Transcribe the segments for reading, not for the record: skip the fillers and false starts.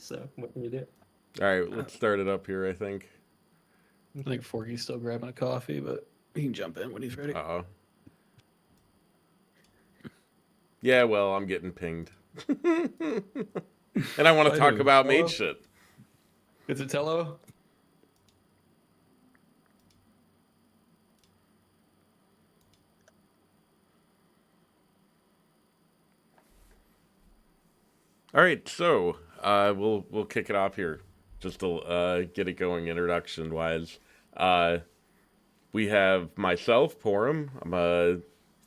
So what can you do? All right, let's start it up here, I think. I think Forgy's still grabbing a coffee, but he can jump in when he's ready. Uh-oh. Yeah, well, I'm getting pinged. And I want to talk about Mage shit. Is it Tello? All right, so we'll kick it off here, just to get it going introduction wise. We have myself, Porum. I'm a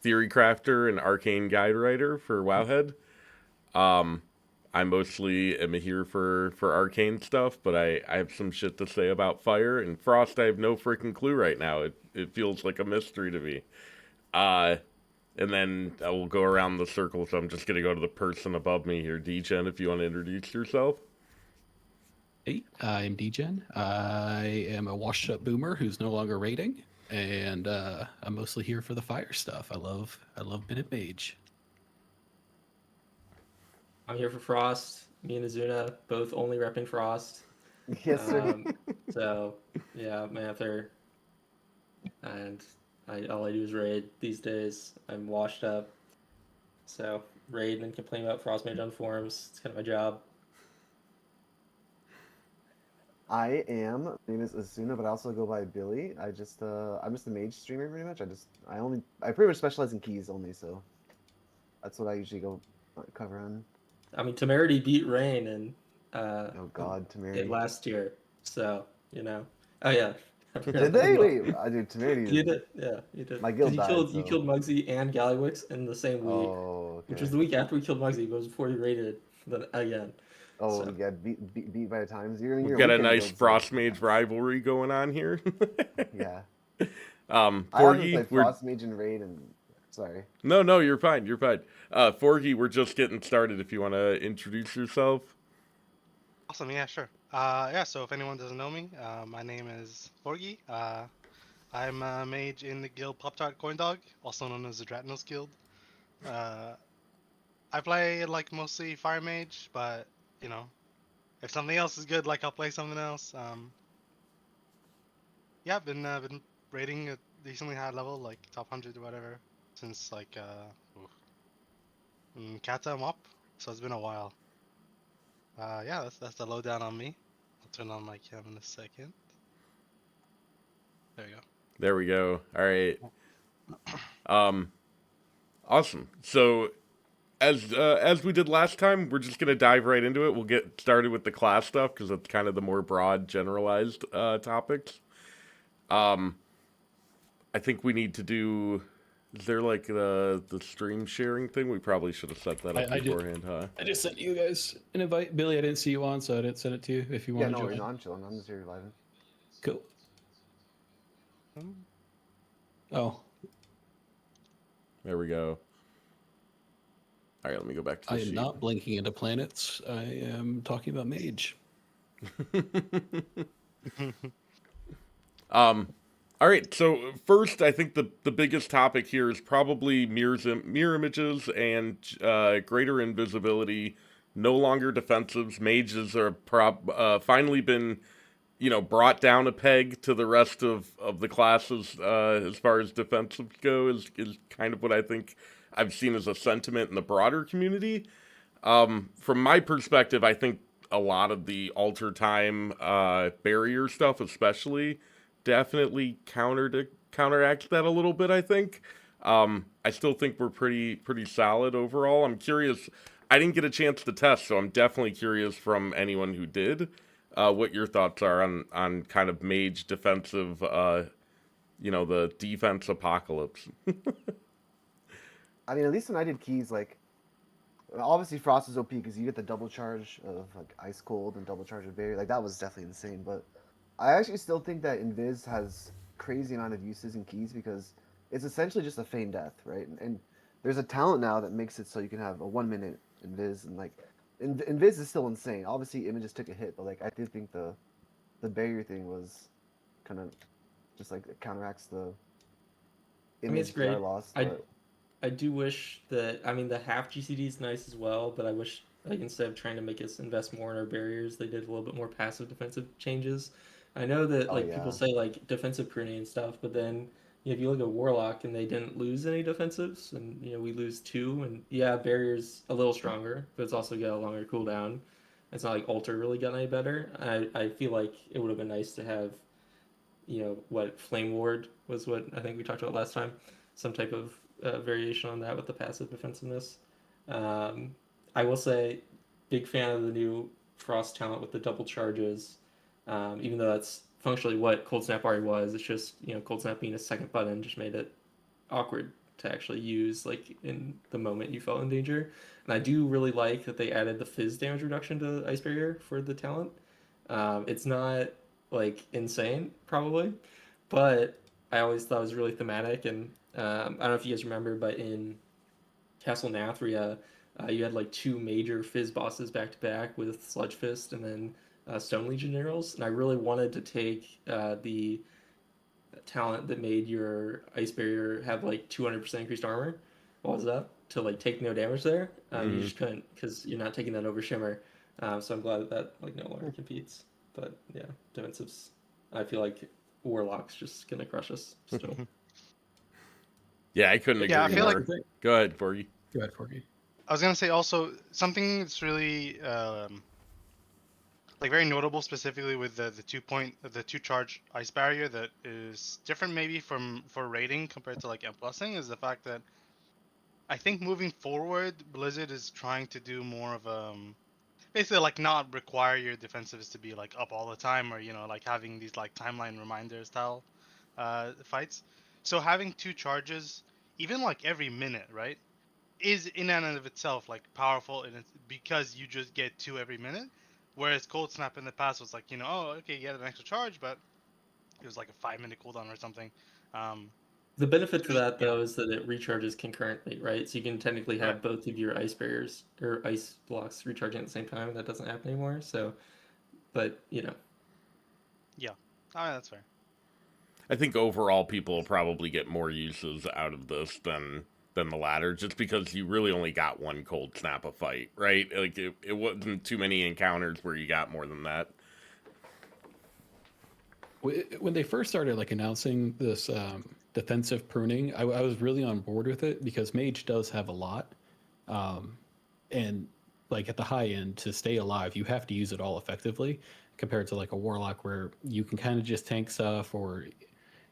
theory crafter and arcane guide writer for Wowhead. I mostly am here for arcane stuff, but I have some shit to say about fire and frost. I have no freaking clue right now. It feels like a mystery to me. Uh, and then I will go around the circle, so I'm just going to go to the person above me here. Degen, if you want to introduce yourself. Hey, I'm Degen. I am a washed-up boomer who's no longer raiding, and I'm mostly here for the fire stuff. I love Minute Mage. I'm here for Frost. Me and Asuna both only repping Frost. Yes, sir. So yeah, Manather, and all I do is raid these days. I'm washed up, so raid and complain about Frost Mage on forums. It's kind of my job. My name is Asuna, but I also go by Billy. I'm just a mage streamer pretty much. I pretty much specialize in keys only, so that's what I usually go cover on. I mean, Temerity beat Rain and Oh God, Temerity. last year, so you know. Oh yeah. Did they? Wait, I do Temerity. You did, yeah, you did. My guild died, You killed Muggsy and Gallywix in the same week, Oh, which okay. was the week after we killed Muggsy, but it was before he raided then again. Oh, So. yeah, beat by the times. We've got a nice Frost Mage rivalry going on here. Yeah. Forgy, I haven't played Frost Mage and Raid, and sorry. No, you're fine. You're fine. Forgy, we're just getting started. If you want to introduce yourself. Awesome. Yeah, sure. Yeah. So if anyone doesn't know me, my name is Forgy. I'm a mage in the guild Pop Tart Coin Dog, also known as the Dratnos Guild. I play like mostly fire mage, but you know, if something else is good, like I'll play something else. Yeah, I've been rating a decently high level, like top 100 or whatever, since like Kata I'm up. So it's been a while. Yeah, that's the lowdown on me. I'll turn on my cam in a second. There you go. There we go. All right. Awesome. So, as we did last time, we're just gonna dive right into it. We'll get started with the class stuff because it's kind of the more broad, generalized topics. I think we need to do. Is there like the stream sharing thing? We probably should have set that up beforehand, huh? I just sent you guys an invite. Billy, I didn't see you on, so I didn't send it to you if you want to join. Yeah, no, I'm chilling. I'm just here live. Cool. Oh. There we go. All right, let me go back to the I sheet. am not blinking into planets. I am talking about Mage. All right, so first, I think the biggest topic here is probably mirror images and greater invisibility. No longer defensives. Mages are finally been, brought down a peg to the rest of the classes as far as defensives go. Is kind of what I think I've seen as a sentiment in the broader community. From my perspective, I think a lot of the alter time barrier stuff, especially, definitely counteracts that a little bit. I think. I still think we're pretty solid overall. I'm curious. I didn't get a chance to test, so I'm definitely curious from anyone who did, what your thoughts are on kind of mage defensive, the defense apocalypse. I mean, at least when I did keys, like, obviously Frost is OP because you get the double charge of like Ice Cold and double charge of Barrier. Like that was definitely insane. But I actually still think that Invis has crazy amount of uses in keys because it's essentially just a feign death, right? And there's a talent now that makes it so you can have a 1 minute Invis, and like Invis is still insane. Obviously images took a hit, but like I did think the barrier thing was kind of just like it counteracts the image I mean, it's great. lost. I do wish that, I mean, the half GCD is nice as well, but I wish Like instead of trying to make us invest more in our barriers, they did a little bit more passive defensive changes. I know that Oh like people yeah. say like defensive pruning and stuff, but then if you look at Warlock and they didn't lose any defensives, and we lose two, and yeah, barriers a little stronger, but it's also got a longer cooldown. It's not like Alter really got any better. I feel like it would have been nice to have what Flame Ward was, what I think we talked about last time, some type of variation on that with the passive defensiveness. Um, I will say, big fan of the new Frost talent with the double charges. Even though that's functionally what Cold Snap already was, it's just Cold Snap being a second button just made it awkward to actually use like in the moment you felt in danger. And I do really like that they added the fizz damage reduction to Ice Barrier for the talent. It's not like insane probably, but I always thought it was really thematic. And I don't know if you guys remember, but in Castle Nathria, you had like two major fizz bosses back to back with Sludge Fist and then Stone Legionnaires, and I really wanted to take the talent that made your ice barrier have like 200% increased armor. What was that? To like take no damage there. You Mhm. just couldn't because you're not taking that over Shimmer. So I'm glad that that like no longer competes. But yeah, defensives. I feel like Warlock's just gonna crush us still. Yeah, I couldn't Yeah, I agree feel like more. Go ahead, Forgy. Go ahead, Forky. I was gonna say also something that's really like very notable specifically with the two charge ice barrier that is different maybe from for rating compared to like M plusing is the fact that I think moving forward Blizzard is trying to do more of basically like not require your defensives to be like up all the time, or like having these like timeline reminder style fights. So having two charges even like every minute, right, is in and of itself like powerful, and it's because you just get two every minute. Whereas Cold Snap in the past was like, oh, okay, you get an extra charge, but it was like a 5 minute cooldown or something. Um, The benefit to that yeah, though is that it recharges concurrently, right? So you can technically right. have both of your ice barriers or ice blocks recharging at the same time. That doesn't happen anymore. So, but Yeah, that's fair. I think overall people will probably get more uses out of this than the latter, just because you really only got one cold snap a fight, right? Like it wasn't too many encounters where you got more than that. When they first started like announcing this defensive pruning, I was really on board with it because Mage does have a lot, um, and like at the high end to stay alive, you have to use it all effectively compared to like a Warlock where you can kind of just tank stuff, or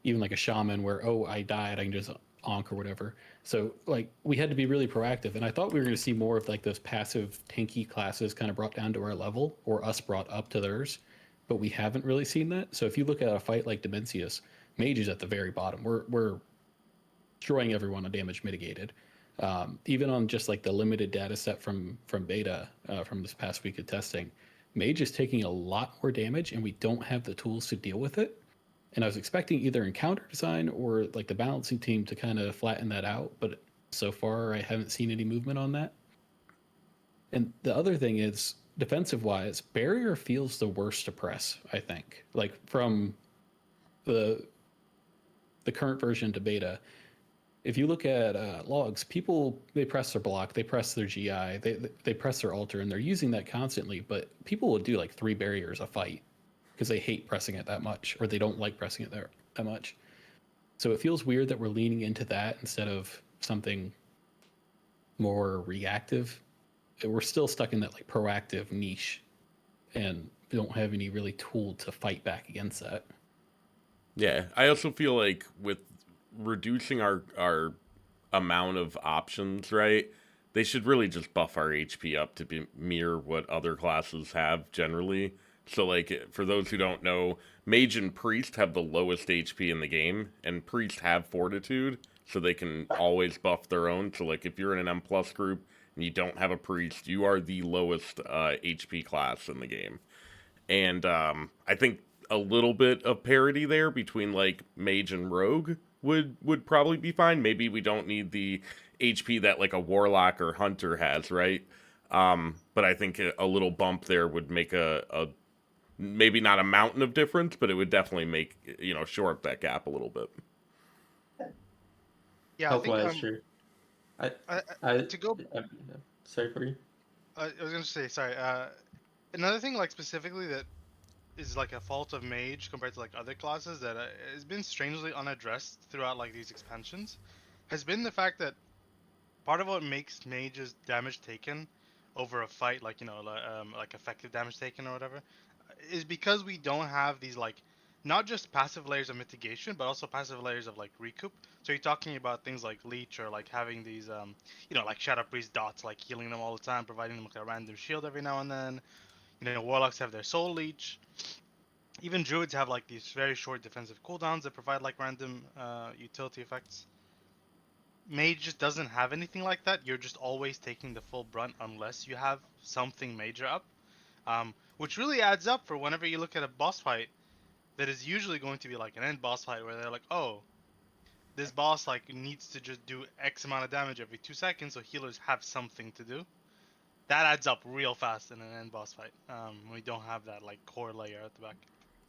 even like a Shaman where I died, I can just onk or whatever. So like we had to be really proactive, and I thought we were going to see more of like those passive tanky classes kind of brought down to our level, or us brought up to theirs, but we haven't really seen that. So if you look at a fight like Dimensius, Mage is at the very bottom. We're destroying everyone on damage mitigated. Even on just like the limited data set from beta from this past week of testing, Mage is taking a lot more damage, and we don't have the tools to deal with it. And I was expecting either encounter design or like the balancing team to kind of flatten that out, but so far I haven't seen any movement on that. And the other thing is, defensive wise, barrier feels the worst to press, I think. Like from the the current version to beta, if you look at logs, people they press their block, they press their GI, they press their altar, and they're using that constantly. But people will do like 3 barriers a fight because they hate pressing it that much, or they don't like pressing it there that much. So it feels weird that we're leaning into that instead of something more reactive. We're still stuck in that like proactive niche, and don't have any really tool to fight back against that. Yeah, I also feel like with reducing our amount of options, right? They should really just buff our HP up to mirror what other classes have generally. So, like, for those who don't know, Mage and Priest have the lowest HP in the game, and Priest have Fortitude, so they can always buff their own. So, like, if you're in an M plus group and you don't have a Priest, you are the lowest HP class in the game. And I think a little bit of parity there between like Mage and Rogue would probably be fine. Maybe we don't need the HP that like a Warlock or Hunter has, right? But I think a little bump there would make a maybe not a mountain of difference, but it would definitely make shore up that gap a little bit. Yeah, I health think wise, sure. I, I, I, to go I sorry for you. I was gonna say, sorry. Another thing, like specifically that is like a fault of Mage compared to like other classes that has been strangely unaddressed throughout like these expansions, has been the fact that part of what makes Mage's damage taken over a fight, like like effective damage taken or whatever, is because we don't have these like not just passive layers of mitigation, but also passive layers of like recoup. So you're talking about things like leech or like having these like Shadow Priest dots, like healing them all the time, providing them like a random shield every now and then. Warlocks have their soul leech. Even druids have like these very short defensive cooldowns that provide like random utility effects. Mage just doesn't have anything like that. You're just always taking the full brunt unless you have something major up. Which really adds up for whenever you look at a boss fight that is usually going to be like an end boss fight where they're like, oh, this boss like needs to just do X amount of damage every 2 seconds, so healers have something to do. That adds up real fast in an end boss fight. We don't have that like core layer at the back.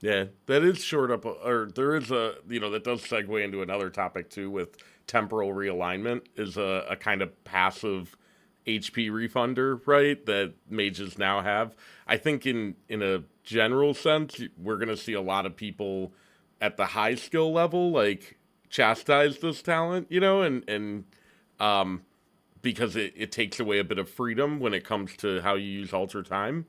Yeah, that is short up, or there is a, that does segue into another topic too with temporal realignment, is a kind of passive HP refunder, right? That mages now have. I think in a general sense, we're gonna see a lot of people at the high skill level like chastise this talent, and um, because it takes away a bit of freedom when it comes to how you use alter time.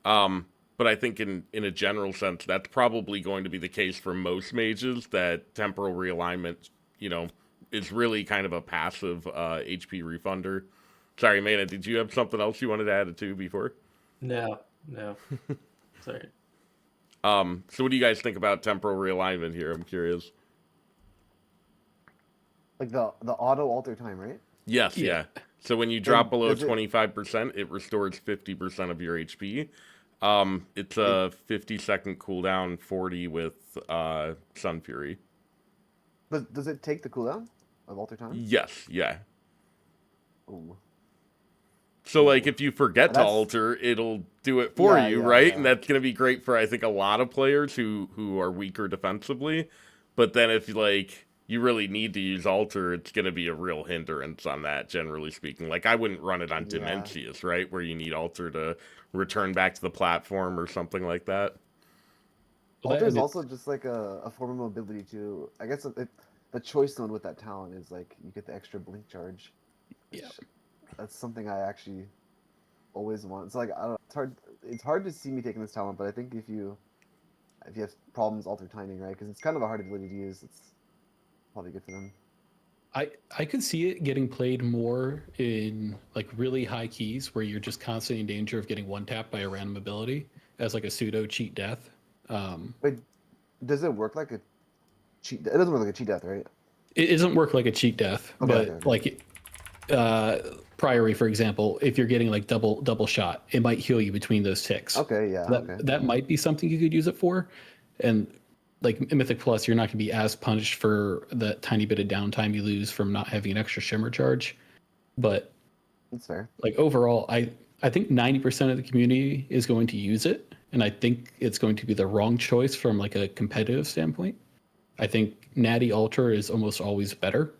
Um, but I think in a general sense, that's probably going to be the case for most mages, that temporal realignment, is really kind of a passive HP refunder. Sorry, Mana, did you have something else you wanted to add to before? No. Sorry. So what do you guys think about temporal realignment here? I'm curious. Like the auto alter time, right? Yes, Yeah. yeah. So when you drop And below does it 25%, it restores 50% of your HP. It's it a 50-second cooldown, 40 with Sun Fury. does it take the cooldown of alter time? Yes, yeah. Ooh. So, like, Ooh. if you forget to That's alter, it'll do it for you, yeah, right? And yeah. that's going to be great for, I think, a lot of players who are weaker defensively. But then if, like, you really need to use alter, it's going to be a real hindrance on that, generally speaking. Like, I wouldn't run it on Yeah. Dementius, right? Where you need alter to return back to the platform or something like that. Well, Alter is and also just like a form of mobility too. I guess the choice zone with that talent is like you get the extra blink charge. Which, Yeah. that's something I actually always want. It's like I don't know, it's hard to see me taking this talent, but I think if you have problems alter timing, right? Because it's kind of a hard ability to use. It's probably good for them. I could see it getting played more in like really high keys where you're just constantly in danger of getting one tapped by a random ability as like a pseudo cheat death. Wait, does it work like a cheat? It doesn't work like a cheat death, right? It doesn't work like a cheat death, Okay, but okay. like Priory, for example, if you're getting like double shot, it might heal you between those ticks. Okay, yeah, So okay. that might be something you could use it for. And like in Mythic Plus, you're not going to be as punished for the tiny bit of downtime you lose from not having an extra shimmer charge. But That's fair. like overall, I think 90% of the community is going to use it, and I think it's going to be the wrong choice from like a competitive standpoint. I think Natty Alter is almost always better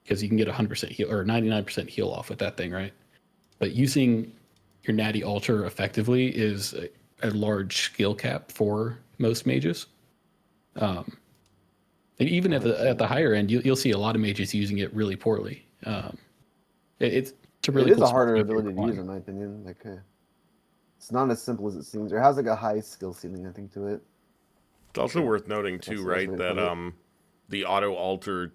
because you can get 100% heal or 99% heal off with that thing, right? But using your Natty Alter effectively is a large skill cap for most mages. And even at the higher end, you'll see a lot of mages using it really poorly. It's a really It is cool a spell harder if you're ability to use, climb. in my opinion. Like, it's not as simple as it seems. It has like a high skill ceiling, I think, to it. It's also worth noting, That's too, the best right, way to that put it. the auto alter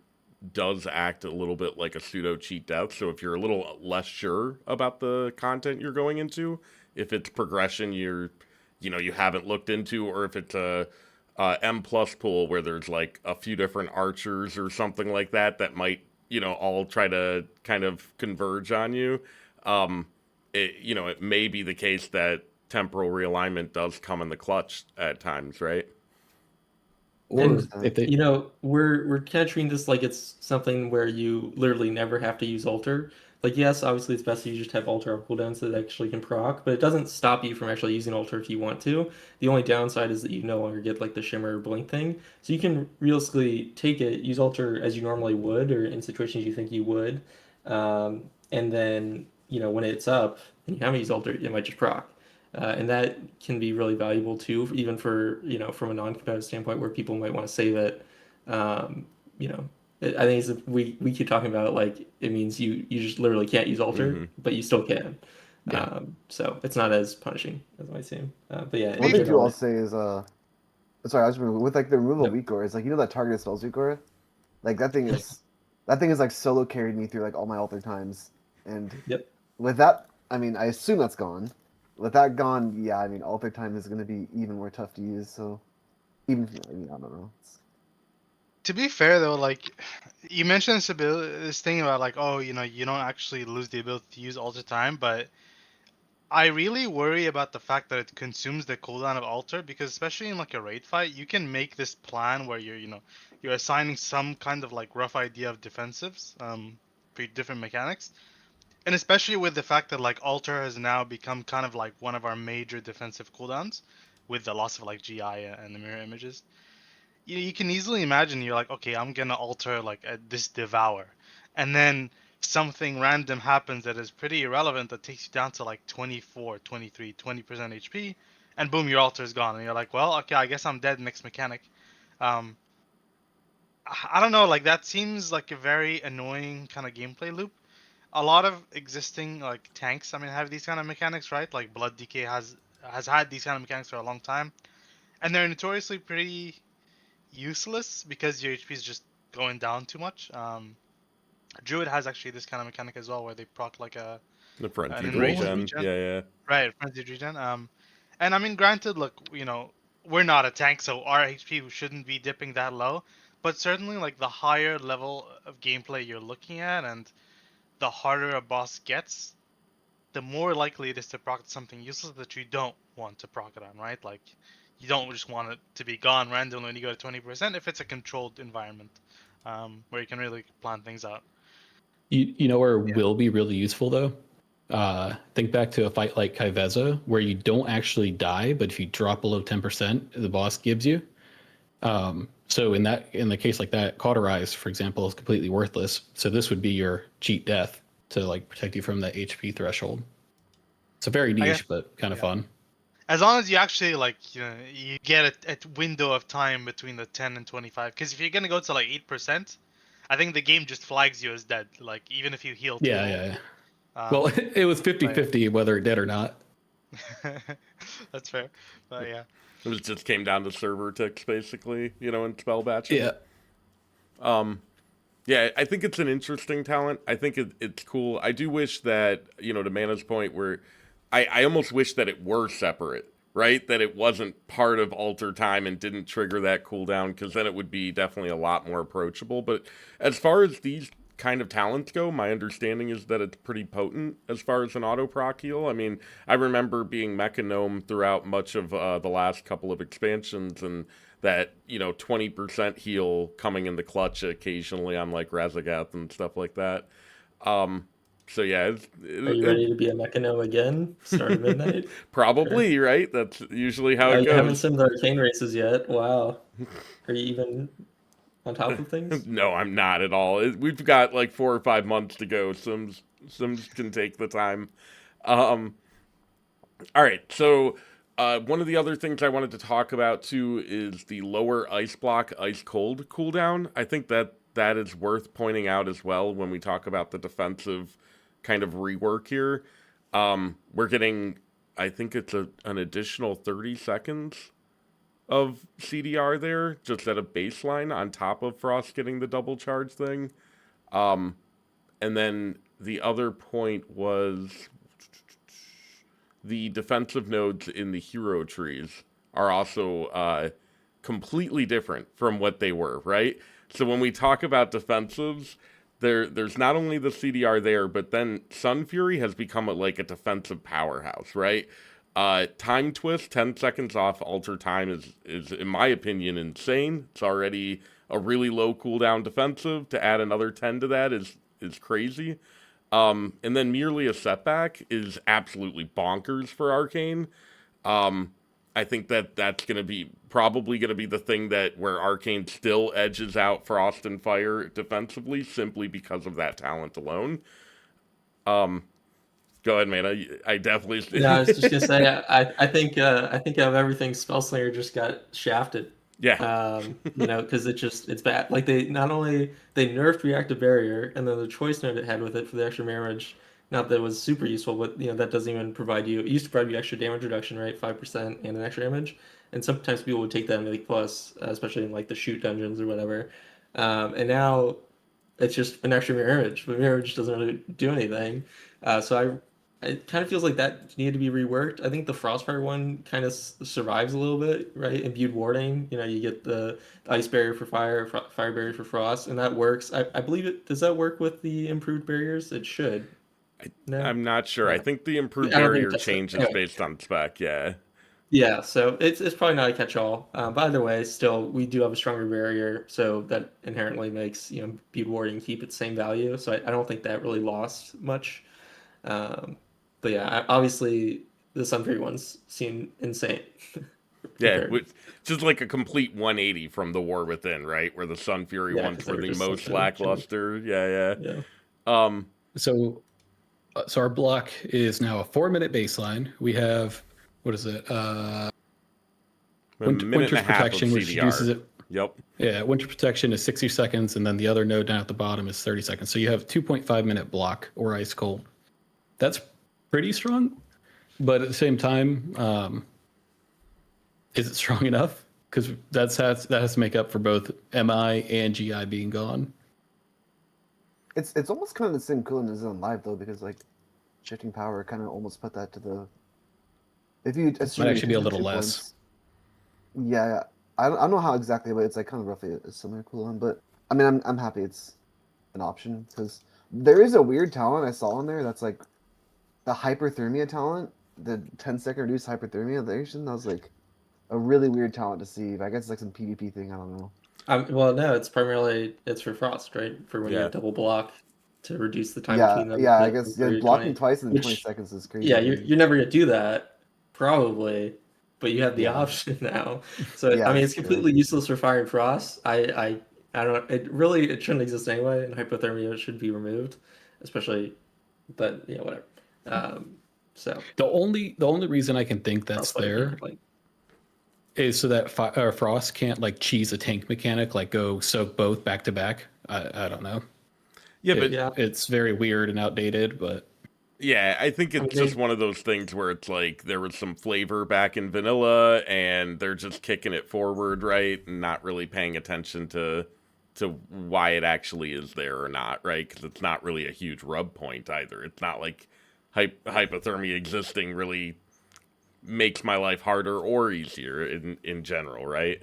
does act a little bit like a pseudo cheat death. So if you're a little less sure about the content you're going into, if it's progression you haven't looked into, or if it's a M plus pool where there's like a few different archers or something like that might all try to kind of converge on you. It may be the case that temporal realignment does come in the clutch at times, right? Or And 100%. if they, we're kind of treating this like it's something where you literally never have to use alter. Like, yes, obviously it's best you just have alter on cooldown so that it actually can proc, but it doesn't stop you from actually using alter if you want to. The only downside is that you no longer get like the shimmer blink thing. So you can realistically take it, use alter as you normally would, or in situations you think you would, and then when it's up, and you haven't used Alter, it might just proc. And that can be really valuable too, even for, from a non-competitive standpoint where people might want to save it. Um, I think we keep talking about it like it means you just literally can't use Alter, but you still can. Yeah. So it's not as punishing as it might seem. But yeah, One in thing too, general, I'll say is sorry, I was just with like the removal no. of weak aura, it's like that targeted spells weak aura, like that thing is like solo carried me through like all my alter times, and Yep. with that, I mean, I assume that's gone. With that gone, yeah, I mean, alter time is going to be even more tough to use. So even I mean, I don't know. To be fair though, like you mentioned this thing about like, oh, you don't actually lose the ability to use Alter Time, but I really worry about the fact that it consumes the cooldown of Alter, because especially in like a raid fight, you can make this plan where you're assigning some kind of like rough idea of defensives, for different mechanics, and especially with the fact that like Alter has now become kind of like one of our major defensive cooldowns, with the loss of like GI and the mirror images. You can easily imagine you're like, okay, I'm gonna alter like this devour, and then something random happens that is pretty irrelevant that takes you down to like 24, 23, 20% HP, and boom, your altar is gone, and you're like, well, okay, I guess I'm dead next mechanic. Um, I don't know, like that seems like a very annoying kind of gameplay loop. A lot of existing like tanks, I mean, have these kind of mechanics, right? Like Blood DK has had these kind of mechanics for a long time, and they're notoriously pretty useless because your HP is just going down too much. Druid has actually this kind of mechanic as well, where they proc like The an frenzied enraged regen. regen, Yeah, yeah. right? Frenzied regen. And I mean, granted, look, we're not a tank, so our HP shouldn't be dipping that low. But certainly, like the higher level of gameplay you're looking at, and the harder a boss gets, the more likely it is to proc something useless that you don't want to proc it on, right? Like, you don't just want it to be gone randomly when you go to 20% if it's a controlled environment, where you can really plan things out. You know where it Yeah. will be really useful though? Think back to a fight like Kaiveza, where you don't actually die, but if you drop below 10%, the boss gives you. So in the case like that, cauterize, for example, is completely worthless. So this would be your cheat death to like protect you from that HP threshold. It's a very I guess, niche, but kind of yeah. fun. As long as you actually like, you get a window of time between the 10 and 25, because if you're gonna go to like 8%, I think the game just flags you as dead. Like even if you heal too Yeah, low. yeah. Well, it was But 50-50 whether it did or not. yeah. That's fair. But yeah. It just came down to server ticks, basically, in spell batching. Yeah. Yeah, I think it's an interesting talent. I think it's cool. I do wish that, to Mana's point, where I almost wish that it were separate, right? That it wasn't part of alter time and didn't trigger that cooldown, because then it would be definitely a lot more approachable. But as far as these kind of talents go, my understanding is that it's pretty potent as far as an auto proc heal. I mean, I remember being Mechanome throughout much of the last couple of expansions, and that 20% heal coming in the clutch occasionally on like Razagath and stuff like that. So yeah, Are you ready to be a Mechano again? Start of midnight? probably right. That's usually how it You haven't goes. simmed the arcane races yet. Wow. Are you even on top of things? No, I'm not at all. We've got like 4 or 5 months to go. Sims can take the time. Um, all right, so one of the other things I wanted to talk about too is the lower ice block, ice cold cooldown. I think that is worth pointing out as well when we talk about the defensive kind of rework here. We're getting, I think it's an additional 30 seconds of CDR there, just at a baseline on top of Frost getting the double charge thing. And then the other point was the defensive nodes in the hero trees are also completely different from what they were, right? So when we talk about defensives, there's not only the CDR there, but then Sun Fury has become like a defensive powerhouse, right? Time Twist, 10 seconds off alter time is in my opinion insane. It's already a really low cooldown defensive. To add another 10 to that is crazy. And then merely a setback is absolutely bonkers for Arcane. I think that's probably gonna be the thing that where Arcane still edges out Frost and Fire defensively, simply because of that talent alone. Go Go ahead, man. I definitely. No, I was just gonna say, I think out of everything, Spellslinger just got shafted. Yeah. Because it's bad. Like they not only they nerfed reactive barrier, and then the choice node it had with it for the extra damage. Not that it was super useful, but that doesn't even provide you. It used to provide you extra damage reduction, right? 5% and an extra damage. And sometimes people would take that in Mythic Plus, especially in like the shoot dungeons or whatever. And now it's just an extra mirror image, but mirror image doesn't really do anything. So it kind of feels like that needed to be reworked. I think the Frostfire one kind of survives a little bit, right? Imbued warding, you get the ice barrier for fire, fire barrier for frost, and that works. I believe it. Does that work with the improved barriers? It should. No, I'm not sure. I yeah. think the improved I don't think it barrier touched it. changes Anyway, based on spec. Yeah. yeah, so it's probably not a catch-all. But either way, still we do have a stronger barrier, so that inherently makes bead warding keep its same value. So I don't think that really lost much. Um, but yeah, obviously the Sun Fury ones seem insane. Yeah, compared. just like a complete 180 from the War Within, right? Where the Sun Fury Yeah, ones because they were were the just most such a gimmick. lackluster. Yeah, Yeah. yeah. So our block is now a 4-minute baseline. We have, what is it? A minute and Winter's a half of Protection, which reduces CDR. it. Yep. Yeah, Winter Protection is 60 seconds, and then the other node down at the bottom is 30 seconds. So you have 2.5-minute block or ice cold. That's pretty strong, but at the same time, is it strong enough? Because that has to make up for both MI and GI being gone. It's almost kind of the same coolness as on live though, because like shifting power kind of almost put that to the. If you Might actually be a little less. Points, yeah, I don't know how exactly, but it's like kind of roughly a similar cooldown. But I mean, I'm happy it's an option because there is a weird talent I saw in there that's like the hyperthermia talent, the 10-second reduced hyperthermia version. That was like a really weird talent to see. But I guess it's like some PvP thing. I don't know. Well, no, it's for frost, right? For when you Yeah. have double block to reduce the time Yeah, between them. yeah. I from guess 30 to blocking 20, twice in 20 which, seconds is crazy. yeah, you're never gonna do that, probably, but you have the Yeah. option now. So Yeah, I mean, that's it's completely useless for fire and frost. I don't. It shouldn't exist anyway, and hypothermia should be removed, especially. But yeah, whatever. So The only reason I can think that's Frostfire can't there complain. is so that Frost can't like cheese a tank mechanic, like go soak both back to back. I don't know. Yeah, but Yeah. It's very weird and outdated, but yeah, I think it's just one of those things where it's like there was some flavor back in vanilla, and they're just kicking it forward, right, and not really paying attention to why it actually is there or not, right? Because it's not really a huge rub point either. It's not like hypothermia existing really makes my life harder or easier in general, right?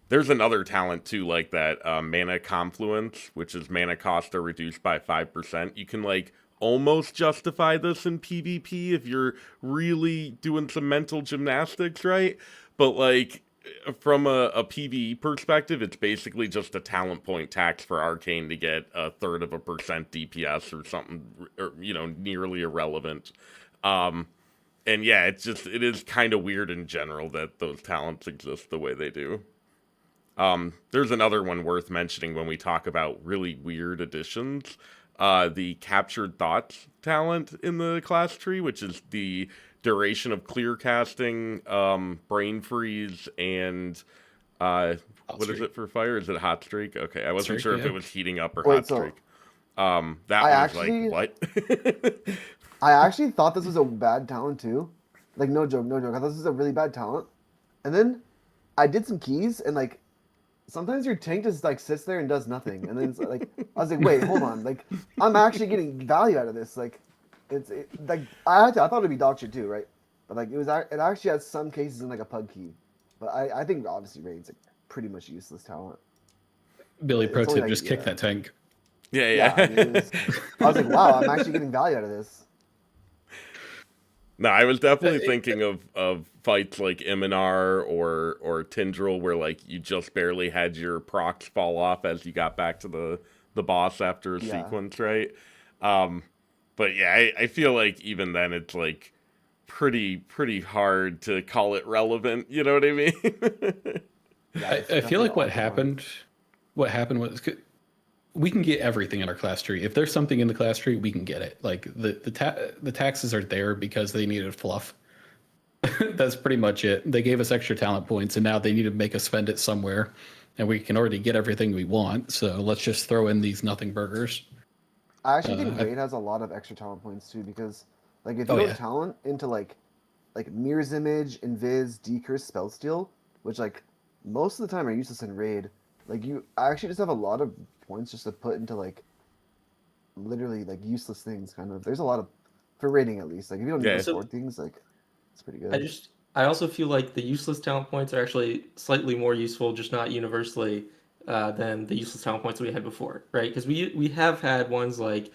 There's another talent too, like that mana confluence, which is mana cost are reduced by 5%. You can like almost justify this in PvP if you're really doing some mental gymnastics, right? But like from a PvE perspective, it's basically just a talent point tax for Arcane to get 1/3% DPS or something, or, nearly irrelevant. And yeah, it is kind of weird in general that those talents exist the way they do. There's another one worth mentioning when we talk about really weird additions. The Captured Thoughts talent in the class tree, which is the duration of clear casting, brain freeze, and what is it for fire? Is it hot streak? Okay, I wasn't sure if it was heating up or hot streak. That was like, what? I actually thought this was a bad talent too. Like no joke. I thought this was a really bad talent. And then I did some keys and like sometimes your tank just like sits there and does nothing. And then it's like I was like, wait, hold on. Like I'm actually getting value out of this. Like like I thought it'd be dog shit too, right? But like it actually has some cases in like a pug key. But I think obviously Raid's like pretty much useless talent. Billy pro tip, like, just kick that tank. Yeah. I mean, I was like, wow, I'm actually getting value out of this. No, I was definitely thinking of fights like Iminar or Tindril where like you just barely had your procs fall off as you got back to the boss after a sequence, right? But yeah, I feel like even then it's like pretty hard to call it relevant, you know what I mean? I feel like what happened was we can get everything in our class tree. If there's something in the class tree, we can get it. Like the taxes are there because they needed fluff. That's pretty much it. They gave us extra talent points, and now they need to make us spend it somewhere. And we can already get everything we want, so let's just throw in these nothing burgers. I actually think I, Raid has a lot of extra talent points too, because like if oh you go yeah, talent into like Mirror's Image, Invis, Decurse, Spellsteal, which like most of the time are useless in Raid. Like you I actually just have a lot of points just to put into like literally like useless things kind of. There's a lot of for raiding at least. Like if you don't need Yeah. to So afford things, like it's pretty I good. just I also feel like the useless talent points are actually slightly more useful, just not universally, than the useless talent points we had before, right? Because we have had ones like,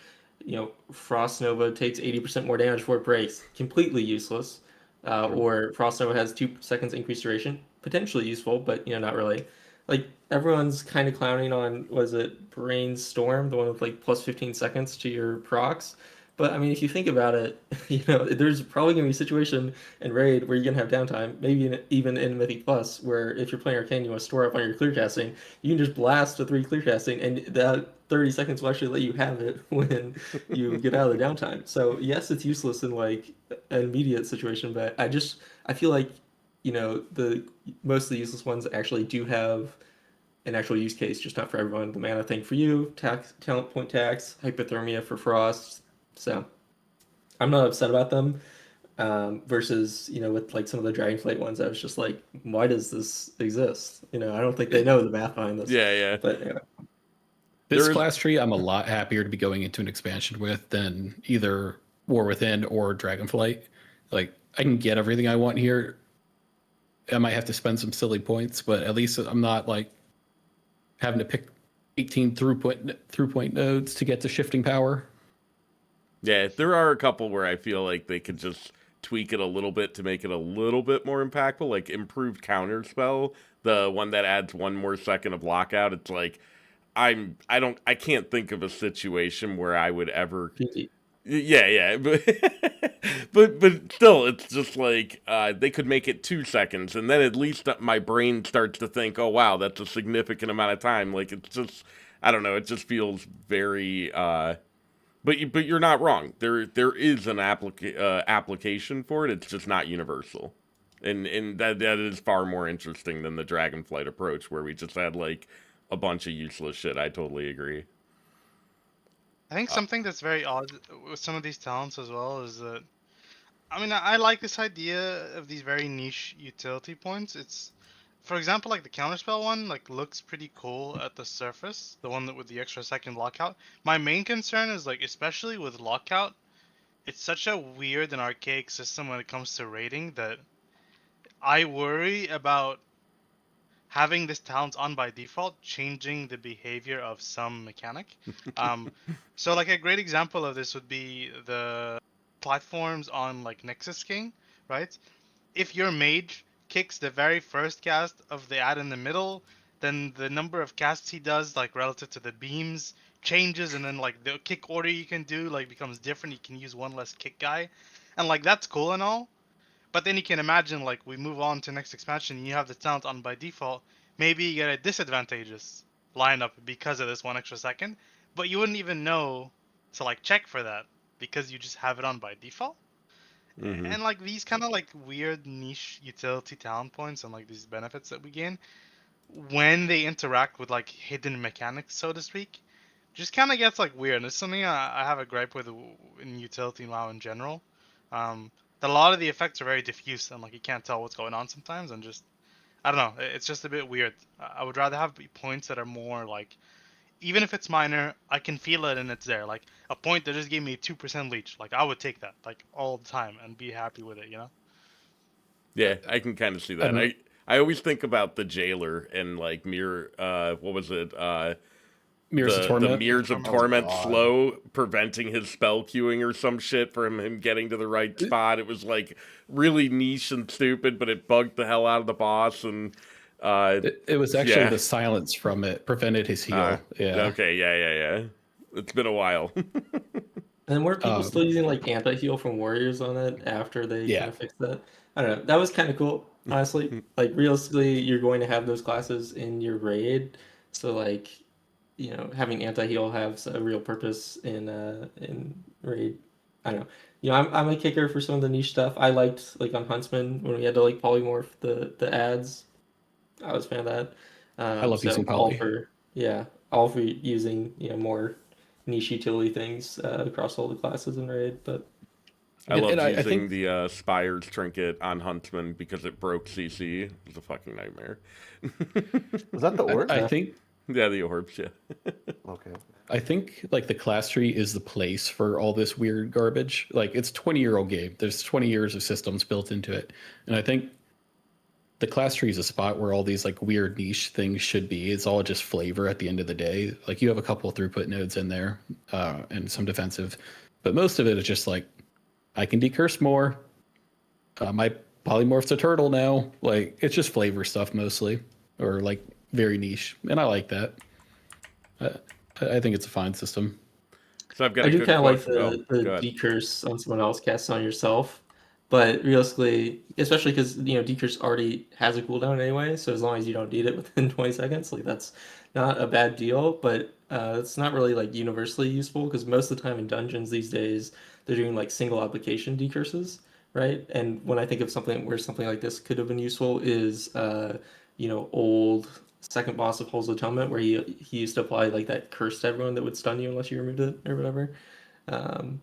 Frost Nova takes 80% more damage before it breaks, completely useless, True. or Frost Nova has 2 seconds increased duration, potentially useful, but not really. Like everyone's kind of clowning on, was it Brainstorm, the one with like plus 15 seconds to your procs? But I mean, if you think about it, there's probably gonna be a situation in Raid where you're gonna have downtime, maybe even in Mythic Plus, where if you're playing Arcane, you want to store up on your clear casting, you can just blast the 3 clear casting, and that 30 seconds will actually let you have it when you get out of the downtime. So yes, it's useless in like an immediate situation, but I feel like the most of the useless ones actually do have an actual use case, just not for everyone. The mana thing for you, tax talent point tax, hypothermia for Frost. So I'm not upset about them. Versus, with like some of the Dragonflight ones, I was just like, why does this exist? I don't think they know the math behind this. Yeah, yeah. But anyway. this There is. class tree I'm a lot happier to be going into an expansion with than either War Within or Dragonflight. Like I can get everything I want here. I might have to spend some silly points, but at least I'm not like having to pick 18 through point nodes to get to shifting power. Yeah, there are a couple where I feel like they could just tweak it a little bit to make it a little bit more impactful, like improved counter spell, the one that adds 1 more second of lockout. It's like I can't think of a situation where I would ever. GG. Yeah, yeah, but but still, it's just like they could make it 2 seconds, and then at least my brain starts to think, oh wow, that's a significant amount of time. Like it's just, I don't know, it just feels very. But you're not wrong. There is an application for it. It's just not universal, and that is far more interesting than the Dragonflight approach, where we just had like a bunch of useless shit. I totally agree. I think Uh, something that's very odd with some of these talents as well is that I mean I like this idea of these very niche utility points. It's for example like the counterspell one like looks pretty cool at the surface, the one that with the extra second lockout. My main concern is like especially with lockout, it's such a weird and archaic system when it comes to rating that I worry about having this talent on by default changing the behavior of some mechanic. Um, so like a great example of this would be the platforms on like Nexus King, right? If your mage kicks the very first cast of the ad in the middle, then the number of casts he does like relative to the beams changes, and then like the kick order you can do like becomes different. You can use one less kick guy, and like that's cool and all, but then you can imagine, like, we move on to next expansion, and you have the talent on by default. Maybe you get a disadvantageous lineup because of this 1 extra second, but you wouldn't even know to like check for that because you just have it on by default. mm-hmm. And like these kind of like weird niche utility talent points and like these benefits that we gain when they interact with like hidden mechanics, so to speak, just kind of gets like weird. And it's something I have a gripe with in utility WoW in general. That a lot of the effects are very diffuse and like you can't tell what's going on sometimes, and just I don't know. It's just a bit weird. I would rather have points that are more like, even if it's minor, I can feel it and it's there. Like a point that just gave me 2% leech. Like I would take that like all the time and be happy with it. You know? Yeah, I can kind of see I that. don't. I always think about the jailer and like mirror. What was it? Mirrors of The Torment. mirrors of Torment. Oh torment God. slow preventing his spell queuing or some shit from him getting to the right spot. It was like really niche and stupid, but it bugged the hell out of the boss. And It was actually yeah, the silence from it prevented his heal. Yeah. okay, yeah. It's been a while. And were people still Um, using like anti-heal from warriors on it after they kind yeah. of fixed that? I don't know. That was kind of cool, honestly. Like realistically, you're going to have those classes in your raid, so like having anti-heal have a real purpose in raid. I don't know. I'm a kicker for some of the niche stuff. I liked like on Huntsman when we had to like polymorph the ads. I was a fan of that. I love So using poly. all for using more niche utility things across all the classes in raid. But I And, loved and I using think the Spire's trinket on Huntsman because it broke CC. It was a fucking nightmare. Was that the orb? I Yeah. think Yeah, the orbs, yeah. Okay. I think like the class tree is the place for all this weird garbage. Like it's 20-year-old game. There's 20 years of systems built into it. And I think the class tree is a spot where all these like weird niche things should be. It's all just flavor at the end of the day. Like you have a couple of throughput nodes in there, and some defensive, but most of it is just like I can decurse more. My polymorph's a turtle now. Like it's just flavor stuff mostly, or like very niche, and I like that. I, I think it's a fine system. So I've got I a do good kind of like question. Oh, the go ahead. decurse on someone else casts on yourself, but realistically, especially because decurse already has a cooldown anyway, so as long as you don't need it within 20 seconds, like that's not a bad deal. But it's not really like universally useful because most of the time in dungeons these days they're doing like single application decurses, right? And when I think of something where something like this could have been useful is old second boss of Hole's Atonement, where he used to apply like that curse to everyone that would stun you unless you removed it or whatever. Um,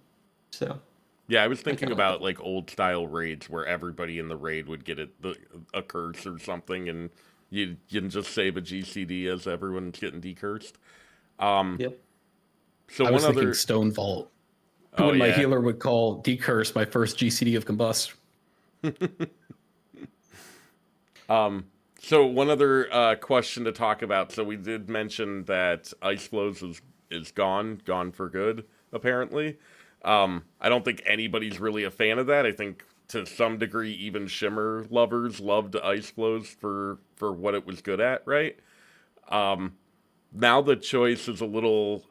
so Yeah, I was I thinking kind of like about that. like old style raids where everybody in the raid would get a curse or something, and you can just save a GCD as everyone's getting decursed. Um, Yep. so I one was thinking other. Stone Vault Oh when my yeah. healer would call decurse my first GCD of combust. Um, so one other question to talk about. So we did mention that Ice Flows is gone for good, apparently. I don't think anybody's really a fan of that. I think to some degree, even Shimmer lovers loved Ice Flows for what it was good at, right? Now the choice is a little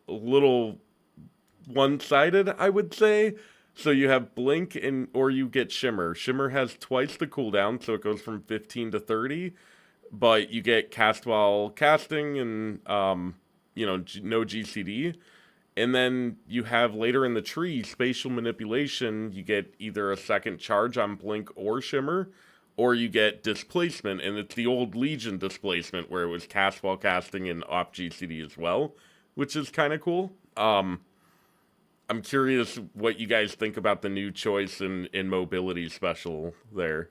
one-sided, I would say. So you have Blink and or you get Shimmer. Shimmer has twice the cooldown, so it goes from 15 to 30, but you get cast while casting and no GCD. And then you have later in the tree spatial manipulation. You get either a second charge on Blink or Shimmer, or you get displacement, and it's the old Legion displacement where it was cast while casting and off GCD as well, which is kind of cool. I'm curious what you guys think about the new choice in mobility special there.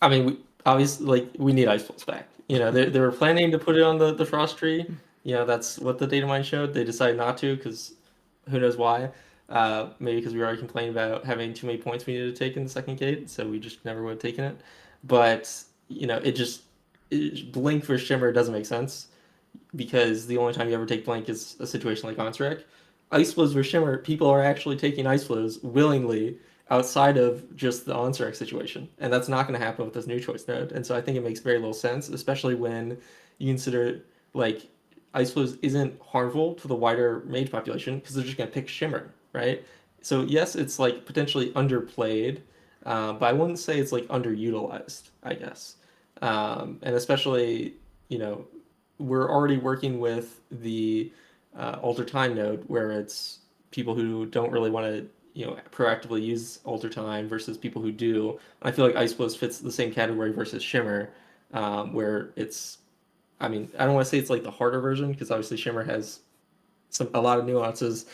I mean, obviously, like we need Ice Pulse back. They were planning to put it on the Frost Tree. That's what the data mine showed. They decided not to because who knows why. Maybe because we already complained about having too many points we needed to take in the second gate, so we just never would have taken it. But Blink for Shimmer doesn't make sense because the only time you ever take Blink is a situation like Onsrek. Ice Flows for Shimmer, people are actually taking Ice Flows willingly outside of just the Onsrek situation. And that's not going to happen with this new choice node. And so I think it makes very little sense, especially when you consider like Ice Flows isn't harmful to the wider mage population because they're just going to pick Shimmer, right? So yes, it's like potentially underplayed, but I wouldn't say it's like underutilized, I guess. And especially, you know, we're already working with the alter time node where it's people who don't really want to proactively use alter time versus people who do. I feel like Ice Flows fits the same category versus Shimmer, where it's. I mean, I don't want to say it's like the harder version because obviously Shimmer has a lot of nuances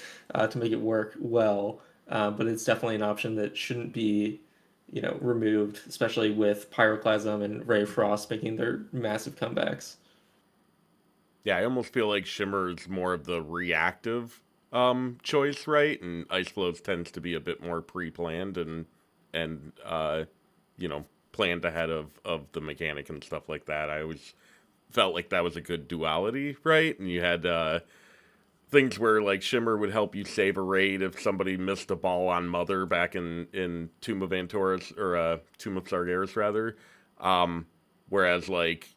to make it work well, but it's definitely an option that shouldn't be removed, especially with Pyroclasm and Ray of Frost making their massive comebacks. Yeah, I almost feel like Shimmer is more of the reactive choice, right? And Ice Flows tends to be a bit more pre-planned and planned ahead of the mechanic and stuff like that. I always felt like that was a good duality, right? And you had things where like Shimmer would help you save a raid if somebody missed a ball on Mother back in Tomb of Antorus or Tomb of Sargeras rather. Whereas like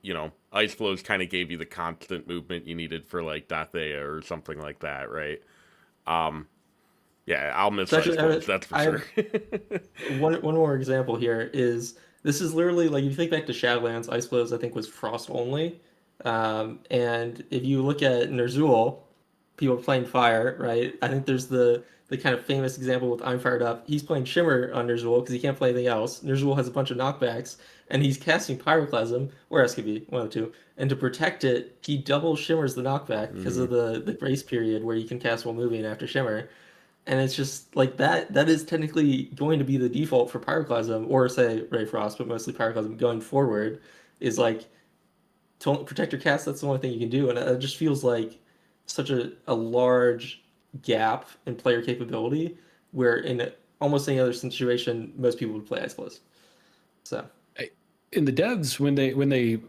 Ice Flows kind of gave you the constant movement you needed for like Dathea or something like that, right? Um, yeah, I'll miss So Ice actually, Flows, that's for I sure. have one more example here is this is literally like if you think back to Shadowlands, Ice Flows I think was frost only, And if you look at Ner'zhul, people are playing fire, right? I think there's the kind of famous example with I'm Fired Up. He's playing Shimmer on Ner'zhul because he can't play anything else. Ner'zhul has a bunch of knockbacks, and he's casting Pyroclasm, or SKB, one of the two. And to protect it, he double Shimmers the knockback because of the grace period where you can cast while moving after Shimmer. And it's just like that is technically going to be the default for Pyroclasm, or say Ray Frost, but mostly Pyroclasm going forward, is like to protect your cast. That's the only thing you can do, and it just feels like such a large gap in player capability where in almost any other situation most people would play Ice Flows. So In the devs, when they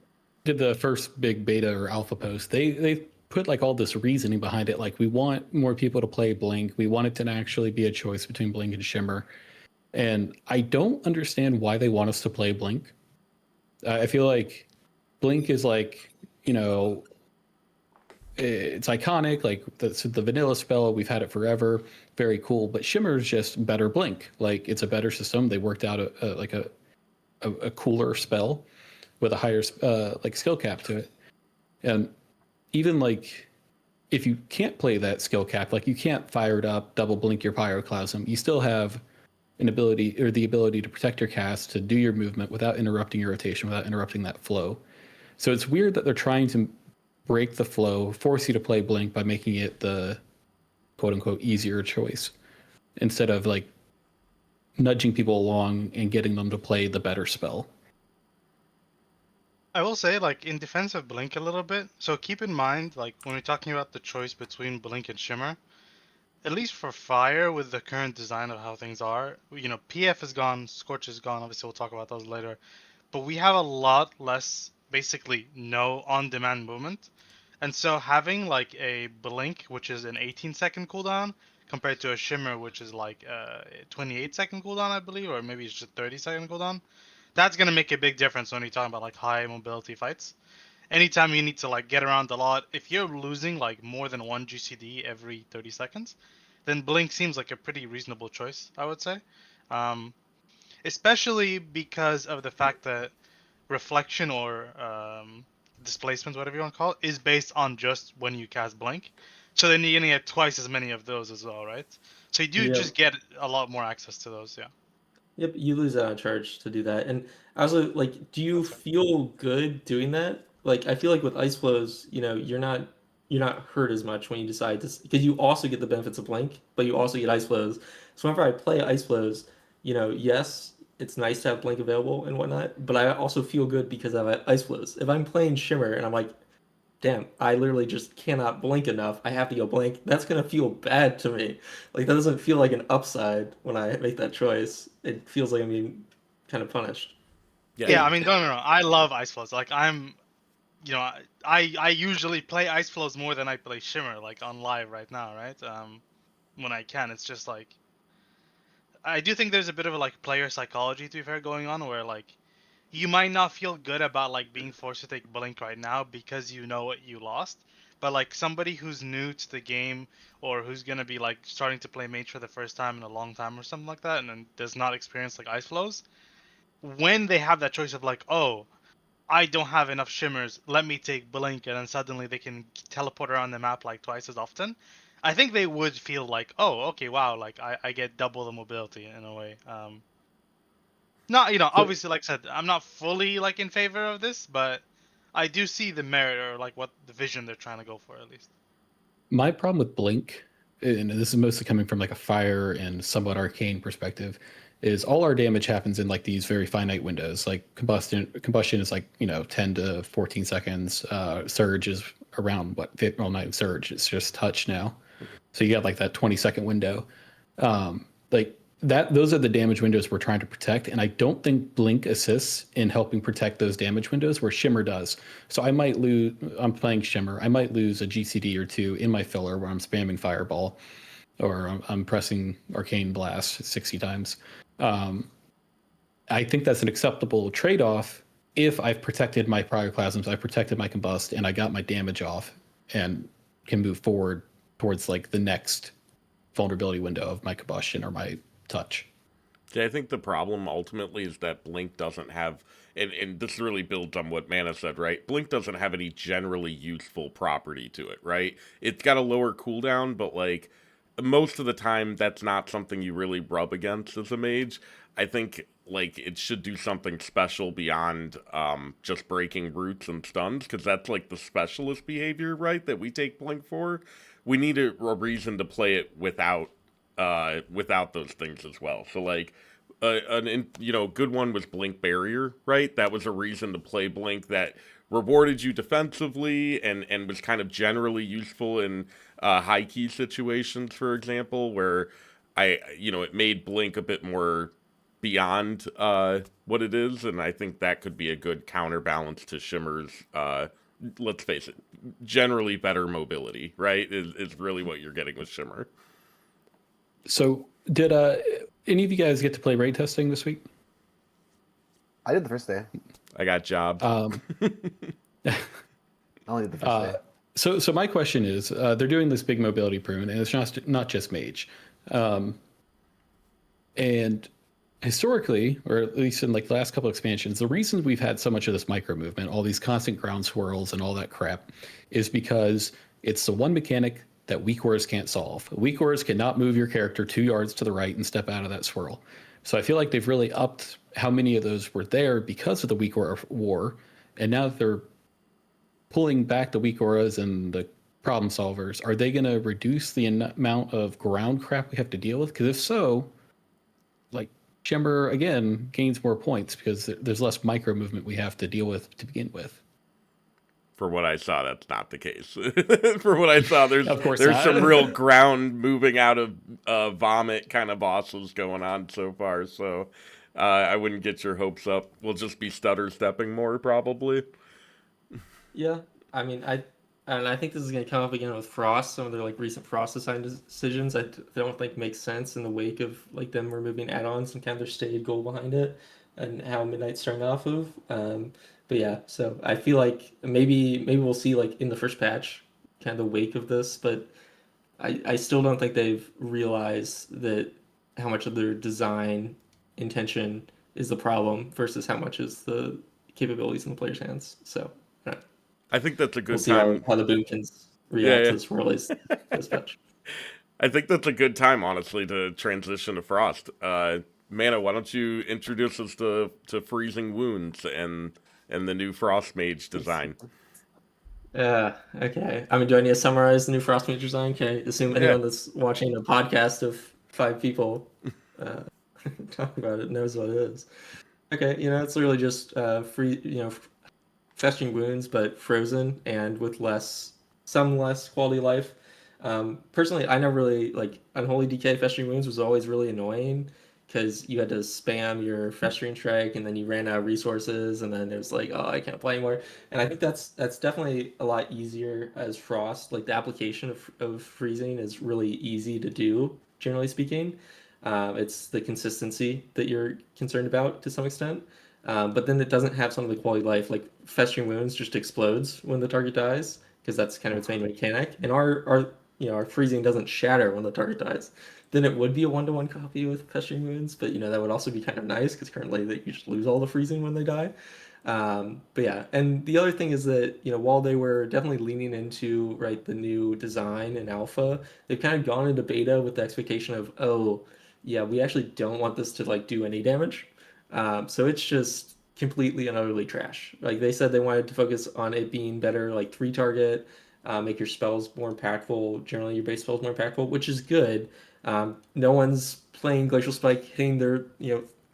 did the first big beta or alpha post, they put like all this reasoning behind it. Like, we want more people to play Blink. We want it to actually be a choice between Blink and Shimmer. And I don't understand why they want us to play Blink. I feel like Blink is like, it's iconic, like the vanilla spell. We've had it forever, very cool. But Shimmer is just better Blink. Like, it's a better system. They worked out a cooler spell with a higher like skill cap to it. And even like if you can't play that skill cap, like you can't fire it up, double blink your Pyroclasm, you still have an ability or the ability to protect your cast, to do your movement without interrupting your rotation, without interrupting that flow. So it's weird that they're trying to break the flow, force you to play Blink by making it the quote unquote easier choice instead of like nudging people along and getting them to play the better spell. I will say, like, in defense of Blink a little bit, so keep in mind, like, when we're talking about the choice between Blink and Shimmer, at least for Fire, with the current design of how things are, PF is gone, Scorch is gone, obviously we'll talk about those later, but we have a lot less, basically, no on-demand movement, and so having, like, a Blink, which is an 18-second cooldown, compared to a Shimmer, which is, like, a 28-second cooldown, I believe, or maybe it's just a 30-second cooldown, that's gonna make a big difference when you're talking about like high mobility fights. Anytime you need to like get around a lot, if you're losing like more than one GCD every 30 seconds, then Blink seems like a pretty reasonable choice, I would say. Um, Especially because of the fact that reflection or displacement, whatever you want to call it, is based on just when you cast Blink. So then you're gonna get twice as many of those as well, right? So you do yeah, just get a lot more access to those, yeah. yep, you lose out on charge to do that. And I also like, do you That's fair. feel good doing that? Like, I feel like with ice flows, you're not hurt as much when you decide to, because you also get the benefits of Blink, but you also get ice flows. So whenever I play ice flows, yes, it's nice to have Blink available and whatnot, but I also feel good because I have ice flows. If I'm playing Shimmer and I'm like, damn, I literally just cannot blink enough. I have to go blink. That's gonna feel bad to me. Like that doesn't feel like an upside when I make that choice. It feels like I'm being kind of punished. Yeah, I mean, don't get me wrong. I love ice flows. Like I usually play ice flows more than I play Shimmer, like on live right now, right? When I can, it's just like I do think there's a bit of a like player psychology to be fair going on, where like you might not feel good about like being forced to take blink right now because you know what you lost. But like somebody who's new to the game or who's gonna be like starting to play Mage for the first time in a long time or something like that, and then does not experience like ice flows, when they have that choice of like, oh, I don't have enough shimmers, let me take blink, and then suddenly they can teleport around the map like twice as often, I think they would feel like, oh, okay, wow, like I get double the mobility in a way. Not, So obviously, like I said, I'm not fully like in favor of this, but I do see the merit or like what the vision they're trying to go for at least. My problem with Blink, and this is mostly coming from like a fire and somewhat arcane perspective, is all our damage happens in like these very finite windows. Like combustion is like 10 to 14 seconds. Surge is around what well, not surge. It's just touch now. So you got like that 20-second window. Like that, those are the damage windows we're trying to protect, and I don't think Blink assists in helping protect those damage windows where Shimmer does. So I might lose. I'm playing Shimmer. I might lose a GCD or two in my filler where I'm spamming Fireball, or I'm pressing Arcane Blast 60 times. I think that's an acceptable trade-off if I've protected my Pyroclasms, I've protected my Combust, and I got my damage off, and can move forward towards like the next vulnerability window of my Combustion or my Touch. See, I think the problem ultimately is that Blink doesn't have, and this really builds on what Mana said, right? Blink doesn't have any generally useful property to it, right? It's got a lower cooldown, but like most of the time, that's not something you really rub against as a mage. I think like it should do something special beyond just breaking roots and stuns, because that's like the specialist behavior, right? That we take Blink for. We need a reason to play it without those things as well. So like good one was Blink Barrier, right? That was a reason to play Blink that rewarded you defensively and was kind of generally useful in high key situations, for example, where it made Blink a bit more beyond what it is, and I think that could be a good counterbalance to Shimmer's. Let's face it, generally better mobility, right? Is really what you're getting with Shimmer. So, did any of you guys get to play raid testing this week? I did the first day. I got jobbed. I only did the first day. So my question is, they're doing this big mobility prune, and it's not just Mage. And historically, or at least in like the last couple expansions, the reason we've had so much of this micro movement, all these constant ground swirls and all that crap, is because it's the one mechanic that weak auras can't solve. Weak auras cannot move your character 2 yards to the right and step out of that swirl. So I feel like they've really upped how many of those were there because of the weak aura war, and now that they're pulling back the weak auras and the problem solvers, are they going to reduce the amount of ground crap we have to deal with? Because if so, like Shimmer again gains more points because there's less micro movement we have to deal with to begin with. For what I saw, that's not the case. For what I saw, there's not. some real ground moving out of vomit kind of bosses going on so far. So I wouldn't get your hopes up. We'll just be stutter stepping more probably. Yeah, I mean, I think this is going to come up again with Frost. Some of their like recent Frost design decisions I don't think make sense in the wake of like them removing add-ons and kind of their stated goal behind it and how Midnight's starting off of. But yeah, so I feel like maybe we'll see like in the first patch, kind of the wake of this. But I still don't think they've realized that how much of their design intention is the problem versus how much is the capabilities in the player's hands. So. I think that's a good We'll see time. how the Boomkins react to this release this patch. I think that's a good time, honestly, to transition to Frost. Mana, why don't you introduce us to Freezing Wounds and the new Frost Mage design? Okay. I mean, do I need to summarize the new Frost Mage design? Okay, assume anyone that's watching a podcast of 5 people talk about it knows what it is. Okay, it's literally just festering wounds, but frozen and with some less quality of life. Personally, I never really like Unholy Decay. Festering wounds was always really annoying because you had to spam your festering strike and then you ran out of resources and then it was like, oh, I can't play anymore. And I think that's definitely a lot easier as Frost. Like the application of freezing is really easy to do, generally speaking. It's the consistency that you're concerned about to some extent. But then it doesn't have some of the quality of life. Like Festering Wounds just explodes when the target dies because that's kind of its main mechanic. And our freezing doesn't shatter when the target dies. Then it would be a 1-to-1 copy with Festering Wounds, but that would also be kind of nice because currently you just lose all the freezing when they die. But yeah, and the other thing is that while they were definitely leaning into the new design and alpha, they've kind of gone into beta with the expectation of, oh yeah, we actually don't want this to do any damage. So it's just completely and utterly trash. Like they said they wanted to focus on it being better, like 3 target, make your spells more impactful, generally your base spells more impactful, which is good. No one's playing Glacial Spike, hitting their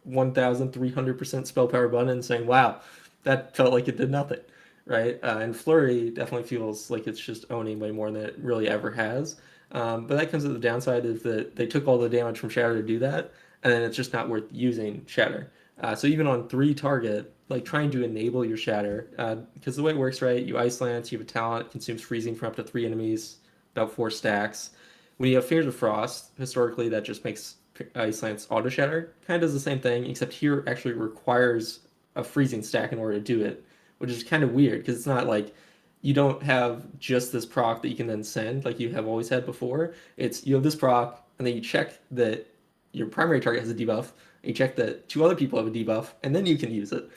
1,300% spell power button and saying, wow, that felt like it did nothing, right? And Flurry definitely feels like it's just owning way more than it really ever has. But that comes at the downside is that they took all the damage from Shatter to do that, and then it's just not worth using Shatter. So even on 3 target, like trying to enable your Shatter, because the way it works, right? You Ice Lance, you have a talent, consumes freezing from up to 3 enemies, about 4 stacks. When you have Fears of Frost, historically that just makes Ice Lance auto Shatter. Kind of does the same thing, except here it actually requires a freezing stack in order to do it, which is kind of weird because it's not like you don't have just this proc that you can then send like you have always had before. It's you have this proc and then you check that your primary target has a debuff You check that 2 other people have a debuff, and then you can use it,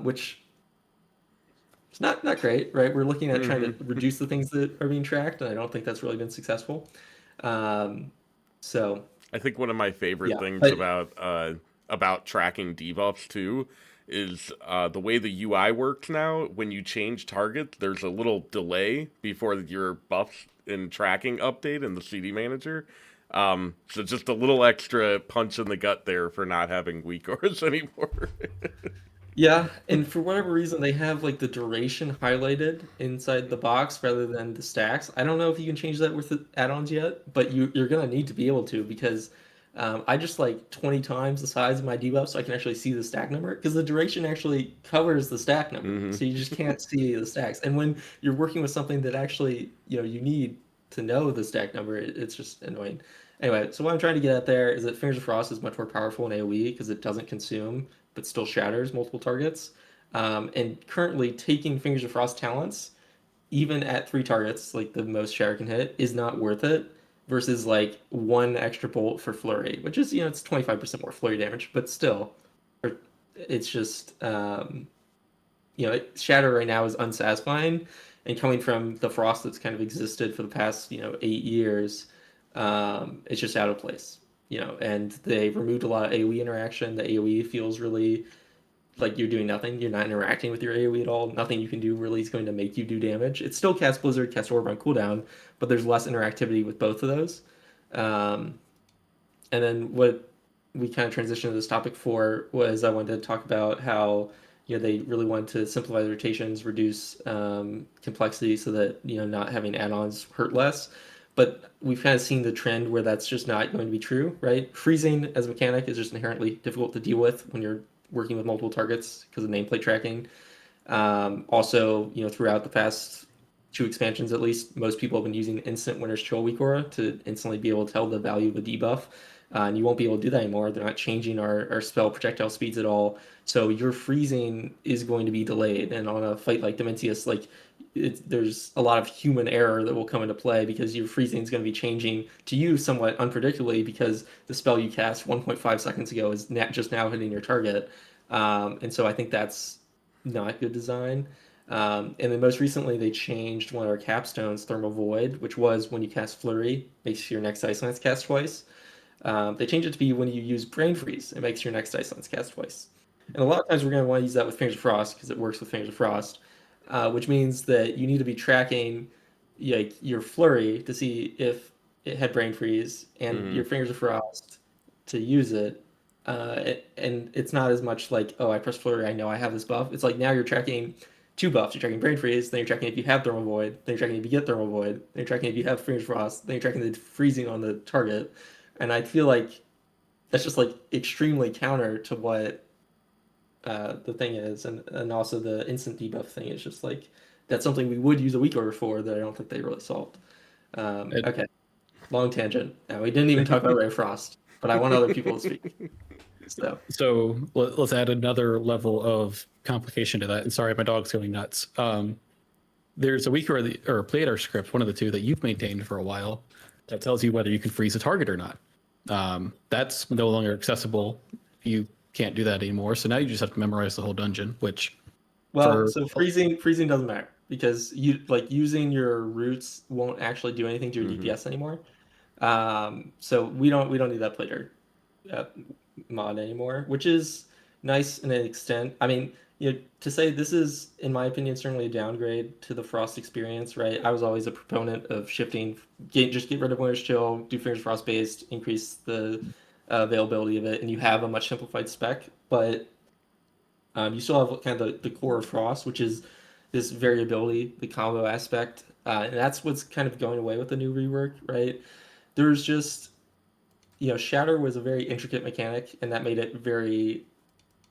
which is not great, right? We're looking at trying to reduce the things that are being tracked, and I don't think that's really been successful. So I think one of my favorite yeah, things but about tracking debuffs too is the way the UI works now. When you change targets, there's a little delay before your buffs and tracking update in the CD manager. So just a little extra punch in the gut there for not having weak auras anymore. yeah, and for whatever reason, they have like the duration highlighted inside the box rather than the stacks. I don't know if you can change that with the add-ons yet, but you're gonna need to be able to because I just like 20 times the size of my debuff so I can actually see the stack number because the duration actually covers the stack number, hmm so you just can't see the stacks. And when you're working with something that actually you need to know the stack number, it's just annoying. Anyway, so what I'm trying to get at there is that Fingers of Frost is much more powerful in AoE because it doesn't consume but still shatters multiple targets. And currently, taking Fingers of Frost talents, even at 3 targets, like the most shatter can hit, is not worth it. Versus like 1 extra bolt for flurry, which is it's 25% more flurry damage, but still, it's just shatter right now is unsatisfying, and coming from the frost that's kind of existed for the past 8 years, it's just out of place. And they removed a lot of AoE interaction. The AoE feels really like you're doing nothing. You're not interacting with your AoE at all. Nothing you can do really is going to make you do damage. It's still cast Blizzard, cast Orb on cooldown, but there's less interactivity with both of those. Um, and then what we kind of transitioned to this topic for was I wanted to talk about how they really wanted to simplify the rotations, reduce complexity, so that not having add-ons hurt less. But we've kind of seen the trend where that's just not going to be true, right? Freezing as a mechanic is just inherently difficult to deal with when you're working with multiple targets because of nameplate tracking. Also, throughout the past 2 expansions at least, most people have been using instant Winter's Chill weak aura to instantly be able to tell the value of a debuff. And you won't be able to do that anymore. They're not changing our spell projectile speeds at all. So your freezing is going to be delayed. And on a fight like Dementius, there's a lot of human error that will come into play because your freezing is going to be changing to you somewhat unpredictably because the spell you cast 1.5 seconds ago is just now hitting your target. And so I think that's not good design. And then most recently, they changed one of our capstones, Thermal Void, which was when you cast Flurry, makes your next Ice Lance cast twice. They changed it to be when you use Brain Freeze, it makes your next Ice Lance cast twice. And a lot of times we're going to want to use that with Fingers of Frost because it works with Fingers of Frost, which means that you need to be tracking like your Flurry to see if it had Brain Freeze and your Fingers of Frost to use it. And it's not as much like, oh, I press Flurry, I know I have this buff. It's like now you're tracking 2 buffs. You're tracking Brain Freeze, then you're tracking if you have Thermal Void, then you're tracking if you get Thermal Void, then you're tracking if you have Fingers Frost, then you're tracking the freezing on the target. And I feel like that's just like extremely counter to what the thing is, and also the instant debuff thing is just like that's something we would use a weak order for that I don't think they really solved. Okay, long tangent. Now we didn't even talk about Ray Frost, but I want other people to speak. So let's add another level of complication to that. And sorry, my dog's going nuts. There's a weak or a Pleiadar script, one of the two that you've maintained for a while, that tells you whether you can freeze a target or not. That's no longer accessible. You can't do that anymore. So now you just have to memorize the whole dungeon, which so freezing doesn't matter because you like using your roots won't actually do anything to your DPS anymore. So we don't need that Pleiadar mod anymore, which is nice in an extent. I mean, to say this is, in my opinion, certainly a downgrade to the Frost experience, right? I was always a proponent of shifting, just get rid of Winter's Chill, do Fingers Frost based, increase the availability of it, and you have a much simplified spec. But you still have kind of the core of Frost, which is this variability, the combo aspect, and that's what's kind of going away with the new rework, right? There's just Shatter was a very intricate mechanic, and that made it very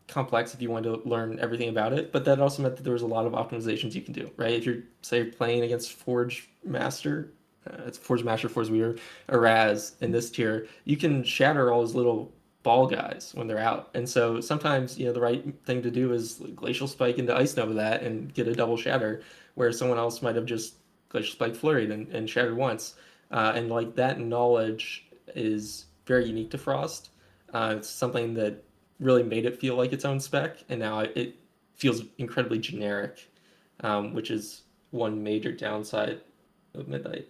complex if you wanted to learn everything about it. But that also meant that there was a lot of optimizations you can do, right? If you're, say, playing against Forge Master, it's Forge Master, Forge Weaver, or Raz in this tier, you can shatter all those little ball guys when they're out. And so sometimes, the right thing to do is Glacial Spike into Ice Nova that and get a double shatter, where someone else might have just Glacial Spike flurried and shattered once. And like that knowledge is very unique to Frost. It's something that really made it feel like its own spec, and now it feels incredibly generic, which is one major downside of Midnight.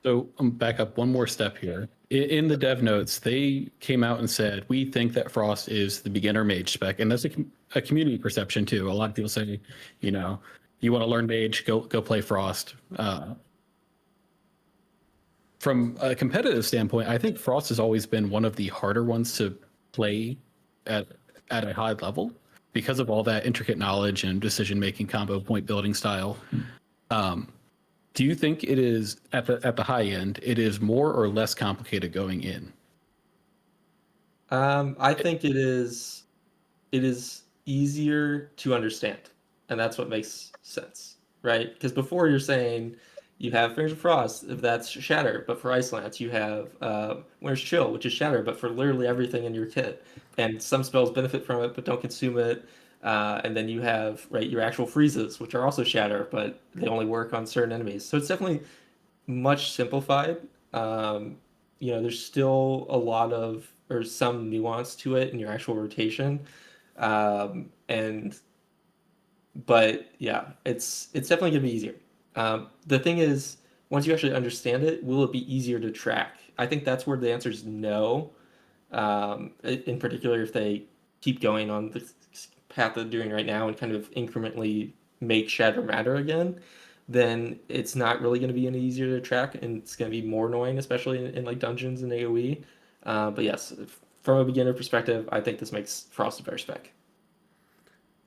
So back up one more step here. In the dev notes, they came out and said, we think that Frost is the beginner mage spec. And that's a community perception too. A lot of people say, you want to learn mage, go play Frost. From a competitive standpoint, I think Frost has always been one of the harder ones to play at a high level because of all that intricate knowledge and decision making combo point building style. Do you think it is at the high end? It is more or less complicated going in? I think it is easier to understand, and that's what makes sense, right? Because before you're saying you have Fingers of Frost, if that's Shatter, but for Ice Lance you have Winter's Chill, which is Shatter, but for literally everything in your kit, and some spells benefit from it but don't consume it. And then you have your actual freezes, which are also Shatter, but they only work on certain enemies. So it's definitely much simplified. Um, there's still a lot of or some nuance to it in your actual rotation. And but yeah, it's definitely gonna be easier. The thing is, once you actually understand it, will it be easier to track? I think that's where the answer is no. In particular, if they keep going on the path they're doing right now and kind of incrementally make Shatter matter again, then it's not really going to be any easier to track, and it's going to be more annoying, especially in like dungeons and AOE. But yes, from a beginner perspective, I think this makes Frost a better spec.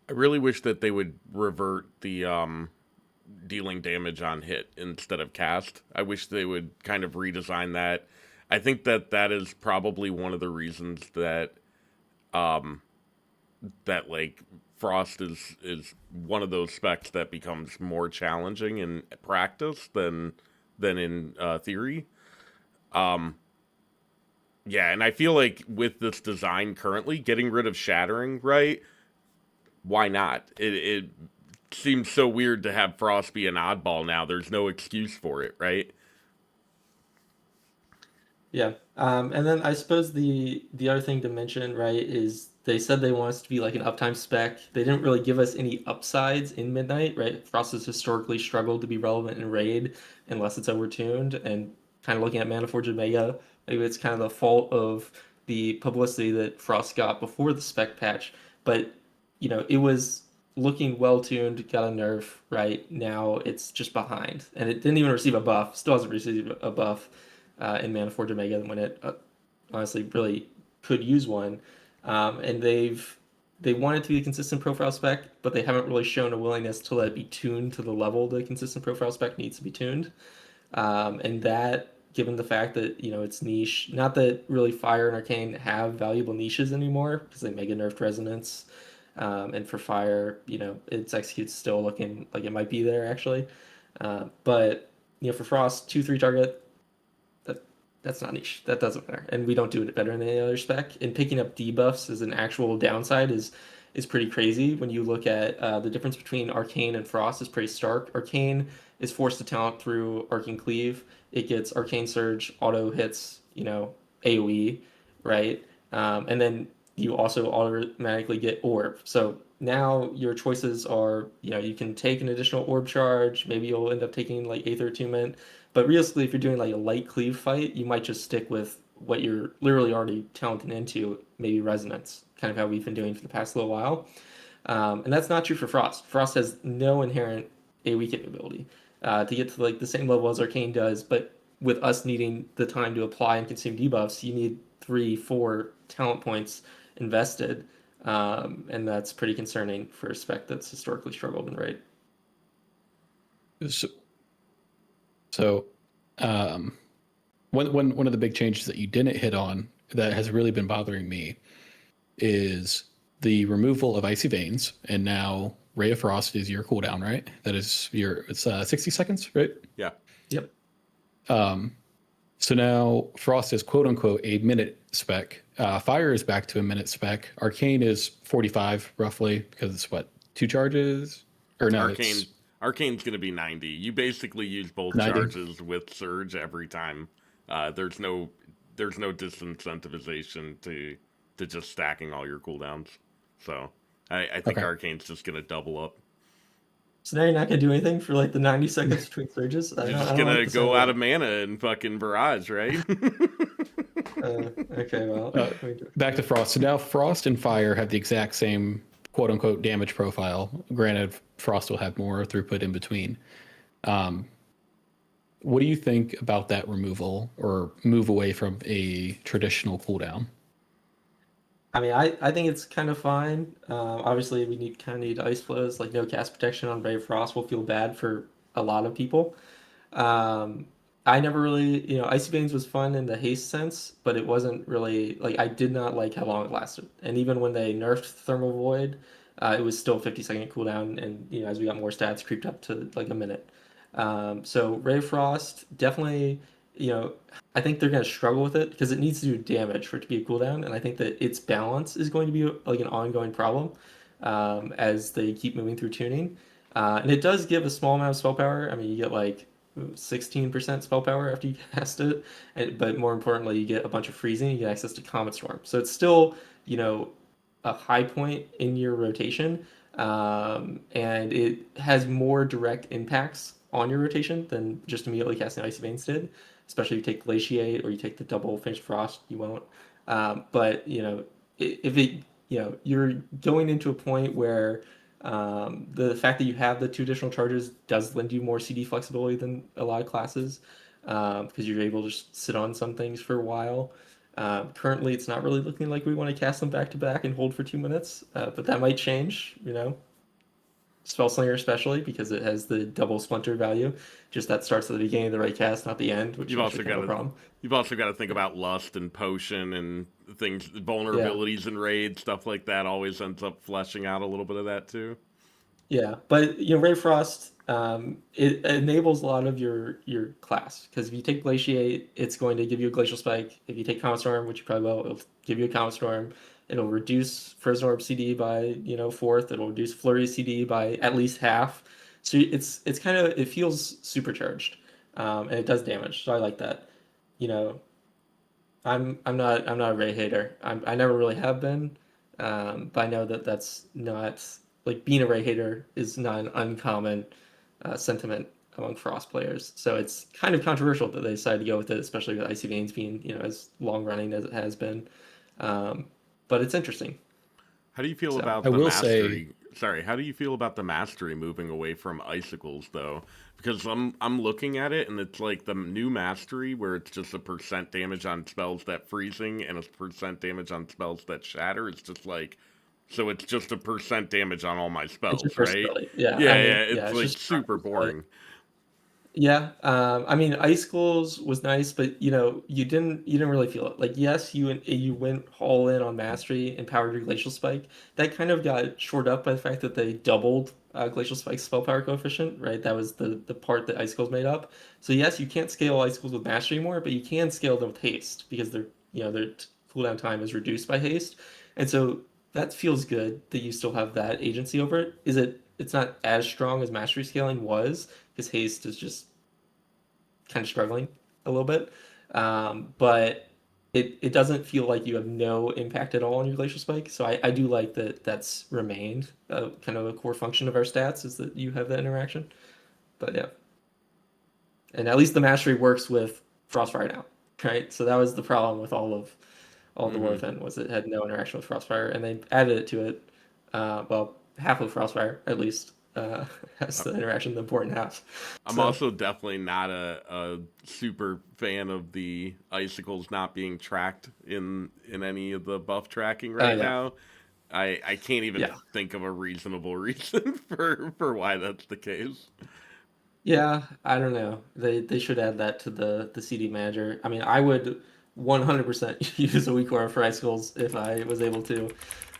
I really wish that they would revert the dealing damage on hit instead of cast. I wish they would kind of redesign that. I think that is probably one of the reasons that that like Frost is one of those specs that becomes more challenging in practice than in theory. Yeah, and I feel like with this design currently, getting rid of shattering, right? Why not? It seems so weird to have Frost be an oddball now. There's no excuse for it, right? Yeah. And then I suppose the other thing to mention, right, is they said they want us to be like an uptime spec. They didn't really give us any upsides in Midnight, right? Frost has historically struggled to be relevant in Raid unless it's overtuned. And kind of looking at Mana Forge Omega, maybe it's kind of the fault of the publicity that Frost got before the spec patch. But, it was looking well tuned, got a nerf, right? Now it's just behind. And it didn't even receive a buff, still hasn't received a buff in Mana Forge Omega when it honestly really could use one. And they want it to be a consistent profile spec, but they haven't really shown a willingness to let it be tuned to the level the consistent profile spec needs to be tuned. And that, given the fact that it's niche, not that really Fire and Arcane have valuable niches anymore because they mega nerfed Resonance. And for Fire, its execute's still looking like it might be there actually. But for Frost, 2/3 target, that's not niche. That doesn't matter, and we don't do it better than any other spec. And picking up debuffs as an actual downside is pretty crazy. When you look at the difference between Arcane and Frost is pretty stark. Arcane is forced to talent through Arcane Cleave. It gets Arcane Surge, auto hits, AOE, right? And then you also automatically get Orb. So now your choices are, you can take an additional Orb charge. Maybe you'll end up taking like Aether Attunement. But realistically, if you're doing like a light cleave fight, you might just stick with what you're literally already talented into, maybe Resonance, kind of how we've been doing for the past little while. And that's not true for Frost. Frost has no inherent AoE capability to get to like the same level as Arcane does, but with us needing the time to apply and consume debuffs, you need 3-4 talent points invested, and that's pretty concerning for a spec that's historically struggled in raid. So, one of the big changes that you didn't hit on that has really been bothering me is the removal of Icy Veins, and now Ray of Frost is your cooldown, right? That is it's 60 seconds, right? Yeah. Yep. So now Frost is quote unquote a minute spec. Fire is back to a minute spec. Arcane is 45 roughly because it's what, 2 charges? Or no, Arcane's going to be 90. You basically use both 90. charges with Surge every time. There's no there's no disincentivization to just stacking all your cooldowns. So I think Okay. Arcane's just gonna double up. So now you're not gonna do anything for like the 90 seconds between surges. You're I just don't gonna like the sound go out of of mana and fucking barrage, right? that. Okay, well, Back to Frost. So now Frost and Fire have the exact same quote unquote damage profile. Granted, Frost will have more throughput in between. What do you think about that removal or move away from a traditional cooldown? I mean, I think it's kind of fine. Obviously, we kind of need ice flows. Like no cast protection on Brave Frost will feel bad for a lot of people. Um, I never really, Icy Veins was fun in the haste sense, but it wasn't really like I did not like how long it lasted. And even when they nerfed Thermal Void, it was still 50-second cooldown, and as we got more stats, creeped up to like a minute. So Ray Frost definitely, I think they're going to struggle with it because it needs to do damage for it to be a cooldown, and I think that its balance is going to be like an ongoing problem as they keep moving through tuning. And it does give a small amount of spell power. I mean, you get like 16% spell power after you cast it, but more importantly, you get a bunch of freezing. You get access to Comet Storm, so it's still a high point in your rotation, and it has more direct impacts on your rotation than just immediately casting Icy Veins did. Especially if you take Glaciate or you take the double Finished Frost, you won't. But if it you're going into a point where the fact that you have the 2 additional charges does lend you more CD flexibility than a lot of classes because you're able to just sit on some things for a while. Currently, it's not really looking like we want to cast them back to back and hold for 2 minutes, but that might change. Spellslinger especially because it has the double splinter value. Just that starts at the beginning of the right cast, not the end, which You've is also kind got of a to problem. you've also got to think about lust and potion and things, vulnerabilities in raid, stuff like that. Always ends up fleshing out a little bit of that too. Yeah, but Ray Frost, it enables a lot of your class because if you take Glaciate, it's going to give you a Glacial Spike. If you take Comet Storm, which you probably will, it'll give you a Comet Storm. It'll reduce Frozen Orb CD by fourth. It'll reduce Flurry CD by at least half. So it's kind of it feels supercharged, and it does damage. So I like that. You know, I'm not a Ray hater. I never really have been, but I know that that's not like being a Ray hater is not an uncommon sentiment among Frost players. So it's kind of controversial that they decided to go with it, especially with Icy Veins being as long running as it has been. Um, but it's interesting. How do you feel So about I the will say, mastery? Sorry, how do you feel about the mastery moving away from icicles though? Because I'm looking at it and it's like the new mastery where it's just a percent damage on spells that freezing and a percent damage on spells that shatter. It's just like so it's just a percent damage on all my it's your spells, first right? ability. Yeah, Yeah, I yeah. mean, yeah, It's it's like just super boring. yeah, I mean, Icicles was nice, but you didn't really feel it. Like, yes, you went all in on Mastery and powered your Glacial Spike. That kind of got shored up by the fact that they doubled Glacial Spike's spell power coefficient, right? That was the part that Icicles made up. So yes, you can't scale Icicles with Mastery anymore, but you can scale them with Haste because their cooldown time is reduced by Haste, and so that feels good that you still have that agency over it. It's not as strong as Mastery scaling was because Haste is just kind of struggling a little bit. But it doesn't feel like you have no impact at all on your Glacial Spike. So I do like that that's remained kind of a core function of our stats is that you have that interaction. But yeah. And at least the mastery works with Frostfire now, right? So that was the problem with all the Hmm. Warfin was it had no interaction with Frostfire, and they added it to it. Well, half of Frostfire at least has the interaction, the important half. I'm So also definitely not a super fan of the icicles not being tracked in any of the buff tracking right yeah, now. I can't even yeah. think of a reasonable reason for why that's the case. Yeah, I don't know. They should add that to the CD manager. I mean, I would 100% use a weak aura for icicles if I was able to.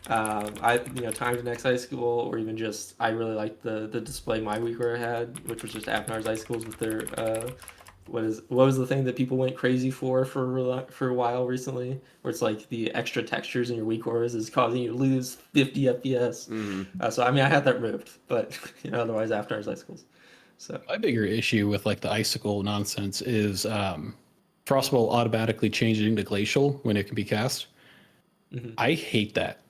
Time to next high school, or even just I really liked the display my weak aura had, which was just Apnar's icicles with their what was the thing that people went crazy for a while recently, where it's like the extra textures in your weak auras is causing you to lose 50 FPS. Hmm. So I mean, I had that removed, but otherwise Apnar's icicles. So. my bigger issue with like the icicle nonsense is Frostbolt automatically changing to glacial when it can be cast. Mhm. I hate that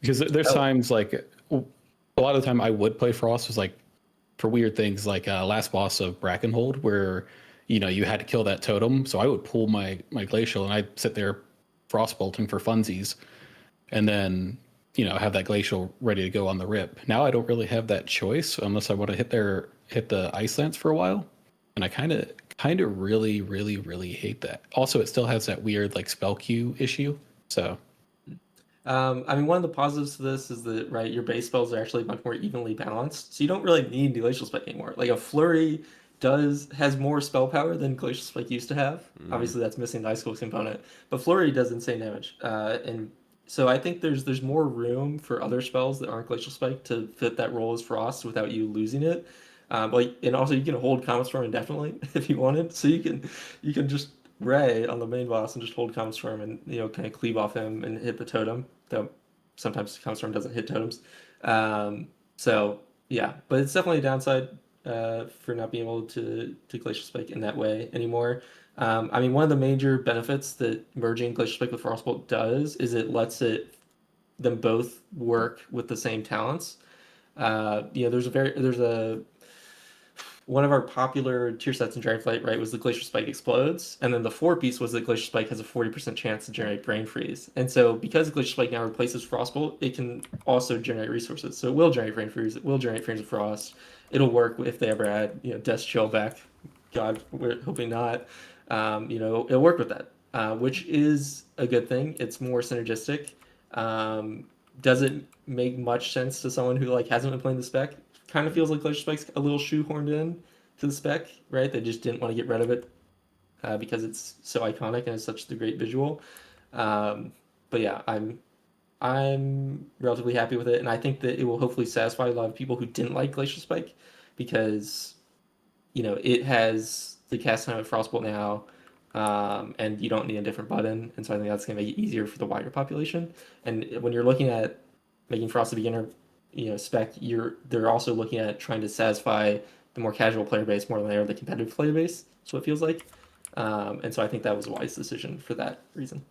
because there's Oh. times like a lot of the time I would play Frost was like for weird things like last boss of Brackenhold where you had to kill that totem, so I would pull my glacial and I'd sit there frostbolting for funsies, and then have that glacial ready to go on the rip. Now I don't really have that choice unless I want to hit the ice lance for a while, and I kind of really hate that. Also, it still has that weird like spell queue issue. So I mean, one of the positives to this is that, right, your base spells are actually much more evenly balanced, so you don't really need Glacial Spike anymore. Like a Flurry has more spell power than Glacial Spike used to have. Obviously, that's missing the Ice Cold component, but Flurry does insane damage, and so I think there's more room for other spells that aren't Glacial Spike to fit that role as Frost without you losing it. Like, and also you can hold Comet Storm indefinitely if you wanted, so you can just Ray on the main boss and just hold Comet Storm and kind of cleave off him and hit the totem. Though sometimes Comet Storm doesn't hit totems. So yeah, but it's definitely a downside for not being able to Glacial Spike in that way anymore. I mean, one of the major benefits that merging Glacial Spike with Frostbolt does is it lets them both work with the same talents. There's a one of our popular tier sets in Dragonflight, right, was the Glacier Spike explodes, and then the 4-piece was that Glacier Spike has a 40% chance to generate Brain Freeze. And so because Glacier Spike now replaces Frostbolt, it can also generate resources. So it will generate Brain Freeze, it will generate Frames of Frost. It'll work if they ever add, Death Chill back. God, we're hoping not. It'll work with that, which is a good thing. It's more synergistic. Doesn't make much sense to someone who like hasn't been playing the spec. Kind of feels like Glacier Spike's a little shoehorned in to the spec, right? They just didn't want to get rid of it because it's so iconic and it's such the great visual. But yeah, I'm relatively happy with it, and I think that it will hopefully satisfy a lot of people who didn't like Glacier Spike because it has the cast time of Frostbolt now, and you don't need a different button, and so I think that's going to make it easier for the wider population. And when you're looking at making Frost a beginner, spec, they're also looking at trying to satisfy the more casual player base more than they are the competitive player base. So it feels like, and so I think that was a wise decision for that reason.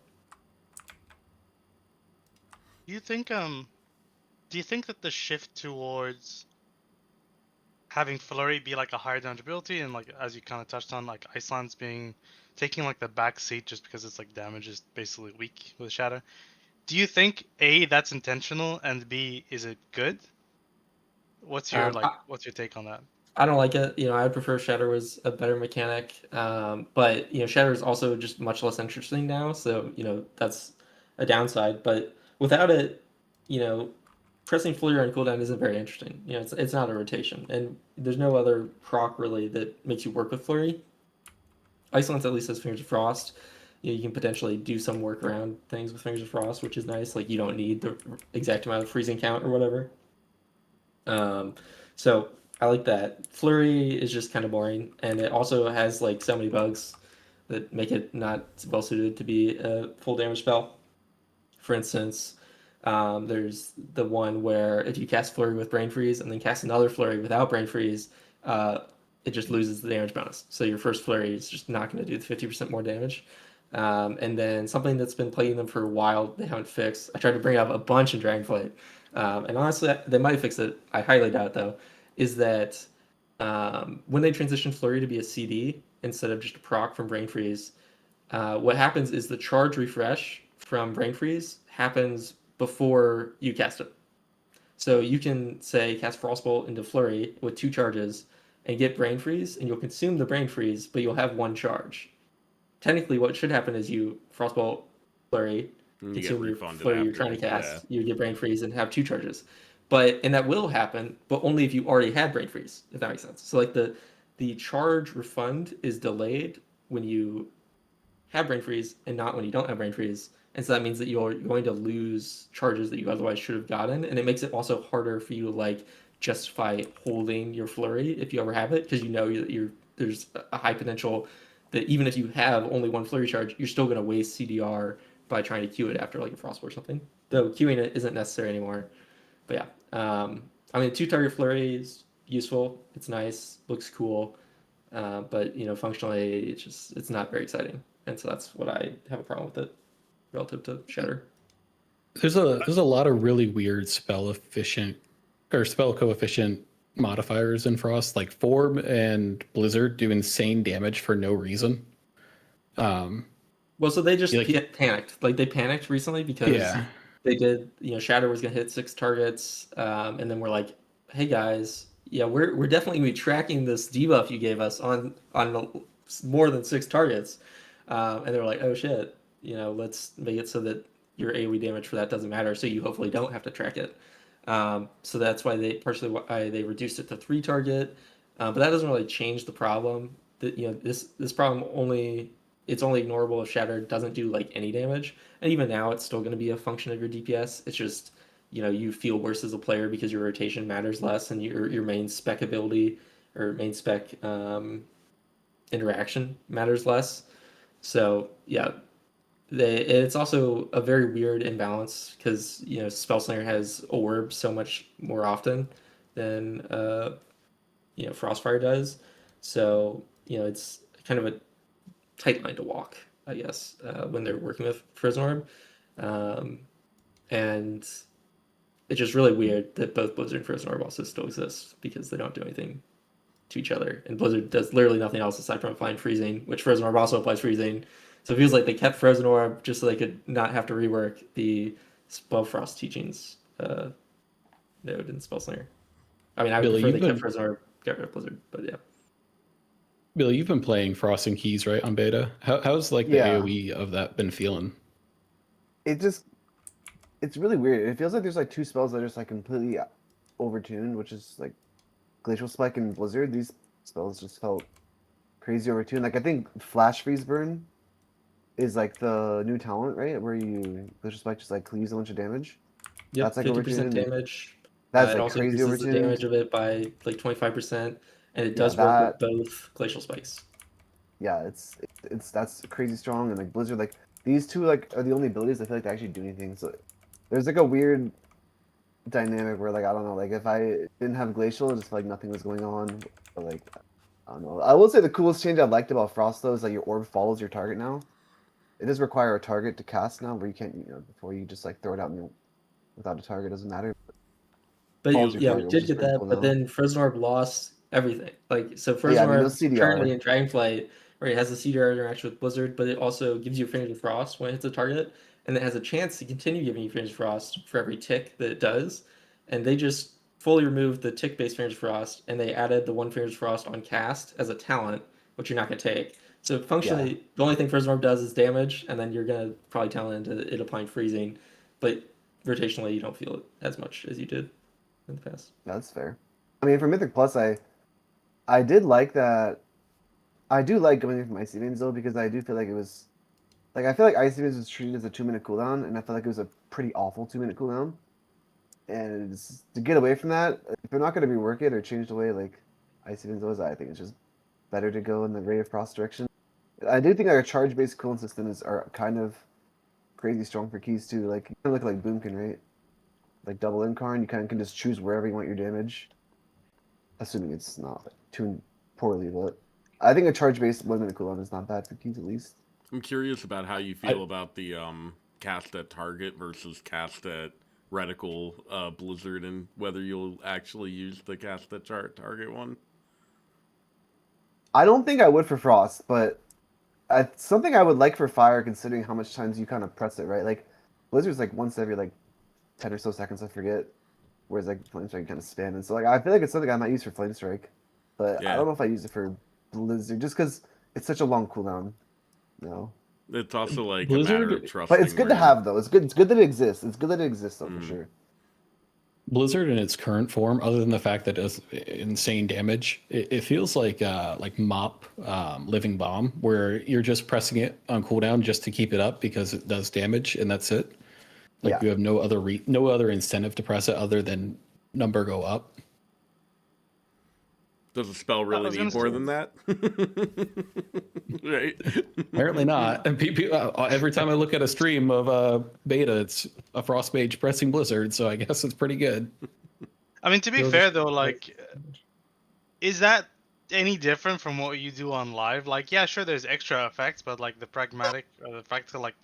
Do you think that the shift towards having Flurry be like a higher damage ability and like as you kind of touched on, like Iceland's taking like the back seat just because it's like damage is basically weak with Shadow. Do you think A, that's intentional, and B, is it good? What's your I, what's your take on that? I don't like it. I would prefer Shatter was a better mechanic. But Shatter is also just much less interesting now, so that's a downside. But without it, you know, pressing Flare on cooldown isn't very interesting. It's not a rotation, and there's no other proc really that makes you work with Flurry. Iceland's at least has Fingers of Frost. You can potentially do some work around things with Fingers of Frost, which is nice. Like you don't need the exact amount of freezing count or whatever. So I like that. Flurry is just kind of boring, and it also has like so many bugs that make it not well suited to be a full damage spell. For instance, there's the one where if you cast Flurry with Brain Freeze and then cast another Flurry without Brain Freeze, it just loses the damage bonus. So your first Flurry is just not going to do the 50% more damage. And then something that's been plaguing them for a while, they haven't fixed. I tried to bring up a bunch in Dragonflight, and honestly, they might fix it. I highly doubt though. Is that when they transition Flurry to be a CD instead of just a proc from Brain Freeze, what happens is the charge refresh from Brain Freeze happens before you cast it. So you can say cast Frostbolt into Flurry with 2 charges and get Brain Freeze, and you'll consume the Brain Freeze, but you'll have 1 charge. Technically, what should happen is you Frostbolt Flurry, You get consume your refunded Flurry you're trying to afterwards, cast, you get Brain Freeze, and have 2 charges. And that will happen, but only if you already had Brain Freeze, if that makes sense. So like the charge refund is delayed when you have Brain Freeze and not when you don't have Brain Freeze. And so that means that you're going to lose charges that you otherwise should have gotten, and it makes it also harder for you to like justify holding your Flurry if you ever have it, because that there's a high potential that even if you have only 1 Flurry charge, you're still going to waste CDR by trying to queue it after like a Frostbolt or something. Though queuing it isn't necessary anymore. But yeah, I mean, 2-target Flurry is useful. It's nice, looks cool, but functionally, it's not very exciting. and so that's what I have a problem with it relative to Shatter. There's a lot of really weird spell efficient or spell coefficient modifiers in Frost, like Form and Blizzard do insane damage for no reason. Well, so they just Like- panicked. Like they panicked recently because Yeah. they did. Shatter was gonna hit 6 targets, and then we're like, "Hey guys, yeah, we're definitely gonna be tracking this debuff you gave us on more than 6 targets," and they were like, "Oh shit, let's make it so that your AoE damage for that doesn't matter, so you hopefully don't have to track it." So that's why they reduced it to 3 target, but that doesn't really change the problem. That this problem it's only ignorable if Shatter doesn't do like any damage, and even now it's still going to be a function of your DPS. It's just you feel worse as a player because your rotation matters less, and your main spec ability or main spec interaction matters less. So yeah, it's also a very weird imbalance because Spellslinger has orb so much more often than Frostfire does. So it's kind of a tight line to walk, I guess, when they're working with Frozen Orb. And it's just really weird that both Blizzard and Frozen Orb also still exist because they don't do anything to each other. And Blizzard does literally nothing else aside from applying freezing, which Frozen Orb also applies freezing. So it feels like they kept Frozen Orb just so they could not have to rework the Spellfrost teachings node in Spellslinger. I mean, I would Billy, prefer they kept Frozen Orb, get rid of Blizzard, but yeah. Billy, you've been playing Frost and Keys, right, on beta? How's like the Yeah. AoE of that been feeling? It's really weird. It feels like there's like 2 spells that are just like completely overtuned, which is like Glacial Spike and Blizzard. These spells just felt crazy overtuned. Like I think Flash Freeze Burn is like the new talent, right? Where Glacial Spike just like cleaves a bunch of damage. Yep, That's like 50% overtuned. damage. That's It like also crazy increases the overtuned. damage of it by like 25%, and it Yeah, does work with both Glacial Spikes. Yeah, that's crazy strong, and like Blizzard, like these 2 like are the only abilities I feel like they actually do anything. So there's like a weird dynamic where like I don't know, like if I didn't have Glacial, it just felt like nothing was going on. But like I don't know. I will say the coolest change I liked about Frost though is like your orb follows your target now. It does require a target to cast now, where you can't, before you just like throw it out without a target, doesn't matter. But Follows your we target, which did is get pretty that, cool but now. then Frozen Orb lost everything. Like, so Yeah, Frozen I mean, no Orb CDR. currently in Dragonflight, where it has a CDR interaction with Blizzard, but it also gives you Fingers of Frost when it hits a target, and it has a chance to continue giving you Fingers of Frost for every tick that it does. And they just fully removed the tick-based Fingers of Frost, and they added the one Fingers of Frost on cast as a talent, which you're not going to take. So functionally, the only thing Frozen Orb does is damage, and then you're going to probably talent into it applying freezing, but rotationally you don't feel it as much as you did in the past. That's fair. I mean, for Mythic Plus, I did like that. I do like going from Icy Veins though, because I do feel like it was like I feel like Icy Veins was treated as a 2-minute cooldown, and I feel like it was a pretty awful 2-minute cooldown. And to get away from that, if they're not going to rework it or change the way like Icy Veins was, I think it's just better to go in the Ray of Frost direction. I do think our charge-based cooling systems are kind of crazy strong for keys too. Like you kind of look like Boomkin, right? Like double Incarn, you kind of can just choose wherever you want your damage, assuming it's not like, tuned poorly. But I think a charge-based 1-minute cooldown is not bad for keys at least. I'm curious about how you feel about the cast at target versus cast at reticle Blizzard, and whether you'll actually use the cast at target one. I don't think I would for Frost, but it's something I would like for Fire, considering how much times you kind of press it, right? Like Blizzard's like once every like 10 or so seconds, I forget. Whereas like Flame Strike kind of spam, and so like I feel like it's something I might use for Flame Strike, but I don't know if I use it for Blizzard just because it's such a long cooldown. No. It's also like Blizzard, a matter of trusting. But it's good to have though. It's good. It's good that it exists. It's good that it exists though for sure. Blizzard in its current form, other than the fact that it does insane damage, it feels like Mop Living Bomb, where you're just pressing it on cooldown just to keep it up because it does damage, and that's it. Like you have no other incentive to press it other than number go up. Does a spell really need more than that? Right? Apparently not. And every time I look at a stream of beta, it's a Frost Mage pressing Blizzard, so I guess it's pretty good. I mean, to be fair though, like, is that any different from what you do on live. Like, yeah, sure, there's extra effects, but like the pragmatic or the practical like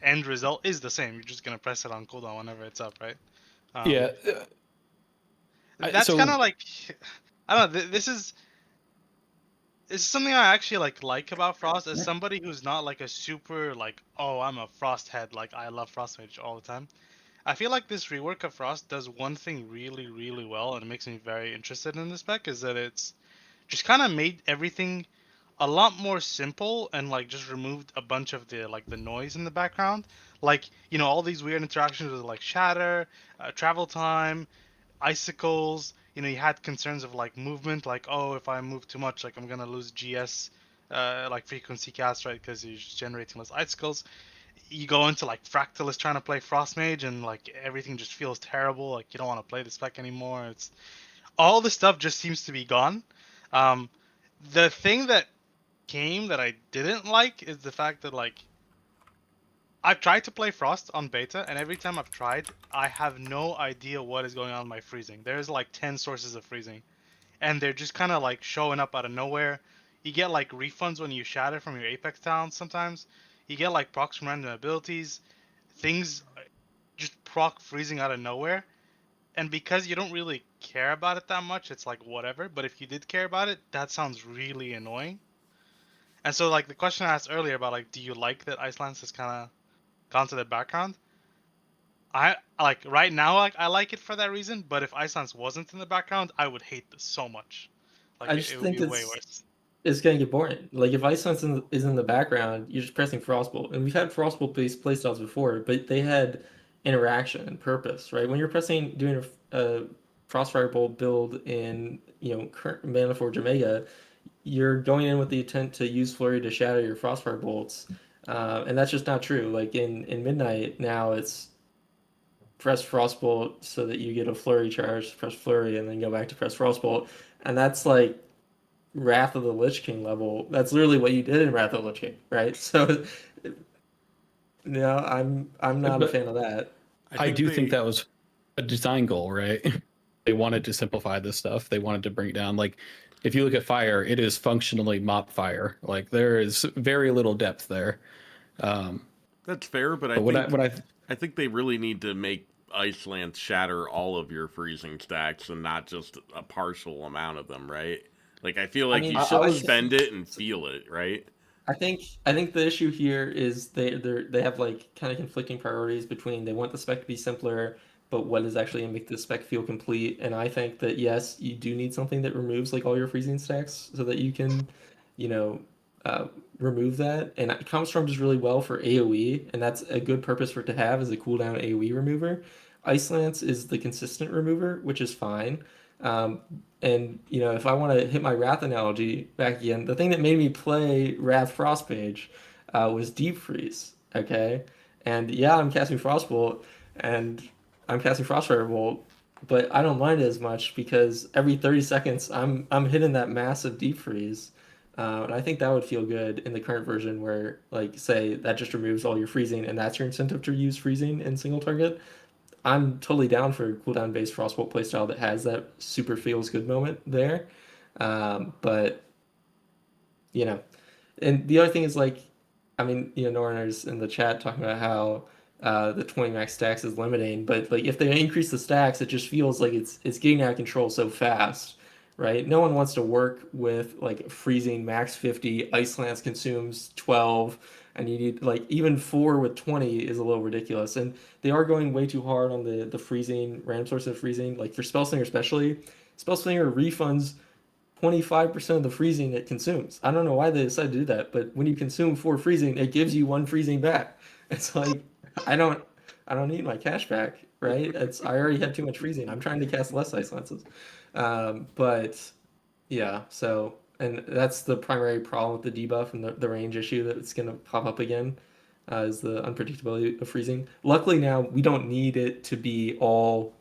end result is the same. You're just gonna press it on cooldown whenever it's up, right? Yeah. That's kind So of like, I don't know. This is something I actually like about Frost as somebody who's not like a super like, oh, I'm a Frost head, like I love Frost Mage all the time. I feel like this rework of Frost does one thing really, really well, and it makes me very interested in this spec, is that it's just kind of made everything a lot more simple and like just removed a bunch of the noise in the background. Like, all these weird interactions with like shatter, travel time, icicles. You had concerns of like movement, like, oh, if I move too much, like I'm gonna lose GS, like frequency cast, right? Because you're just generating less icicles. You go into like Fractalist trying to play Frost Mage, and like everything just feels terrible. Like you don't want to play this spec anymore. It's all the stuff just seems to be gone. Um, the thing that came that I didn't like is the fact that like I've tried to play Frost on beta, and every time I've tried, I have no idea what is going on with my freezing. There's like 10 sources of freezing, and they're just kind of like showing up out of nowhere. You get like refunds when you shatter from your Apex talents sometimes. You get like procs from random abilities. Things just proc freezing out of nowhere. And because you don't really care about it that much, it's like whatever. But if you did care about it, that sounds really annoying. And so like the question I asked earlier about like, do you like that Icelands has kind of gone to the background? I like right now, like I like it for that reason. But if Icelands wasn't in the background, I would hate this so much. Like I it, just it would think be way worse. it's gonna get boring. Like if Ice Sense is in the background, you're just pressing Frostbolt, and we've had Frostbolt based playstyles before, but they had interaction and purpose, right? When you're doing a Frostfire Bolt build in current Mana Forge Omega, you're going in with the intent to use Flurry to shatter your Frostfire bolts, and that's just not true. Like in Midnight now, it's press Frostbolt so that you get a Flurry charge, press Flurry, and then go back to press Frostbolt, and that's like Wrath of the Lich King level. That's literally what you did in Wrath of the Lich King, right? So, no, I'm not a but fan of that. I I think do think they that was a design goal, right? They wanted to simplify this stuff. They wanted to bring it down. Like, if you look at fire, it is functionally mop fire. Like, there is very little depth there. Um, that's fair, but I but what I think what I I think they really need to make Iceland shatter all of your freezing stacks and not just a partial amount of them, right? Like I feel I like you mean, I should I was spend it and feel it, right? I think the issue here is they have like kind of conflicting priorities between they want the spec to be simpler, but what is actually gonna make the spec feel complete. And I think that yes, you do need something that removes like all your freezing stacks so that you can, you know, uh, remove that. And it comes from just really well for AoE, and that's a good purpose for it to have as a cooldown AoE remover. Ice Lance is the consistent remover, which is fine. Um, and if I want to hit my Wrath analogy back again, the thing that made me play Wrath Frostmage was Deep Freeze. Okay, and yeah, I'm casting Frostbolt and I'm casting Frostfire Bolt, but I don't mind it as much because every 30 seconds I'm hitting that massive Deep Freeze. And I think that would feel good in the current version where, like, say that just removes all your freezing and that's your incentive to use freezing in single target. I'm totally down for a cooldown based Frostbolt playstyle that has that super feels good moment there. But you know, and the other thing is like, I mean, Norner's in the chat talking about how the 20 max stacks is limiting, but like if they increase the stacks, it just feels like it's getting out of control so fast, right? No one wants to work with like freezing max 50, Ice Lance consumes 12, and you need like even 4 with 20 is a little ridiculous. And they are going way too hard on the freezing, random source of freezing, like for Spellslinger especially. Spellslinger refunds 25% of the freezing it consumes. I don't know why they decided to do that, but when you consume 4 freezing, it gives you 1 freezing back. It's like I don't I don't need my cash back, right? I already have too much freezing. I'm trying to cast less ice lances. But yeah, so and that's the primary problem with the debuff and the range issue that's going to pop up again, is the unpredictability of freezing. Luckily now we don't need it to be all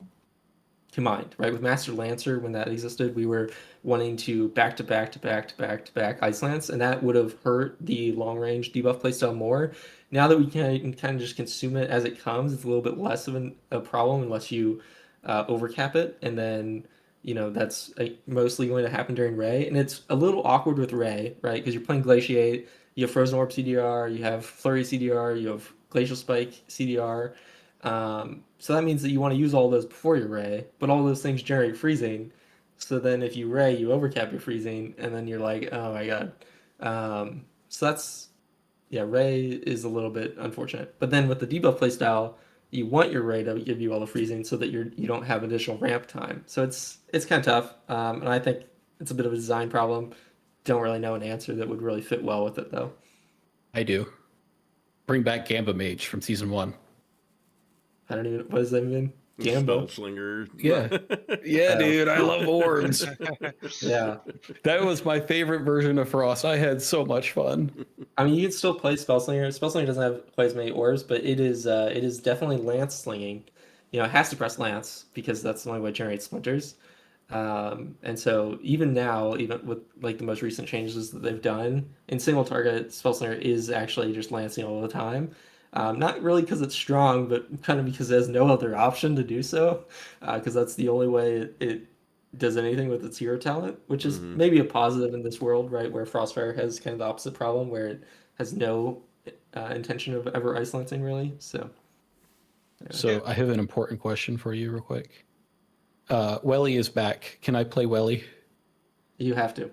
combined, right? With Master Lancer, when that existed, we were wanting to back to back to back to back to back Ice Lance, and that would have hurt the long range debuff playstyle more. Now that we can kind of just consume it as it comes, it's a little bit less of a problem unless you overcap it, and then that's mostly going to happen during Ray, and it's a little awkward with Ray, right? Because you're playing Glaciate, you have Frozen Orb CDR, you have Flurry CDR, you have Glacial Spike CDR. So that means that you want to use all those before your Ray, but all those things generate freezing. So then if you Ray, you overcap your freezing, and then you're like, oh my god. So that's yeah, Ray is a little bit unfortunate. But then with the debuff playstyle, you want your Ray to give you all the freezing so that you don't have additional ramp time. So it's kind of tough, and I think it's a bit of a design problem. Don't really know an answer that would really fit well with it though. I do. Bring back Gamba Mage from season 1. I don't even what does that mean? Gambo. Spellslinger. Yeah. Yeah, dude, I love orbs. Yeah. That was my favorite version of Frost. I had so much fun. I mean, you can still play Spellslinger. Spellslinger doesn't have quite as many orbs, but it is definitely lance slinging. It has to press lance because that's the only way it generates splinters. And so even now, even with like the most recent changes that they've done in single target, Spellslinger is actually just lancing all the time. Not really because it's strong, but kind of because it has no other option to do so, because that's the only way it does anything with its hero talent, which is maybe a positive in this world, right? Where Frostfire has kind of the opposite problem, where it has no intention of ever isolating, really. So, So I have an important question for you, real quick. Welly is back. Can I play Welly? you have to.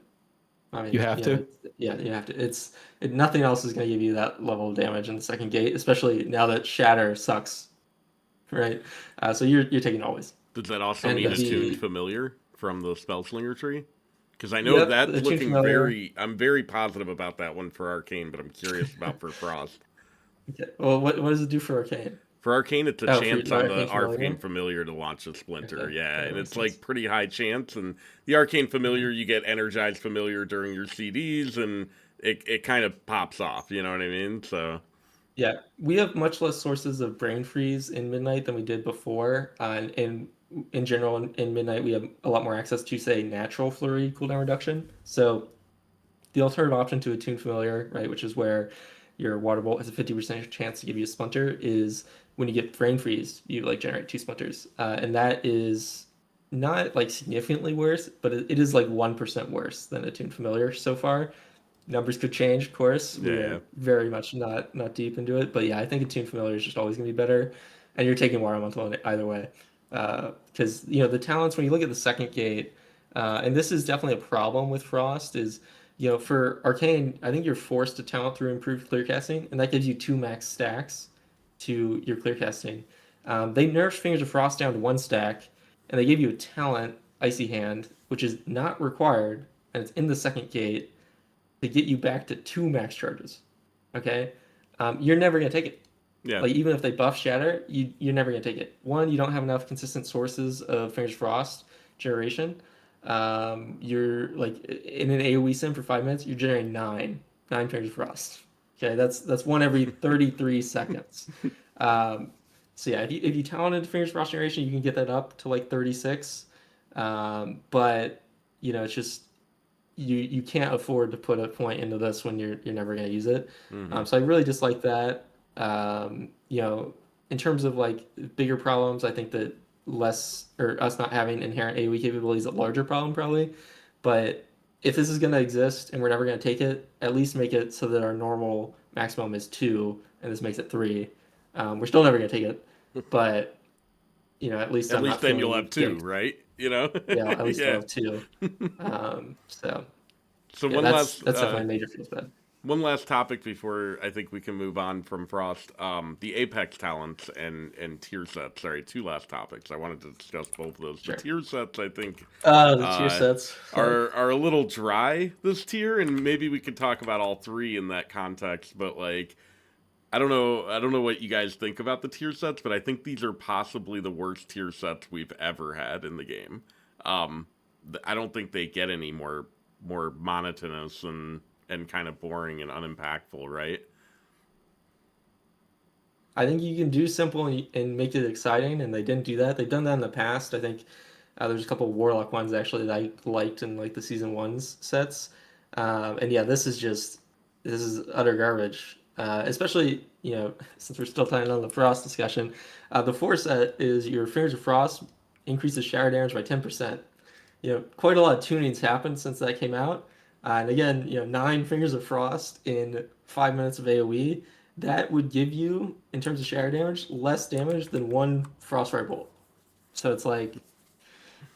I mean, You have to? Yeah, you have to. Nothing else is going to give you that level of damage in the second gate, especially now that Shatter sucks, right? So you're taking always. Does that also And mean the- attuned familiar from the Spellslinger tree? Because I know Yep, that's attuned looking familiar. I'm very positive about that one for Arcane, but I'm curious about for Frost. Okay. Well, what does it do for Arcane? For Arcane, it's a Oh, for chance the on the Arcane Familiar Arcane one? Familiar to launch a Splinter, Okay, yeah, that and makes it's sense. like pretty high chance. And the Arcane Familiar, you get Energized Familiar during your CDs, and it kind of pops off, you know what I mean? So, Yeah, we have much less sources of brain freeze in Midnight than we did before. And in general, in Midnight, we have a lot more access to, say, natural flurry cooldown reduction. So the alternative option to Attune Familiar, right, which is where your Water Bolt has a 50% chance to give you a Splinter, is when you get brain freeze, you like generate 2 Splinters. And that is not like significantly worse, but it is like 1% worse than Attune Familiar so far. Numbers could change, of course. We yeah. are very much not deep into it, but yeah, I think Attune Familiar is just always going to be better, and you're taking Water Elemental either way, because the talents when you look at the second gate, and this is definitely a problem with Frost is for Arcane, I think you're forced to talent through improved clear casting, and that gives you 2 max stacks to your clear casting. They nerfed Fingers of Frost down to 1 stack, and they gave you a talent Icy Hand, which is not required, and it's in the second gate to get you back to 2 max charges. Okay, you're never gonna take it. Yeah. Like even if they buff Shatter, you're never gonna take it. One, you don't have enough consistent sources of Fingers Frost generation. You're like in an AOE sim for 5 minutes, you're generating nine Fingers Frost. Okay, that's one every 33 seconds. So yeah, if you talented Fingers Frost generation, you can get that up to like 36. But it's just you can't afford to put a point into this when you're never going to use it. So I really dislike that. In terms of like bigger problems, I think that less or us not having inherent AoE capabilities is a larger problem probably. But if this is going to exist and we're never going to take it, at least make it so that our normal maximum is 2 and this makes it 3. We're still never going to take it, but at least At I'm least not then you'll feeling have 2, dicked. right? You know? Yeah, at least yeah. I'll have 2. So So yeah, one that's last definitely a major feels bad. one last topic before I think we can move on from Frost. The Apex talents and tier sets. Sorry, 2 last topics. I wanted to discuss both of those. Sure. The tier sets, I think, The tier sets are a little dry this tier, and maybe we could talk about all 3 in that context. But like, I don't know what you guys think about the tier sets, but I think these are possibly the worst tier sets we've ever had in the game. I don't think they get any more monotonous and kind of boring and unimpactful, right? I think you can do simple and make it exciting, and they didn't do that. They've done that in the past. I think there's a couple of Warlock ones actually that I liked in like the season 1's sets. And yeah, this is utter garbage. Especially since we're still tying on the Frost discussion. The 4 set is your Fingers of Frost increases shatter damage by 10%. quite a lot of tunings happened since that came out. And again, 9 Fingers of Frost in 5 minutes of AoE, that would give you, in terms of shatter damage, less damage than one Frostfire Bolt. So it's like,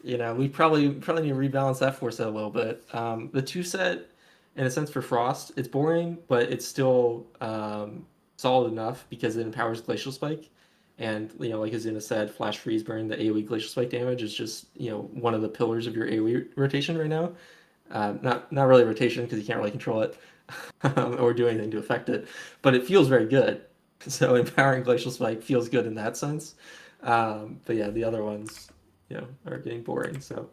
we probably need to rebalance that force set a little bit. The two set, in a sense, for Frost, it's boring, but it's still solid enough because it empowers Glacial Spike. And like Asuna said, Flash Freeze Burn, the AoE Glacial Spike damage is just one of the pillars of your AoE rotation right now. Not really rotation because you can't really control it or do anything to affect it, but it feels very good. So empowering Glacial Spike feels good in that sense. But yeah, the other ones, are getting boring. So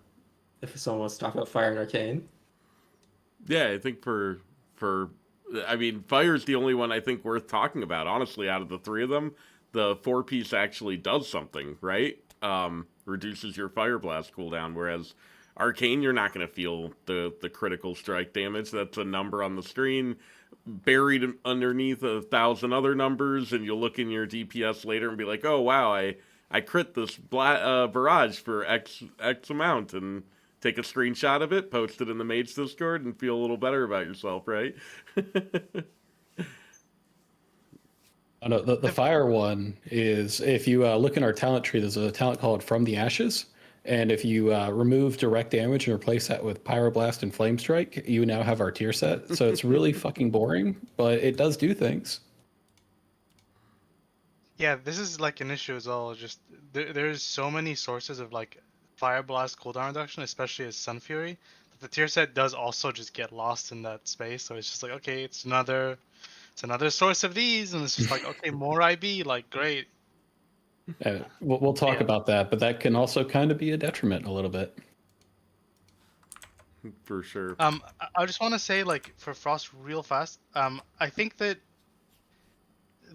if someone wants to talk about Fire and Arcane, Yeah, I think I mean, Fire's the only one I think worth talking about. Honestly, out of the three of them, the 4-piece actually does something, right? Reduces your Fire Blast cooldown, whereas Arcane, you're not going to feel the critical strike damage. That's a number on the screen buried underneath 1,000 other numbers, and you'll look in your DPS later and be like, oh, wow, I crit this barrage for X amount, and take a screenshot of it, post it in the Mage Discord, and feel a little better about yourself, right? Oh, no, the fire one is, if you look in our talent tree, there's a talent called From the Ashes. And if you remove direct damage and replace that with Pyroblast and Flame Strike, you now have our tier set. So it's really fucking boring, but it does do things. Yeah, this is like an issue as well. Just there's so many sources of like Fire Blast cooldown reduction, especially as Sun Fury. That the tier set does also just get lost in that space. So it's just like, okay, it's another source of these, and it's just like, okay, more IB, like great. We'll talk Yeah. about that, but that can also kind of be a detriment a little bit. For sure. I just want to say, like, for Frost real fast, I think that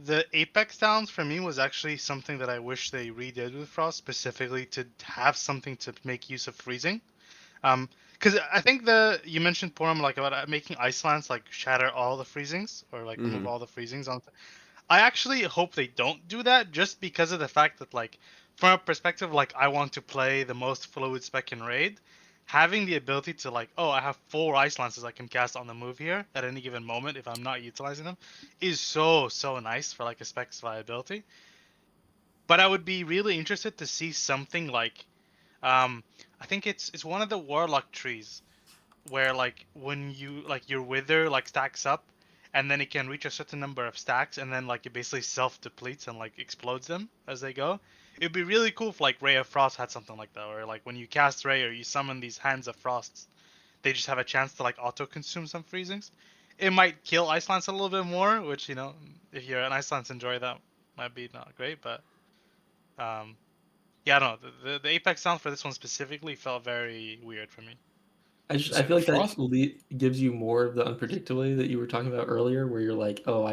the Apex Downs for me was actually something that I wish they redid with Frost, specifically to have something to make use of freezing. Because I think you mentioned Porum like about making Ice Lance like shatter all the freezings or like remove all the freezings on. I actually hope they don't do that, just because of the fact that, like, from a perspective, like, I want to play the most fluid spec in raid, having the ability to, like, oh, I have 4 Ice Lances I can cast on the move here at any given moment if I'm not utilizing them, is so nice for like a spec's viability. But I would be really interested to see something like, I think it's one of the Warlock trees where, like, when you like your Wither like stacks up, and then it can reach a certain number of stacks, and then like it basically self depletes and like explodes them as they go. It'd be really cool if like Ray of Frost had something like that, or like when you cast Ray or you summon these Hands of Frosts, they just have a chance to like auto consume some freezings. It might kill Ice Lance a little bit more, which, if you're an Ice Lance enjoyer, that might be not great, but yeah, I don't know. The Apex sound for this one specifically felt very weird for me. I So feel like Frost- that gives you more of the unpredictability that you were talking about earlier, where you're like, oh,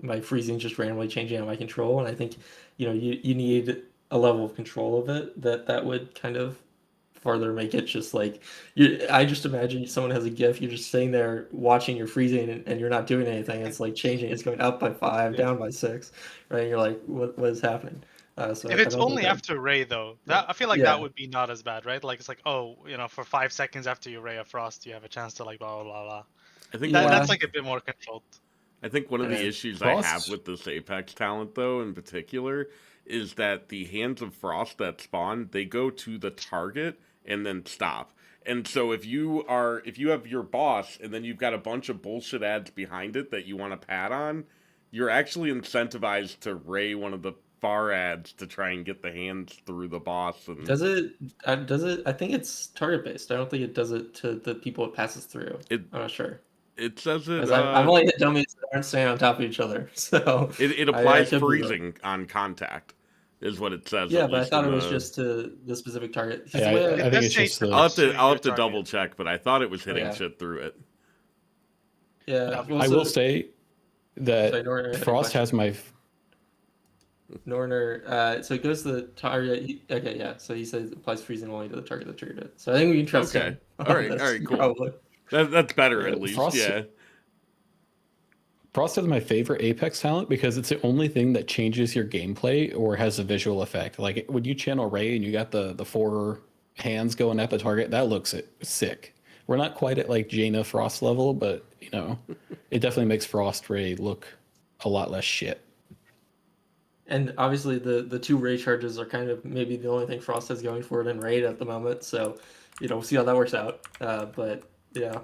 my freezing just randomly changing out my control, and I think, you need a level of control of it that would kind of further make it just like I just imagine someone has a GIF, you're just sitting there watching your freezing, and you're not doing anything. It's like changing, it's going up by 5, down by 6, right? And you're like, what is happening? So If I it's don't think only that. after Ray, though, Yeah. I feel like Yeah. that would be not as bad, right? Like, it's like, oh, for 5 seconds after you Ray of Frost, you have a chance to like blah blah blah blah. I think Yeah. That's like a bit more controlled. one of And the then issues I have Frost? with this Apex talent, though, in particular, is that the Hands of Frost that spawn, they go to the target and then stop. And so if you have your boss and then you've got a bunch of bullshit ads behind it that you want to pat on, you're actually incentivized to ray one of the far ads to try and get the hands through the boss. And does it? Does it? I think it's target based. I don't think it does it to the people it passes through. it I'm not sure, it says it because I've only hit dummies that aren't staying on top of each other. So it I applies could be wrong. freezing on contact, is what it says. Yeah, At but I least thought in it was the just to the specific target. 'Cause Yeah, the way I think does it's say just I'll the. have your to target. double check, but I thought it was hitting yeah. shit through it. Yeah. Well, I so, will say that sorry, Norner had a Frost question. has my. Norner, so it goes to the target. Okay, yeah. So he says it applies freezing only to the target that triggered it. So I think we can trust Okay. him. All right. on All this, right. Cool. Probably. That's better Yeah, at least. Frost- Yeah. Frost is my favorite Apex talent because it's the only thing that changes your gameplay or has a visual effect. Like when you channel Ray and you got the 4 hands going at the target, that looks sick. We're not quite at like Jaina Frost level, but it definitely makes Frost Ray look a lot less shit. And obviously the two Ray charges are kind of maybe the only thing Frost has going for it in Raid at the moment. So, we'll see how that works out. But yeah,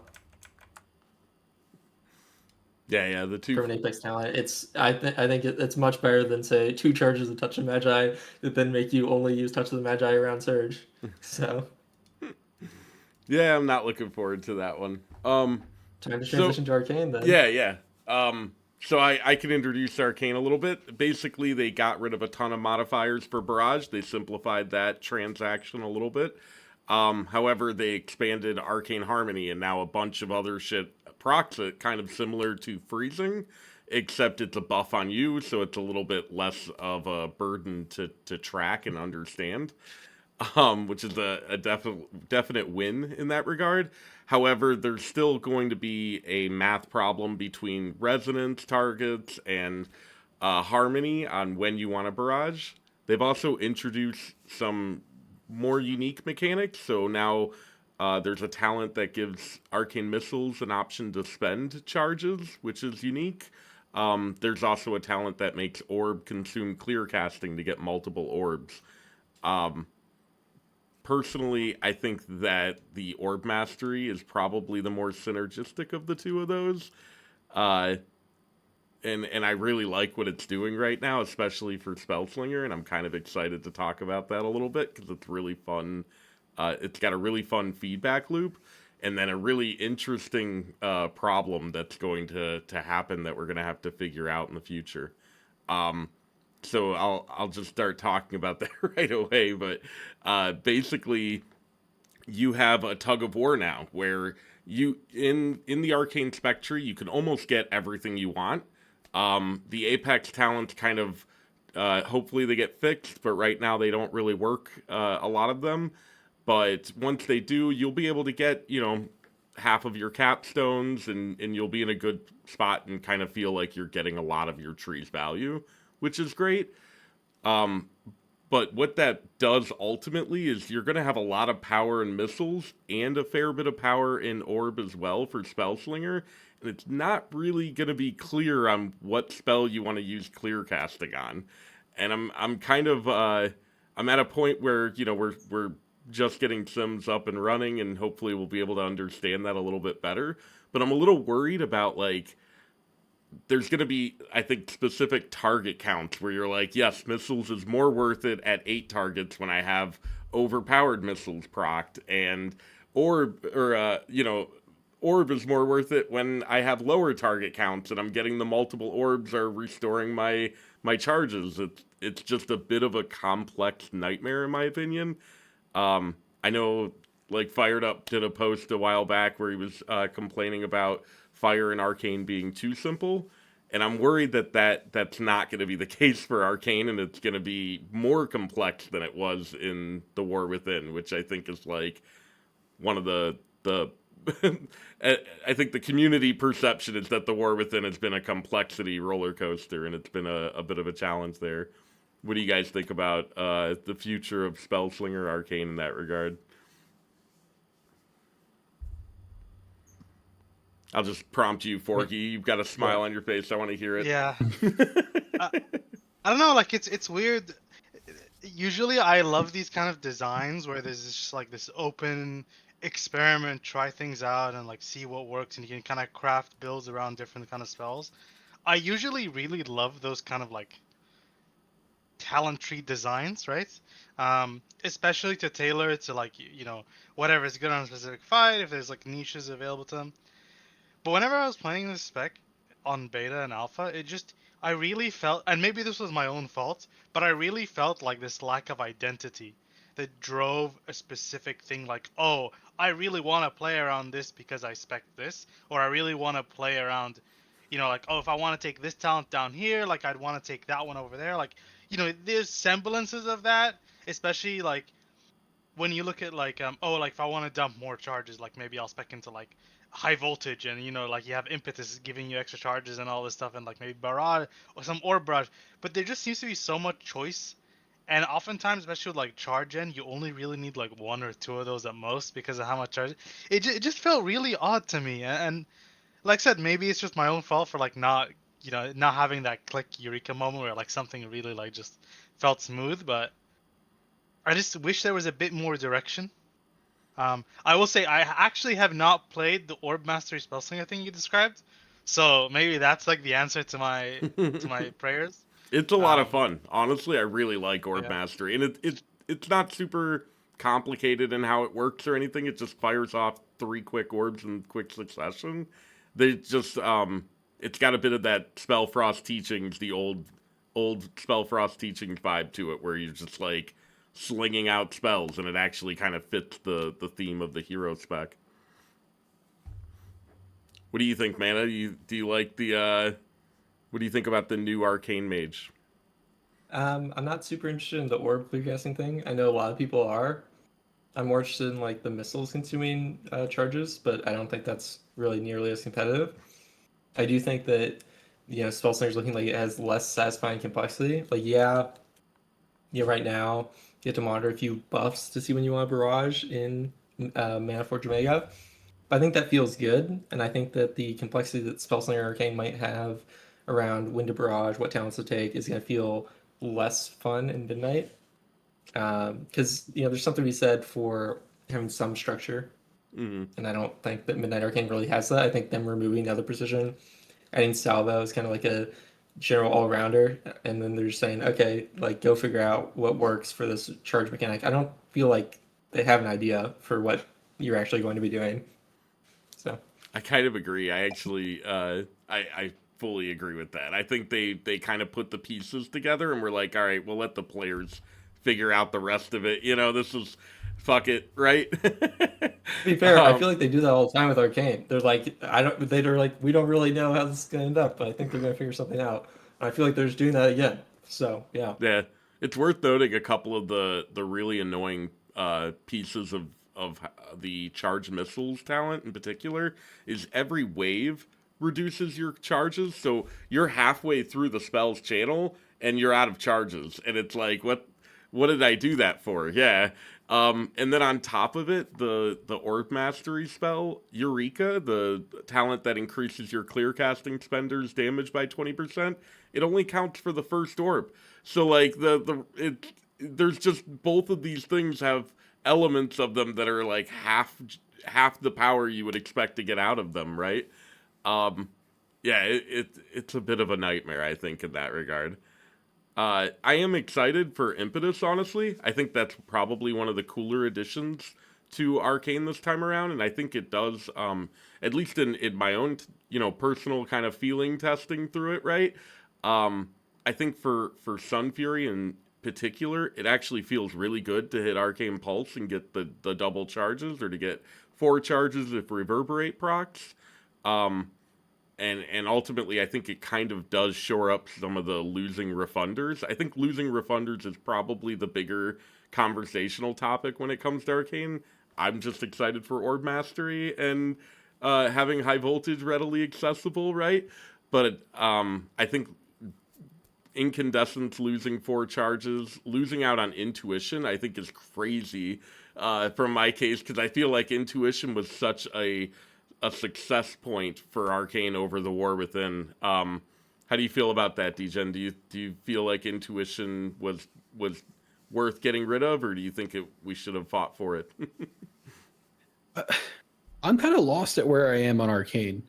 Yeah, the two. from an Apex talent, I think it's much better than say two charges of Touch of Magi that then make you only use Touch of the Magi around Surge. So Yeah, I'm not looking forward to that one. time to transition to Arcane then. Yeah. So I can introduce Arcane a little bit. Basically, they got rid of a ton of modifiers for Barrage. They simplified that transaction a little bit. However, they expanded Arcane Harmony, and now a bunch of other shit procs it, kind of similar to Freezing, except it's a buff on you, so it's a little bit less of a burden to track and understand. Which is a definite win in that regard. However, there's still going to be a math problem between resonance targets and harmony on when you want a barrage. They've also introduced some more unique mechanics. So now there's a talent that gives arcane missiles an option to spend charges, which is unique. There's also a talent that makes orb consume clear casting to get multiple orbs. Personally, I think that the Orb Mastery is probably the more synergistic of the two of those. Uh, and I really like what it's doing right now, especially for Spellslinger, and I'm kind of excited to talk about that a little bit because it's really fun. It's got a really fun feedback loop, and then a really interesting problem that's going to happen that we're going to have to figure out in the future. So I'll just start talking about that right away. But basically, you have a tug of war now, where you in the Arcane Spectre you can almost get everything you want. The Apex talents kind of hopefully they get fixed, but right now they don't really work. A lot of them, but once they do, you'll be able to get half of your capstones, and you'll be in a good spot and kind of feel like you're getting a lot of your tree's value, which is great. Um, but what that does ultimately is you're going to have a lot of power in missiles and a fair bit of power in orb as well for Spellslinger. And it's not really going to be clear on what spell you want to use clear casting on. And I'm kind of I'm at a point where we're just getting Sims up and running, and hopefully we'll be able to understand that a little bit better. But I'm a little worried about like there's going to be, I think, specific target counts where you're like, yes, missiles is more worth it at 8 targets when I have overpowered missiles procced, and orb is more worth it when I have lower target counts and I'm getting the multiple orbs are restoring my charges. It's just a bit of a complex nightmare in my opinion. I know, like, Fired Up did a post a while back where he was complaining about Fire and Arcane being too simple, and I'm worried that's not going to be the case for Arcane, and it's going to be more complex than it was in The War Within, which I think is like one of the I think the community perception is that The War Within has been a complexity roller coaster, and it's been a bit of a challenge there. What do you guys think about the future of Spellslinger Arcane in that regard? I'll just prompt you, Forky. You've got a smile on your face. I want to hear it. Yeah. I don't know, like it's weird. Usually I love these kind of designs where there's just like this open experiment, try things out and like see what works, and you can kind of craft builds around different kind of spells. I usually really love those kind of like talent tree designs, right? Especially to tailor it to like whatever is good on a specific fight, if there's like niches available to them. But whenever I was playing this spec on beta and alpha, I really felt, and maybe this was my own fault, but I really felt like this lack of identity that drove a specific thing like, oh, I really want to play around this because I spec this, or I really want to play around, like, oh, if I want to take this talent down here, like I'd want to take that one over there. Like, there's semblances of that, especially like when you look at like oh, like if I want to dump more charges, like maybe I'll spec into like high voltage, and like you have impetus giving you extra charges and all this stuff, and like maybe barrage or some orb barrage. But there just seems to be so much choice And oftentimes, especially with like charge gen, you only really need like 1 or 2 of those at most because of how much charge. It just felt really odd to me. And like I said, maybe it's just my own fault for like not, not having that click eureka moment where like something really like just felt smooth. But I just wish there was a bit more direction. I will say I actually have not played the Orb Mastery Spellslinger thing you described, so maybe that's like the answer to my prayers. It's a lot of Um, fun. Honestly, I really like Orb yeah. Mastery, and it's not super complicated in how it works or anything. It just fires off 3 quick orbs in quick succession. They just it's got a bit of that Spellfrost teachings, the old Spellfrost teachings vibe to it, where you're just like slinging out spells, and it actually kind of fits the theme of the hero spec. What do you think, Mana? Do you like the what do you think about the new Arcane Mage? I'm not super interested in the orb clear casting thing. I know a lot of people are. I'm more interested in like the missiles consuming charges, but I don't think that's really nearly as competitive. I do think that Spellslinger's looking like it has less satisfying complexity. Like right now you have to monitor a few buffs to see when you want a barrage in Mana Forge Omega. I think that feels good, and I think that the complexity that Spellslinger Arcane might have around when to barrage, what talents to take, is going to feel less fun in Midnight. Because there's something to be said for having some structure, Mm-hmm. and I don't think that Midnight Arcane really has that. I think them removing the other precision, adding Salvo is kind of like a general all rounder, and then they're just saying, okay, like go figure out what works for this charge mechanic. I don't feel like they have an idea for what you're actually going to be doing. So. I kind of agree. I actually, I fully agree with that. I think they kind of put the pieces together and we're like, all right, we'll let the players figure out the rest of it. This is fuck it, right? To be fair, I um, feel like they do that all the time with Arcane. They're like, they're like, we don't really know how this is gonna end up, but I think they're gonna figure something out. And I feel like they're just doing that again. So yeah. yeah, it's worth noting a couple of the really annoying pieces of the charged missiles talent in particular is every wave reduces your charges. So you're halfway through the spell's channel and you're out of charges, and it's like, what did I do that for? Yeah. And then on top of it, the Orb Mastery spell, Eureka, the talent that increases your clear casting spender's damage by 20%, it only counts for the first orb. So like there's just both of these things have elements of them that are like half the power you would expect to get out of them, right? Um, yeah, it's a bit of a nightmare, I think, in that regard. I am excited for Impetus, honestly. I think that's probably one of the cooler additions to Arcane this time around, and I think it does, at least in my own, personal kind of feeling testing through it, right? I think for Sun Fury in particular, it actually feels really good to hit Arcane Pulse and get the double charges, or to get 4 charges if Reverberate procs. Um, and ultimately, I think it kind of does shore up some of the losing refunders. I think losing refunders is probably the bigger conversational topic when it comes to Arcane. I'm just excited for Orb Mastery and having high voltage readily accessible, right? But I think Incandescence losing 4 charges, losing out on Intuition, I think is crazy from my case, because I feel like Intuition was such a success point for Arcane over the War Within. How do you feel about that, Degen? Do you feel like Intuition was worth getting rid of, or do you think we should have fought for it? I'm kind of lost at where I am on Arcane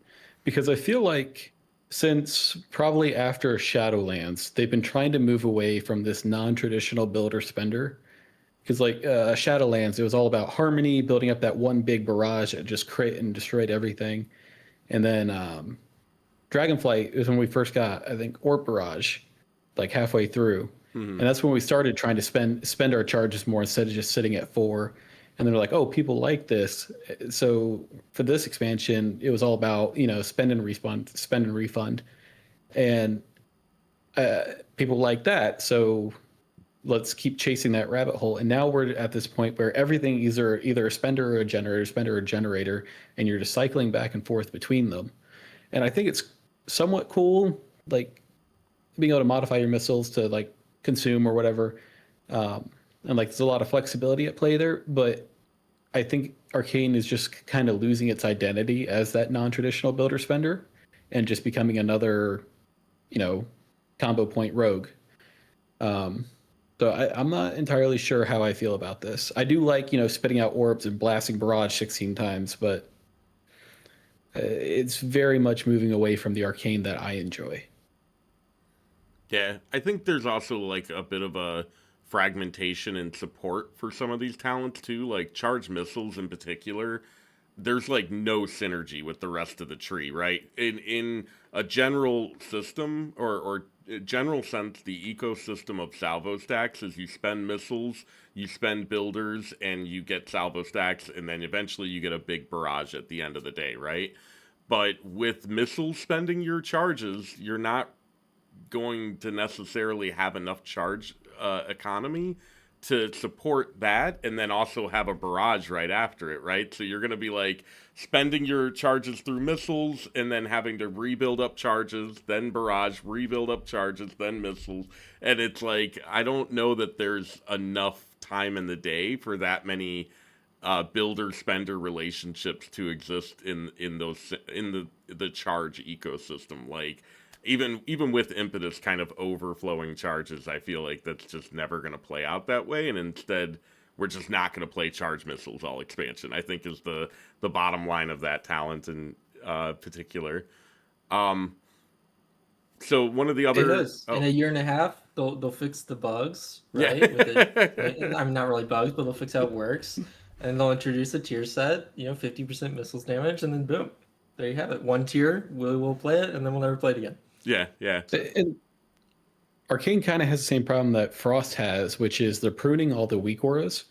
because I feel like since probably after Shadowlands, they've been trying to move away from this non-traditional builder spender. Because like Shadowlands, it was all about harmony, building up that one big barrage that just create and destroyed everything. And then Dragonflight is when we first got, I think, Orb Barrage, like halfway through, Mhm. and that's when we started trying to spend our charges more instead of just sitting at 4. And they're like, oh, people like this. So for this expansion, it was all about spend and refund, and people like that. So let's keep chasing that rabbit hole. And now we're at this point where everything is either a spender or a generator, and you're just cycling back and forth between them. And I think it's somewhat cool, like being able to modify your missiles to like consume or whatever. and like there's a lot of flexibility at play there. But I think Arcane is just kind of losing its identity as that non-traditional builder spender, and just becoming another, combo point rogue. Um, so I'm not entirely sure how I feel about this. I do like, spitting out orbs and blasting barrage 16 times, but it's very much moving away from the arcane that I enjoy. Yeah, I think there's also like a bit of a fragmentation in support for some of these talents too, like charge missiles in particular. There's like no synergy with the rest of the tree, right? In a general system or a general sense, the ecosystem of salvo stacks is you spend missiles, you spend builders, and you get salvo stacks, and then eventually you get a big barrage at the end of the day, right? But with missiles spending your charges, you're not going to necessarily have enough charge economy to support that and then also have a barrage right after it, right? So you're going to be like spending your charges through missiles and then having to rebuild up charges, then barrage, rebuild up charges, then missiles. And it's like, I don't know that there's enough time in the day for that many builder spender relationships to exist in those in the charge ecosystem. Like even with impetus kind of overflowing charges, I feel like that's just never going to play out that way, and instead we're just not going to play charge missiles all expansion, I think, is the bottom line of that talent in particular. um so one of the It other is. In a year and a half, they'll fix the bugs, yeah. right? With it, I mean, not really bugs, but they'll fix how it works, and they'll introduce a tier set. 50% missiles damage, and then boom, there you have it. One tier, we'll play it, and then we'll never play it again. Yeah. And Arcane kind of has the same problem that Frost has, which is they're pruning all the weak auras,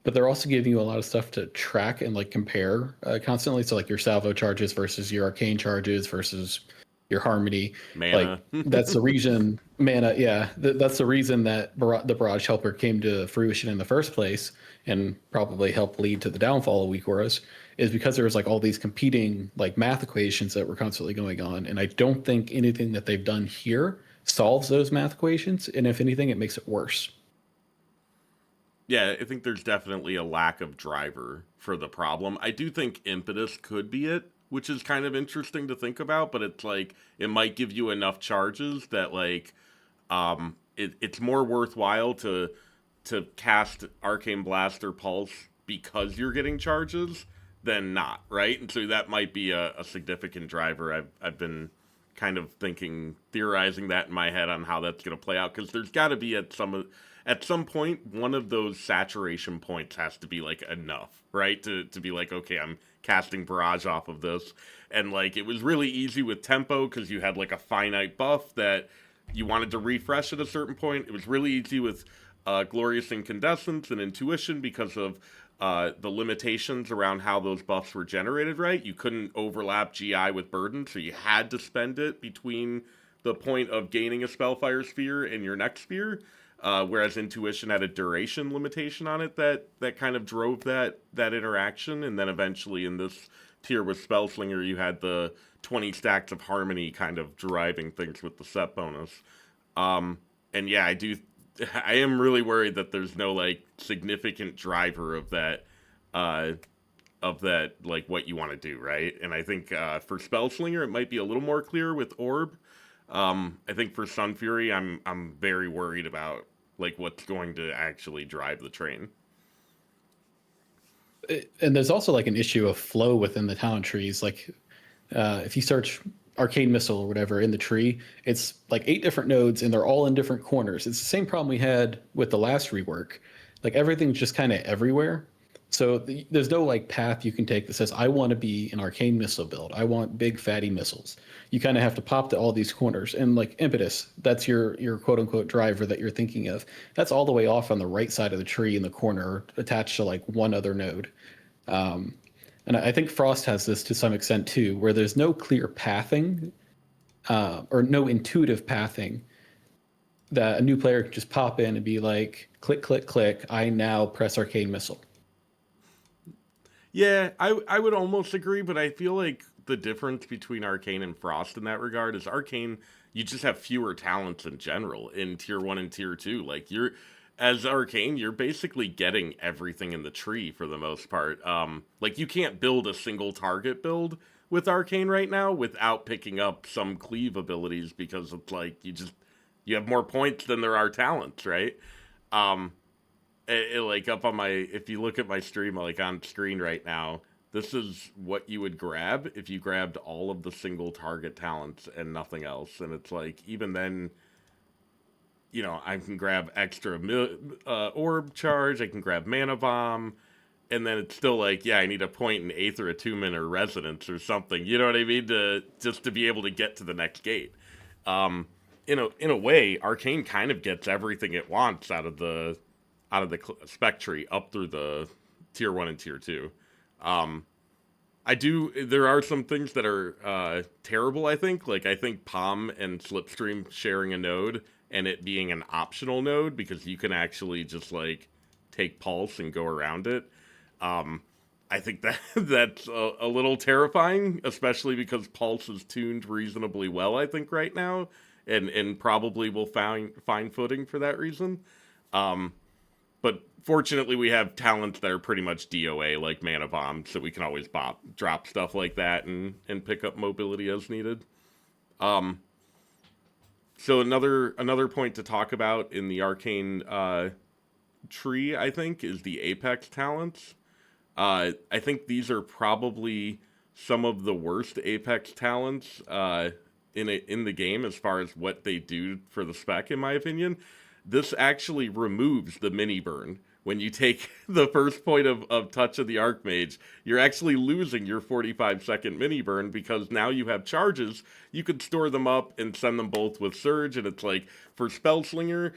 but they're also giving you a lot of stuff to track and like compare constantly. So like your salvo charges versus your arcane charges versus your harmony. Mana. Like that's the reason mana. Yeah, that's the reason that the barrage helper came to fruition in the first place, and probably helped lead to the downfall of weak auras, is because there was like all these competing like math equations that were constantly going on. And I don't think anything that they've done here solves those math equations. And if anything, it makes it worse. Yeah, I think there's definitely a lack of driver for the problem. I do think impetus could be it, which is kind of interesting to think about, but it's like it might give you enough charges that like it's more worthwhile to cast Arcane Blast or Pulse because you're getting charges than not, right? And so that might be a significant driver. I've been kind of theorizing that in my head on how that's going to play out, because there's got to be at some point one of those saturation points has to be like enough, right? To be like, okay, I'm casting barrage off of this, and like it was really easy with tempo because you had like a finite buff that you wanted to refresh at a certain point. It was really easy with glorious incandescence and intuition because of the limitations around how those buffs were generated, right? You couldn't overlap GI with burden, so you had to spend it between the point of gaining a Spellfire Sphere and your next sphere. Whereas intuition had a duration limitation on it that kind of drove that interaction, and then eventually in this tier with Spellslinger, you had the 20 stacks of harmony kind of driving things with the set bonus. And yeah, I am really worried that there's no like significant driver of that like what you want to do, right? And I think for Spellslinger it might be a little more clear with Orb. I think for Sun Fury, I'm very worried about like what's going to actually drive the train. And there's also like an issue of flow within the talent trees. Like if you search arcane missile or whatever in the tree, it's like 8 different nodes and they're all in different corners. It's the same problem we had with the last rework. Like everything's just kind of everywhere. So there's no like path you can take that says I want to be an arcane missile build. I want big fatty missiles. You kind of have to pop to all these corners. And like impetus, that's your quote unquote driver that you're thinking of. That's all the way off on the right side of the tree in the corner, attached to like one other node. And I think Frost has this to some extent too, where there's no clear pathing or no intuitive pathing that a new player can just pop in and be like, click, click, click. I now press arcane missile. Yeah, I would almost agree, but I feel like the difference between Arcane and Frost in that regard is Arcane, you just have fewer talents in general in tier 1 and tier 2. Like as Arcane, you're basically getting everything in the tree for the most part. Like, you can't build a single target build with Arcane right now without picking up some cleave abilities, because it's like you have more points than there are talents, right? Um, like, up on my, if you look at my stream, like on screen right now, this is what you would grab if you grabbed all of the single target talents and nothing else. And it's like, even then, you know, I can grab extra orb charge, I can grab mana bomb, and then it's still like, yeah, I need a point in Aether, Attunement, or Resonance or something. You know what I mean? To be able to get to the next gate. In a way, Arcane kind of gets everything it wants out of the spec tree up through the tier 1 and tier 2. There are some things that are terrible, I think. Like, I think Palm and Slipstream sharing a node and it being an optional node, because you can actually just, like, take Pulse and go around it. I think that's a little terrifying, especially because Pulse is tuned reasonably well, I think, right now, and probably will find footing for that reason. But fortunately, we have talents that are pretty much DOA, like Mana Bomb, so we can always drop stuff like that and pick up mobility as needed. So another point to talk about in the Arcane tree, I think, is the Apex talents. I think these are probably some of the worst Apex talents in the game as far as what they do for the spec, in my opinion. This actually removes the mini burn. When you take the first point of touch of the Archmage, you're actually losing your 45-second mini burn, because now you have charges. You could store them up and send them both with Surge, and it's like, for Spellslinger,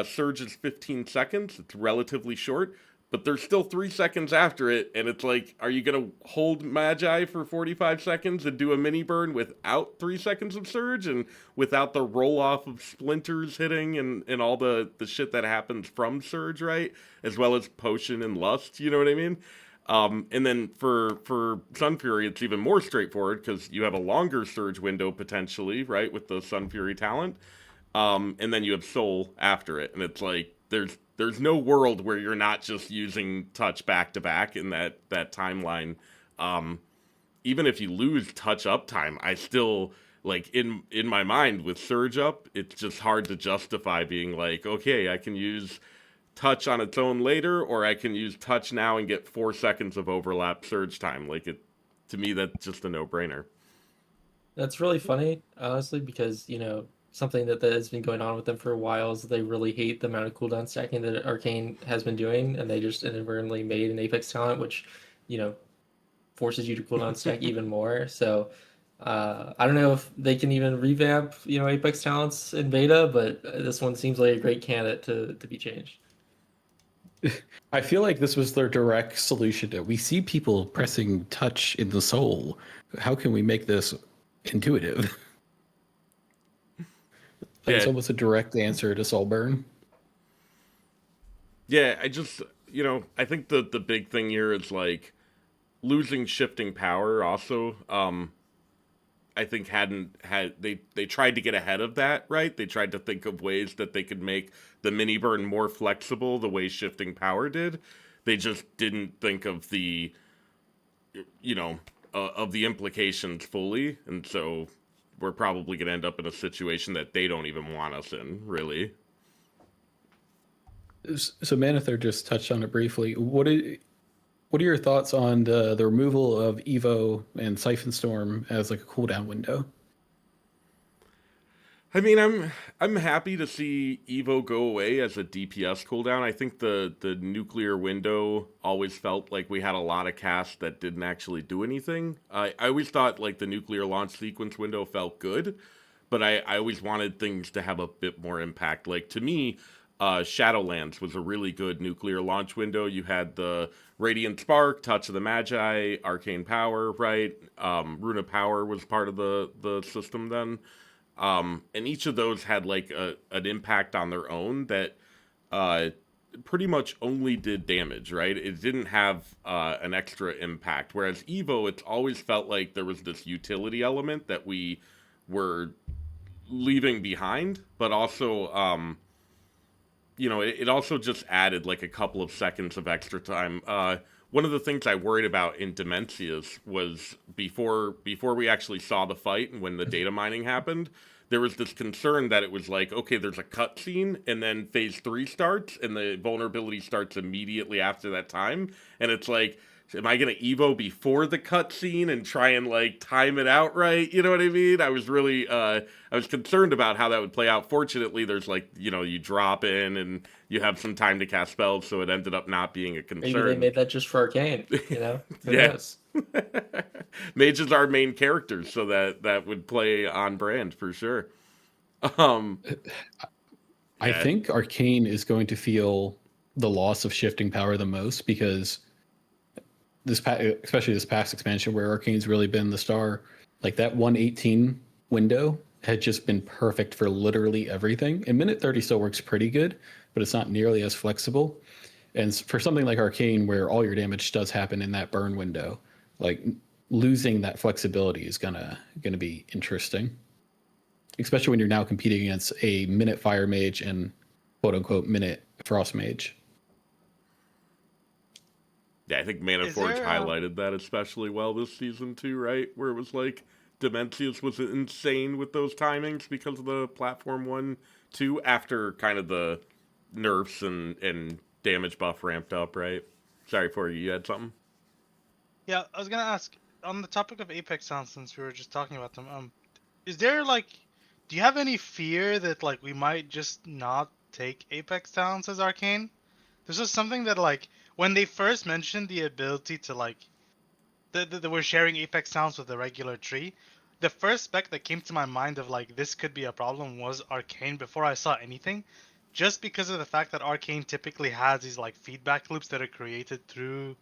Surge is 15 seconds. It's relatively short, but there's still 3 seconds after it, and it's like, are you going to hold Magi for 45 seconds and do a mini burn without 3 seconds of Surge, and without the roll-off of Splinters hitting and all the shit that happens from Surge, right? As well as Potion and Lust, you know what I mean? And then for Sun Fury, it's even more straightforward, because you have a longer Surge window, potentially, right, with the Sun Fury talent. And then you have Soul after it, and it's like, there's no world where you're not just using touch back to back in that timeline. Even if you lose touch uptime, I still, like, in my mind with Surge up, it's just hard to justify being like, okay, I can use touch on its own later, or I can use touch now and get 4 seconds of overlap Surge time. Like, to me, that's just a no-brainer. That's really funny, honestly, because, you know, something that has been going on with them for a while is they really hate the amount of cooldown stacking that Arcane has been doing, and they just inadvertently made an Apex talent, which, you know, forces you to cooldown stack even more. So I don't know if they can even revamp, you know, Apex talents in beta, but this one seems like a great candidate to be changed. I feel like this was their direct solution to, we see people pressing touch in the soul. How can we make this intuitive? It's almost a direct answer to Soulburn. Yeah, I think the big thing here is, like, losing shifting power also. I think they tried to get ahead of that, right? They tried to think of ways that they could make the mini burn more flexible the way shifting power did. They just didn't think of the, of the implications fully, and so we're probably going to end up in a situation that they don't even want us in, really. So Manather just touched on it briefly. What are your thoughts on the removal of Evo and Siphon Storm as like a cooldown window? I mean, I'm happy to see Evo go away as a DPS cooldown. I think the nuclear window always felt like we had a lot of casts that didn't actually do anything. I always thought, like, the nuclear launch sequence window felt good, but I always wanted things to have a bit more impact. Like, to me, Shadowlands was a really good nuclear launch window. You had the Radiant Spark, Touch of the Magi, Arcane Power, right? Runa Power was part of the system then. And each of those had, like, an impact on their own that pretty much only did damage, right? It didn't have an extra impact. Whereas Evo, it's always felt like there was this utility element that we were leaving behind, but also it also just added like a couple of seconds of extra time. One of the things I worried about in Demencius was before we actually saw the fight and when the data mining happened, there was this concern that it was like, okay, there's a cutscene and then phase 3 starts and the vulnerability starts immediately after that time, and it's like, am I gonna Evo before the cutscene and try and like time it out right? You know what I mean? I was really I was concerned about how that would play out. Fortunately, there's like, you drop in and you have some time to cast spells, so it ended up not being a Maybe they concern. made that just for Arcane. Who Yeah. knows? Mages are main characters, so that would play on brand for sure. Um, I yeah, think Arcane is going to feel the loss of shifting power the most because especially this past expansion where Arcane's really been the star, like that 118 window had just been perfect for literally everything. And minute 30 still works pretty good, but it's not nearly as flexible. And for something like Arcane, where all your damage does happen in that burn window, like losing that flexibility is gonna be interesting, especially when you're now competing against a minute fire mage and quote unquote minute frost mage. yeah, I think Mana Is Forge there highlighted that especially well this season too, right? Where it was like Demencius was insane with those timings because of the platform 1, 2 after kind of the nerfs and damage buff ramped up, right? Sorry for you had something. Yeah, I was gonna ask on the topic of Apex sounds since we were just talking about them. Is there like, do you have any fear that like we might just not take Apex Talents as Arcane? This was something that like when they first mentioned the ability to like that we're sharing Apex Talents with the regular tree. The first spec that came to my mind of like this could be a problem was Arcane before I saw anything, just because of the fact that Arcane typically has these like feedback loops that are created through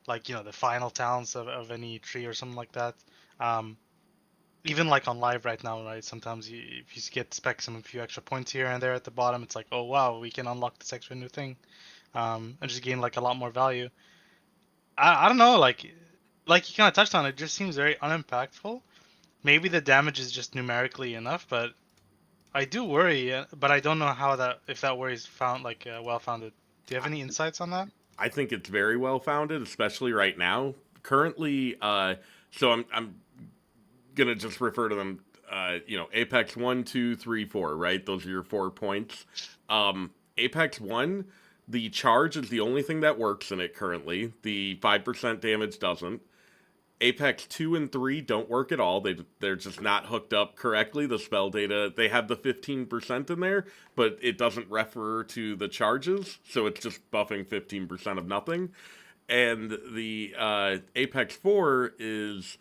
like the final talents of any tree or something like that. Um, Even like on live right now, right? Sometimes if you get spec some a few extra points here and there at the bottom, it's like, oh wow, we can unlock this extra new thing, and just gain like a lot more value. I don't know, like you kind of touched on, it just seems very unimpactful. Maybe the damage is just numerically enough, but I do worry. But I don't know how that if that worry is found like well founded. Do you have any insights on that? I think it's very well founded, especially right now. Currently, so I'm gonna just refer to them. Apex 1, 2, 3, 4. Right, those are your 4 points. Apex 1, the charge is the only thing that works in it currently. The 5% damage doesn't. Apex 2 and 3 don't work at all. They're just not hooked up correctly. The spell data, they have the 15% in there, but it doesn't refer to the charges, so it's just buffing 15% of nothing. And the Apex 4 is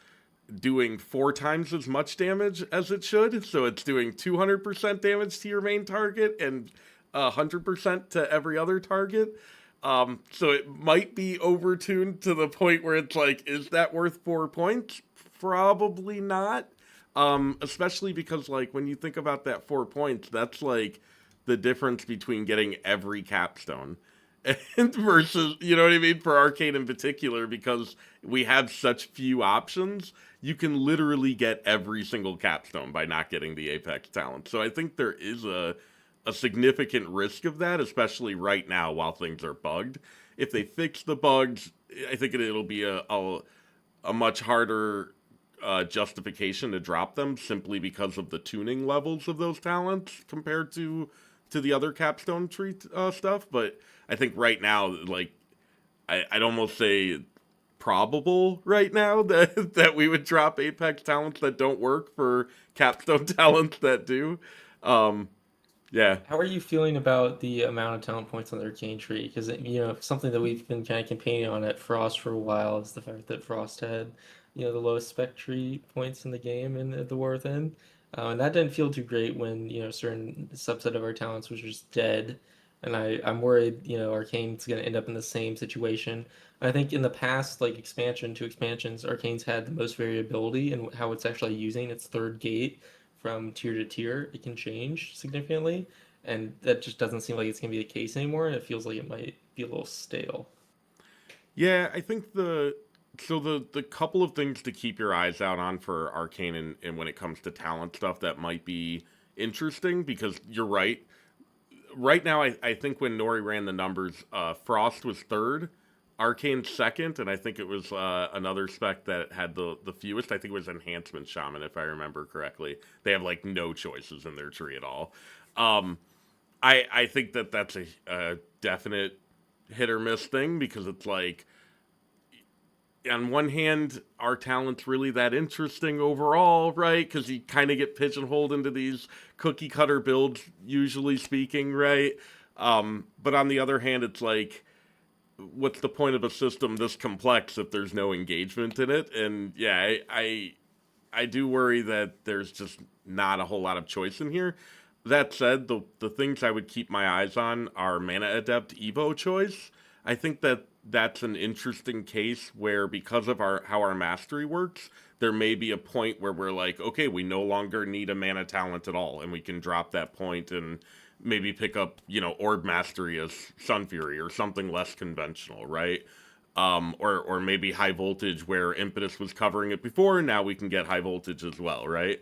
doing 4 times as much damage as it should, so it's doing 200% damage to your main target and 100% to every other target. So it might be overtuned to the point where it's like, is that worth 4 points? Probably not. Especially because like when you think about that 4 points, that's like the difference between getting every capstone and versus, you know what I mean, for Arcane in particular, because we have such few options, you can literally get every single capstone by not getting the Apex talent. So I think there is a significant risk of that, especially right now while things are bugged. If they fix the bugs, I think it'll be a much harder justification to drop them simply because of the tuning levels of those talents compared to the other capstone tree stuff. But I think right now, like I'd almost say probable right now that we would drop Apex talents that don't work for capstone talents that do. Um, yeah, How are you feeling about the amount of talent points on the Arcane tree? Because something that we've been kind of campaigning on at Frost for a while is the fact that Frost had, the lowest spec tree points in the game in the War Within, and that didn't feel too great when a certain subset of our talents was just dead, and I'm worried Arcane's going to end up in the same situation. I think in the past, like expansion to expansions, Arcane's had the most variability in how it's actually using its third gate from tier to tier. It can change significantly, and that just doesn't seem like it's going to be the case anymore, and it feels like it might be a little stale. yeah. I think the couple of things to keep your eyes out on for Arcane and when it comes to talent stuff that might be interesting, because you're right. right now, I think when Nori ran the numbers, Frost was third, Arcane second, and I think it was another spec that had the fewest. I think it was Enhancement Shaman, if I remember correctly. They have like no choices in their tree at all. Um, I think that that's a definite hit or miss thing because it's like on one hand, our talent's really that interesting overall, right? Because you kind of get pigeonholed into these cookie cutter builds, usually speaking, right? But on the other hand, it's like, what's the point of a system this complex if there's no engagement in it? And yeah, I do worry that there's just not a whole lot of choice in here. That said, the things I would keep my eyes on are Mana Adept Evo choice. I think that that's an interesting case where because of our how our mastery works, there may be a point where we're like, okay, we no longer need a mana talent at all, and we can drop that point and maybe pick up, Orb Mastery as Sun Fury or something less conventional, right? Or maybe high voltage where Impetus was covering it before, now we can get high voltage as well, right?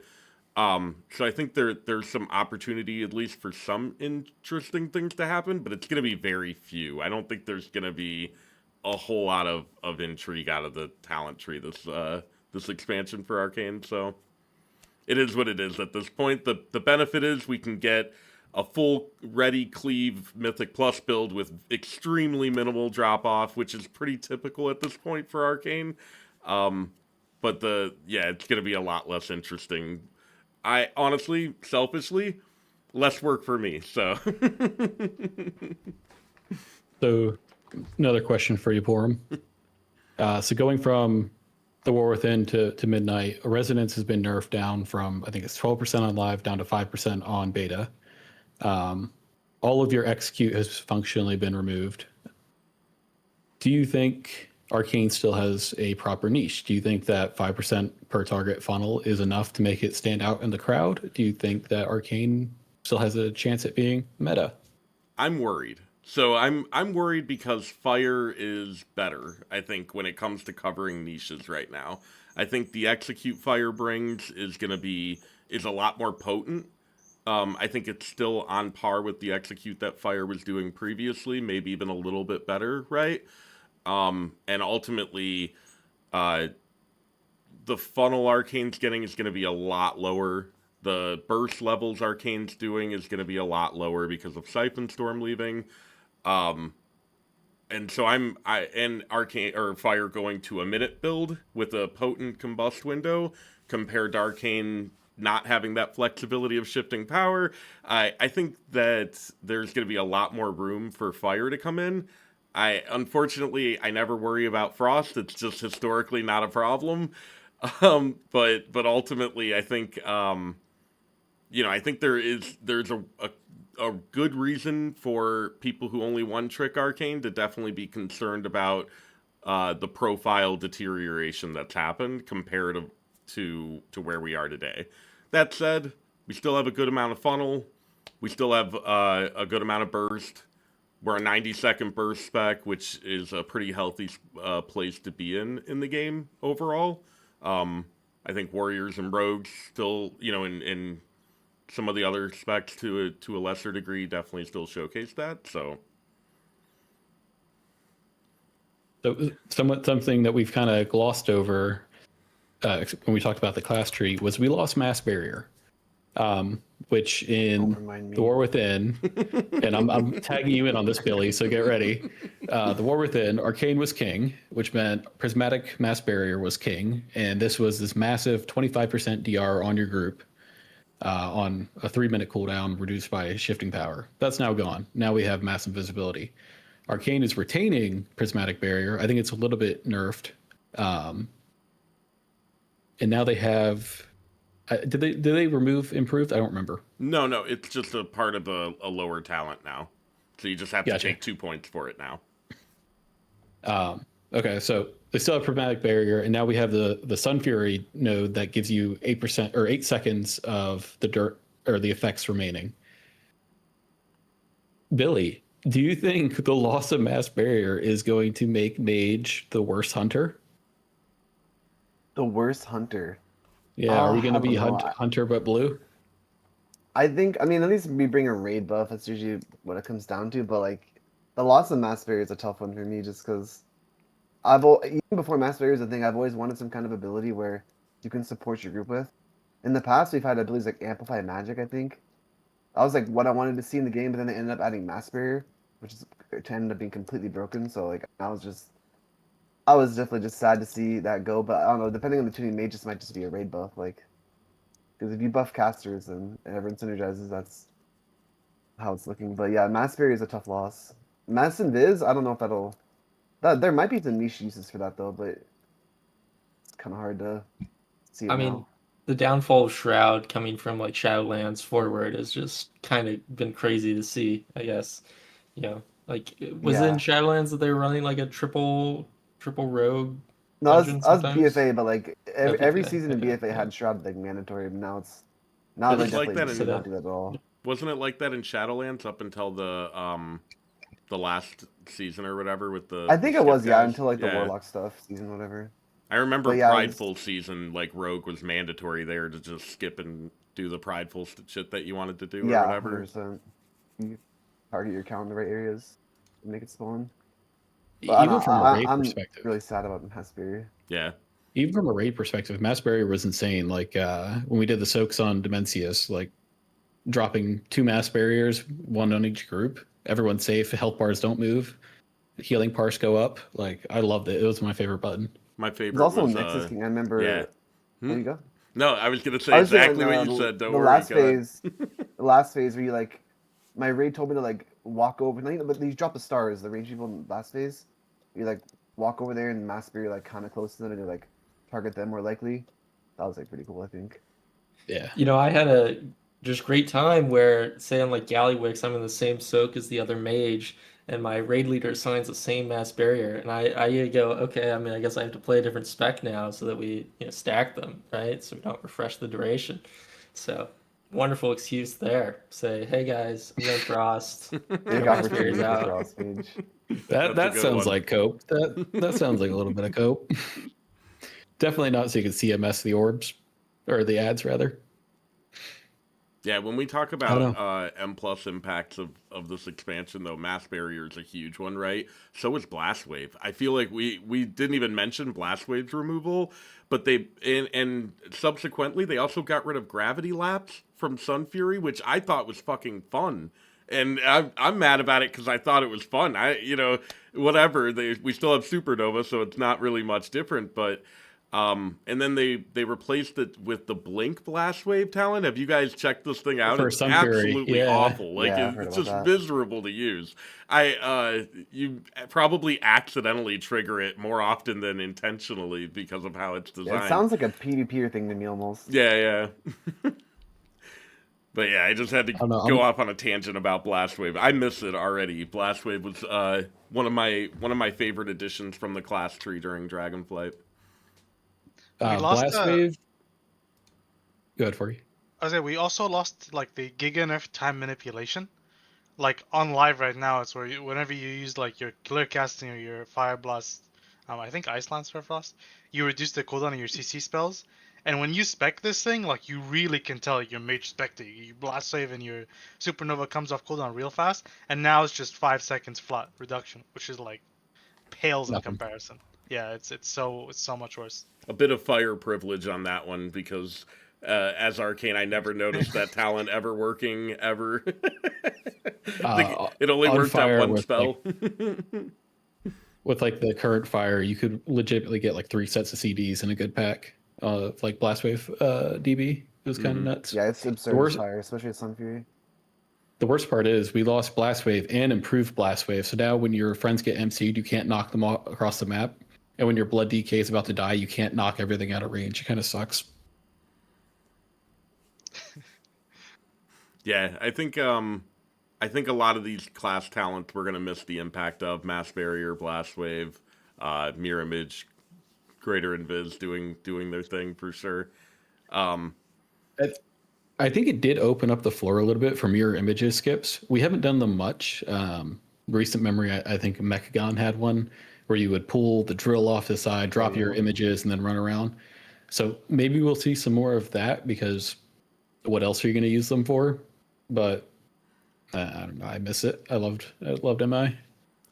So I think there's some opportunity at least for some interesting things to happen, but it's going to be very few. I don't think there's going to be a whole lot of intrigue out of the talent tree this expansion for Arcane. So it is what it is at this point. The benefit is we can get a full ready cleave Mythic Plus build with extremely minimal drop off, which is pretty typical at this point for Arcane. But it's going to be a lot less interesting. I honestly, selfishly, less work for me. So, So, another question for you, Porum. So going from the War Within to Midnight, a Resonance has been nerfed down from, I think it's 12% on live down to 5% on beta. All of your execute has functionally been removed. Do you think Arcane still has a proper niche? Do you think that 5% per target funnel is enough to make it stand out in the crowd? Do you think that Arcane still has a chance at being meta? I'm worried. So I'm worried because Fire is better, I think, when it comes to covering niches right now. I think the Execute Fire brings is a lot more potent. I think it's still on par with the Execute that Fire was doing previously, maybe even a little bit better, right? And ultimately, the funnel Arcane's getting is going to be a lot lower. The burst levels Arcane's doing is going to be a lot lower because of Siphon Storm leaving. And so Arcane or Fire going to a minute build with a potent combust window compared to Arcane not having that flexibility of shifting power. I think that there's going to be a lot more room for Fire to come in. Unfortunately, I never worry about Frost. It's just historically not a problem. But ultimately, I think I think there's a good reason for people who only one trick Arcane to definitely be concerned about the profile deterioration that's happened compared to where we are today. That said, we still have a good amount of funnel. We still have a good amount of burst. We're a 90-second burst spec, which is a pretty healthy place to be in the game overall. I think Warriors and Rogues still, in some of the other specs to a lesser degree, definitely still showcase that. So something that we've kind of glossed over when we talked about the class tree was we lost Mass Barrier. Which in the War Within, and I'm tagging you in on this, Billy, so get ready. The War Within, Arcane was king, which meant Prismatic Mass Barrier was king, and this was this massive 25% DR on your group on a 3-minute cooldown reduced by shifting power. That's now gone. Now we have Mass Invisibility. Arcane is retaining Prismatic Barrier. I think it's a little bit nerfed. And now they have... did they remove improved? I don't remember. No, it's just a part of a lower talent now. So you just have to take 2 points for it now. Okay, so they still have Prismatic Barrier, and now we have the Sun Fury node that gives you 8% or 8 seconds of the dirt or the effects remaining. Billy, do you think the loss of Mass Barrier is going to make Mage the worst hunter? The worst hunter. Yeah, are we going to be hunter but blue? I think, I mean, at least we bring a raid buff. That's usually what it comes down to. But like, the loss of mass barrier is a tough one for me, just because even before mass barrier is a thing, I've always wanted some kind of ability where you can support your group with. In the past, we've had abilities like amplify magic. I think that was like what I wanted to see in the game, but then they ended up adding mass barrier, which is it ended up being completely broken. So like, I was definitely just sad to see that go. But I don't know. Depending on the tuning, may just might just be a raid buff, like because if you buff casters and everyone synergizes, that's how it's looking. But yeah, mass barrier is a tough loss. Mass invis, I don't know if there might be some niche uses for that though, but it's kind of hard to see it I now. mean, the downfall of Shroud coming from like Shadowlands forward has just kind of been crazy to see, I guess. You know, like was it in Yeah. Shadowlands that they were running like a triple rogue No, dungeon us sometimes? BFA, but like Oh, every BFA. season in Okay, BFA yeah. had Shroud like mandatory, but now It they was like definitely that do in not do that at all. wasn't it like that in Shadowlands up until the last season or whatever with I the think it skip was, yeah, guys? until like the Yeah. Warlock stuff season, whatever. I remember But yeah, it was, Prideful season, like Rogue was mandatory there to just skip and do the Prideful shit that you wanted to do or yeah, whatever. 100%. You target your count in the right areas and make it spawn. But Even from a raid I'm perspective, really sad about mass barrier. Yeah. even from a raid perspective, mass barrier was insane. Like when we did the soaks on Demencius, like dropping 2 mass barriers, 1 on each group. Everyone's safe. Health bars don't move. Healing parts go up. Like I loved it. It was my favorite button. My There's favorite also was Nexus King. I yeah. remember. There you go. No, I was gonna I say was saying exactly what you said. Don't the worry, last go ahead. phase, the last phase where you like, my raid told me to like walk over. But you drop the stars. The range people in the last phase, you like walk over there and mass barrier like kind of close to them and you like target them more likely. That was like pretty cool, I think. Yeah. You know, I had a just great time where, say, on like Gallywix, I'm in the same soak as the other mage, and my raid leader assigns the same mass barrier, and I go, okay, I mean, I guess I have to play a different spec now so that we stack them, right? So we don't refresh the duration. So wonderful excuse there. Say, hey guys, I'm going Frost. Big Your mass barrier's opportunity for out. Frost Mage. That That's a good sounds one. like cope. That sounds like a little bit of cope. Definitely not so you can CMS the orbs or the ads rather. Yeah, when we talk don't about M plus impacts of this expansion, though, mass barrier is a huge one, right? So is blast wave. I feel like we didn't even mention blast wave's removal, but and subsequently they also got rid of gravity laps from Sun Fury, which I thought was fucking fun. And I'm mad about it because I thought it was fun. Whatever. We still have Supernova, so it's not really much different, but. And then they replaced it with the Blink Blast Wave talent. Have you guys checked this thing out? For It's Sun Fury, absolutely yeah. awful. Like Yeah, I've heard it's about just that. miserable to use. You probably accidentally trigger it more often than intentionally because of how it's Yeah, designed. it sounds like a PvP thing to me almost. Yeah. But yeah, I just had to don't know, go off on a tangent about Blast Wave. I miss it already. Blast Wave was one of my favorite additions from the class tree during Dragonflight. We lost Blast Wave. Go ahead, Forgy. I was saying we also lost like the Giga Nerf time manipulation. Like on live right now, it's where whenever you use like your clear casting or your fire blast, I think Ice Lance for Frost, you reduce the cooldown of your CC spells. And when you spec this thing, like you really can tell your mage spec it. You blast save and your supernova comes off cooldown real fast, and now it's just 5 seconds flat reduction, which is like pales in Nothing. comparison. Yeah, it's so much worse. A bit of fire privilege on that one because as Arcane, I never noticed that talent ever working ever. It only on worked fire out one with, spell. With like the current fire, you could legitimately get like 3 sets of CDs in a good pack of like Blast Wave DB. It was kind of nuts. Yeah, it's absurd worst- fire, especially with Sun Fury. The worst part is we lost Blast Wave and improved Blast Wave. So now when your friends get MC'd, you can't knock them all across the map. And when your blood DK is about to die, you can't knock everything out of range. It kind of sucks. Yeah, I think a lot of these class talents we're gonna miss the impact of Mass Barrier, Blast Wave, Mirror Image, Greater Invis doing their thing for sure. I think it did open up the floor a little bit for mirror images skips. We haven't done them much. Recent memory, I think Mechagon had one where you would pull the drill off the side, drop your images, and then run around. So maybe we'll see some more of that because what else are you going to use them for? but I don't know. I miss it. I loved MI.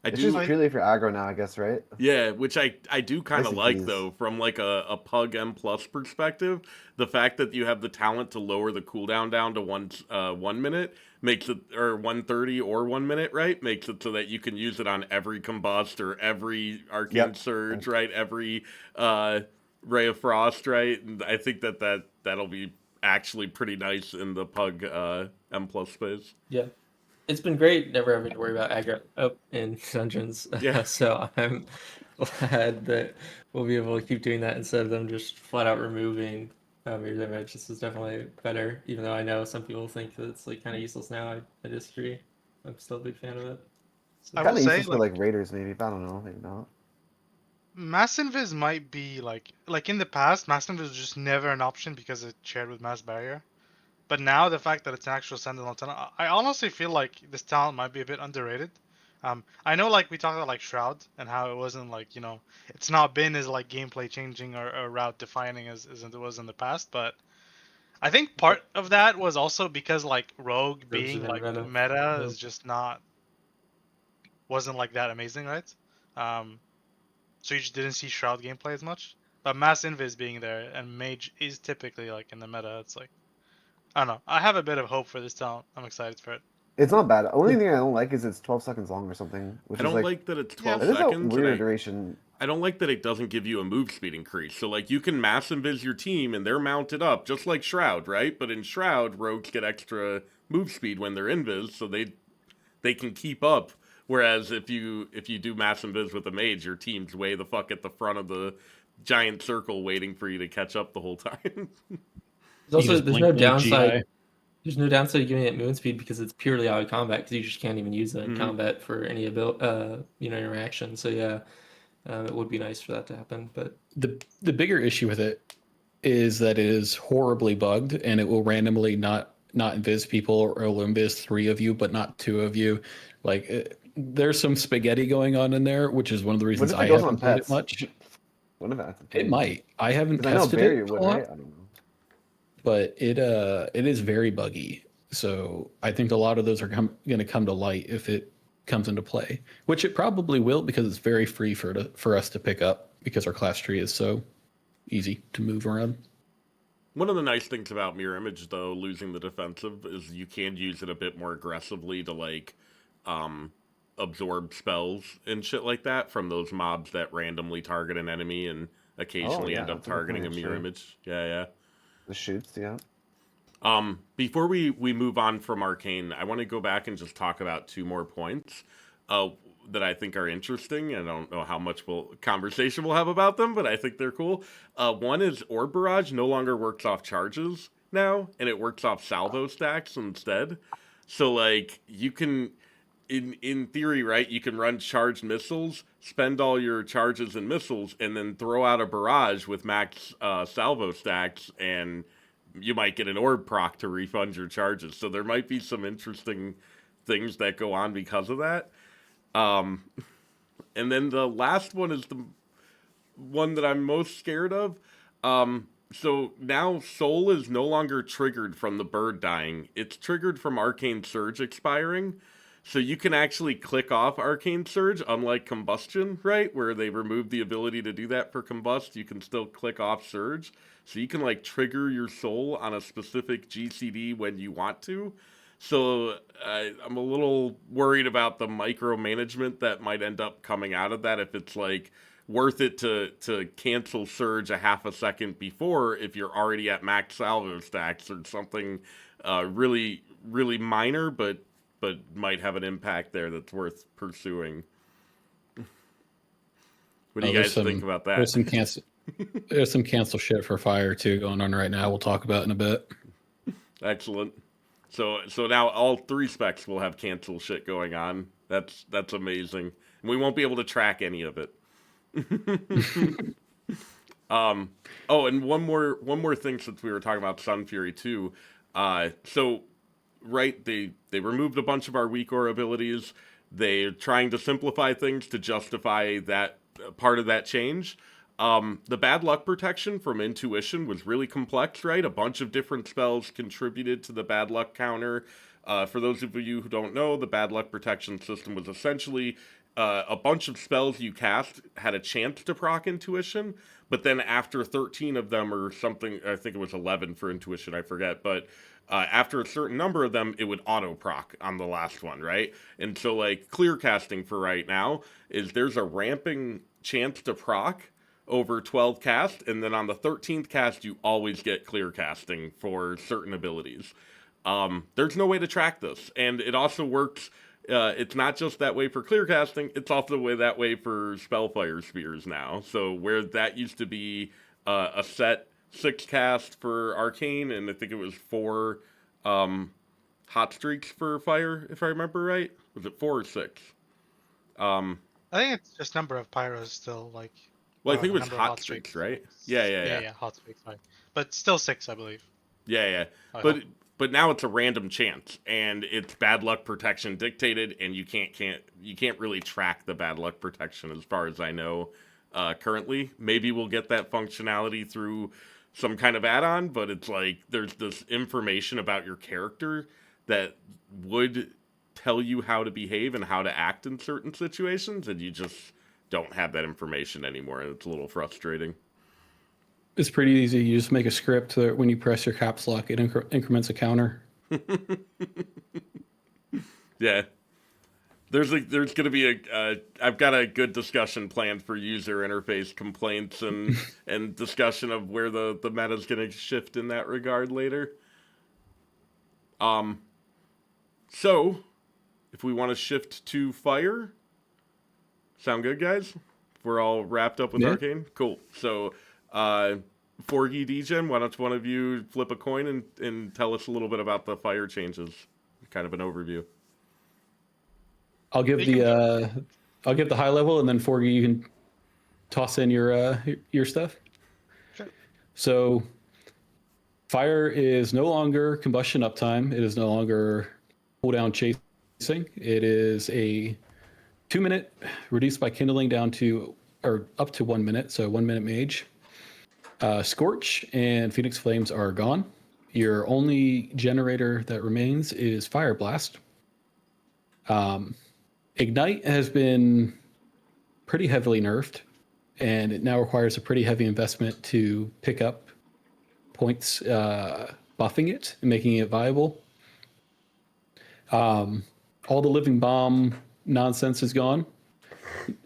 I It's do. just purely for aggro now, I guess, right? Yeah, which I do kind Rest of in like peace. though, from like a Pug M plus perspective. The fact that you have the talent to lower the cooldown down to 1 minute makes it, or 130 or 1 minute, right? Makes it so that you can use it on every combust or every arcane Yep. surge, right? Every uh, ray of frost, right? And I think that'll be actually pretty nice in the Pug M plus space. Yeah. It's been great never having to worry about aggro up in dungeons. Yeah. So I'm glad that we'll be able to keep doing that instead of them just flat out removing your damage. This is definitely better, even though I know some people think that it's like kind of useless now. I disagree. I'm still a big fan of it. So, I will Kind of say, useless for like raiders, maybe. But I don't know. Maybe not. Mass Invis might be like in the past, Mass Invis was just never an option because it shared with Mass Barrier. But now the fact that it's an actual standalone talent, I honestly feel like this talent might be a bit underrated. I know like we talked about like Shroud and how it wasn't like, it's not been as like gameplay changing or route defining as it was in the past, but I think part of that was also because like Rogue Rogue's being been like meta. meta Yeah. is just wasn't like that amazing, right? Um, so you just didn't see Shroud gameplay as much. But Mass Invis being there and Mage is typically like in the meta, it's like I don't know. I have a bit of hope for this talent. I'm excited for it. It's not bad. Only thing I don't like is it's 12 seconds long or something, which I is don't like like that it's Yeah. 12 that is a seconds, and weird duration. I don't like that it doesn't give you a move speed increase. So, like, you can mass invis your team and they're mounted up, just like Shroud, right? But in Shroud, rogues get extra move speed when they're invis, so they can keep up. Whereas if you do mass invis with a mage, your team's way the fuck at the front of the giant circle waiting for you to catch up the whole time. There's also just there's blink, no blink, downside. GI. There's no downside to giving it moon speed because it's purely out of combat because you just can't even use it in Mhm. combat for any interaction. So yeah, it would be nice for that to happen, but The bigger issue with it is that it is horribly bugged and it will randomly not invis people, or it will invis 3 of you but not 2 of you. Like there's some spaghetti going on in there, which is one of the What reasons if it I goes on haven't played it pets? much. What if that's It might. I haven't Because I know tested it barrier a would, lot, right? I don't know. but it is very buggy. So I think a lot of those are going to come to light if it comes into play, which it probably will because it's very free for us to pick up because our class tree is so easy to move around. One of the nice things about Mirror Image, though, losing the defensive, is you can use it a bit more aggressively to, like, um, absorb spells and shit like that from those mobs that randomly target an enemy and Oh occasionally yeah, end up that's a good targeting point a mirror actually. image. Yeah, yeah. The shoots, yeah. Before we move on from Arcane, I want to go back and just talk about 2 more points uh, that I think are interesting. I don't know how much conversation we'll have about them, but I think they're cool. One is Orb Barrage no longer works off charges now, and it works off salvo stacks instead. So like you can, in theory, right, you can run charged missiles, spend all your charges and missiles, and then throw out a barrage with max salvo stacks, and you might get an orb proc to refund your charges. So there might be some interesting things that go on because of that. Um, and then the last one is the one that I'm most scared of. So now Soul is no longer triggered from the bird dying. It's triggered from Arcane Surge expiring. So you can actually click off Arcane Surge, unlike Combustion, right? Where they removed the ability to do that for Combust. You can still click off Surge. So you can like trigger your soul on a specific GCD when you want to. So I'm a little worried about the micromanagement that might end up coming out of that if it's like worth it to cancel Surge a half a second before if you're already at max salvo stacks or something really really minor but might have an impact there that's worth pursuing. What do Oh, you guys think about that? There's some cancel shit for fire too going on right now. We'll talk about in a bit. Excellent. So now all 3 specs will have cancel shit going on. That's amazing. And we won't be able to track any of it. Oh, and one more thing since we were talking about Sun Fury too. So right, they removed a bunch of our weak ore abilities. They're trying to simplify things to justify that part of that change. The bad luck protection from intuition was really complex, right? A bunch of different spells contributed to the bad luck counter. For those of you who don't know, the bad luck protection system was essentially a bunch of spells you cast had a chance to proc intuition, but then after 13 of them or something, I think it was 11 for intuition, I forget, but after a certain number of them, it would auto proc on the last one, right? And so, like, clear casting for right now is there's a ramping chance to proc over 12 cast, and then on the 13th cast, you always get clear casting for certain abilities. There's no way to track this, and it also works. It's not just that way for clear casting; it's also that way for spellfire spears now. So where that used to be a set 6 cast for arcane, and I think it was 4 hot streaks for fire, if I remember right. Was it 4 or 6? I think it's just number of pyros still, like, Well, I think it was number of hot hot streaks, right? Yeah, Yeah, hot streaks, right. But still 6, I believe. yeah. I But hope. but now it's a random chance, and it's bad luck protection dictated, and you can't really track the bad luck protection as far as I know currently. Maybe we'll get that functionality through some kind of add-on, but it's like there's this information about your character that would tell you how to behave and how to act in certain situations, and you just don't have that information anymore, and it's a little frustrating. It's pretty easy. You just make a script that when you press your caps lock, it increments a counter. Yeah. There's gonna be I've got a good discussion planned for user interface complaints and discussion of where the meta's gonna shift in that regard later. So if we want to shift to fire, sound good, guys? We're all wrapped up with Yeah. Arcane? Cool. So Forgy, Degen, why don't one of you flip a coin and tell us a little bit about the fire changes? Kind of an overview. I'll give You I'll give the high level, and then Forgy, you can toss in your stuff. Sure. So, fire is no longer combustion uptime. It is no longer cooldown chasing. It is a 2-minute reduced by kindling down to or up to 1 minute. So 1 minute mage. Scorch and Phoenix Flames are gone. Your only generator that remains is Fire Blast. Ignite has been pretty heavily nerfed, and it now requires a pretty heavy investment to pick up points, buffing it and making it viable. All the living bomb nonsense is gone.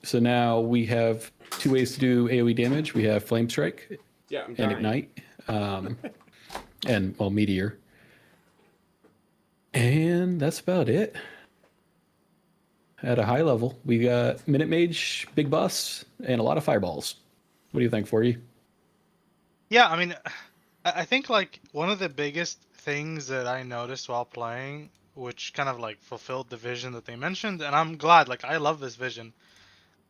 So now we have 2 ways to do AoE damage. We have Flame Strike Yeah, I'm and dying. Ignite, and well, Meteor. And that's about it. At a high level, we got Minute Mage, Big Boss, and a lot of fireballs. What do you think, Forgy? Yeah, I mean, I think like one of the biggest things that I noticed while playing, which kind of like fulfilled the vision that they mentioned, and I'm glad, like I love this vision,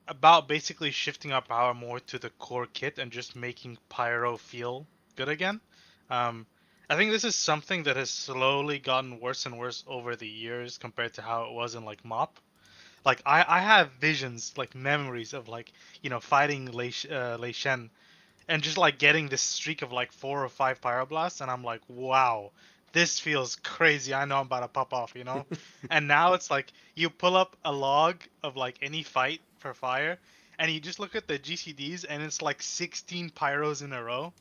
about basically shifting our power more to the core kit and just making Pyro feel good again. I think this is something that has slowly gotten worse and worse over the years compared to how it was in like MOP. Like I have visions, like memories of like, fighting Lei Shen and just like getting this streak of like 4 or 5 pyroblasts, and I'm like, wow, this feels crazy. I know I'm about to pop off. And now it's like you pull up a log of like any fight for fire, and you just look at the GCDs, and it's like 16 pyros in a row,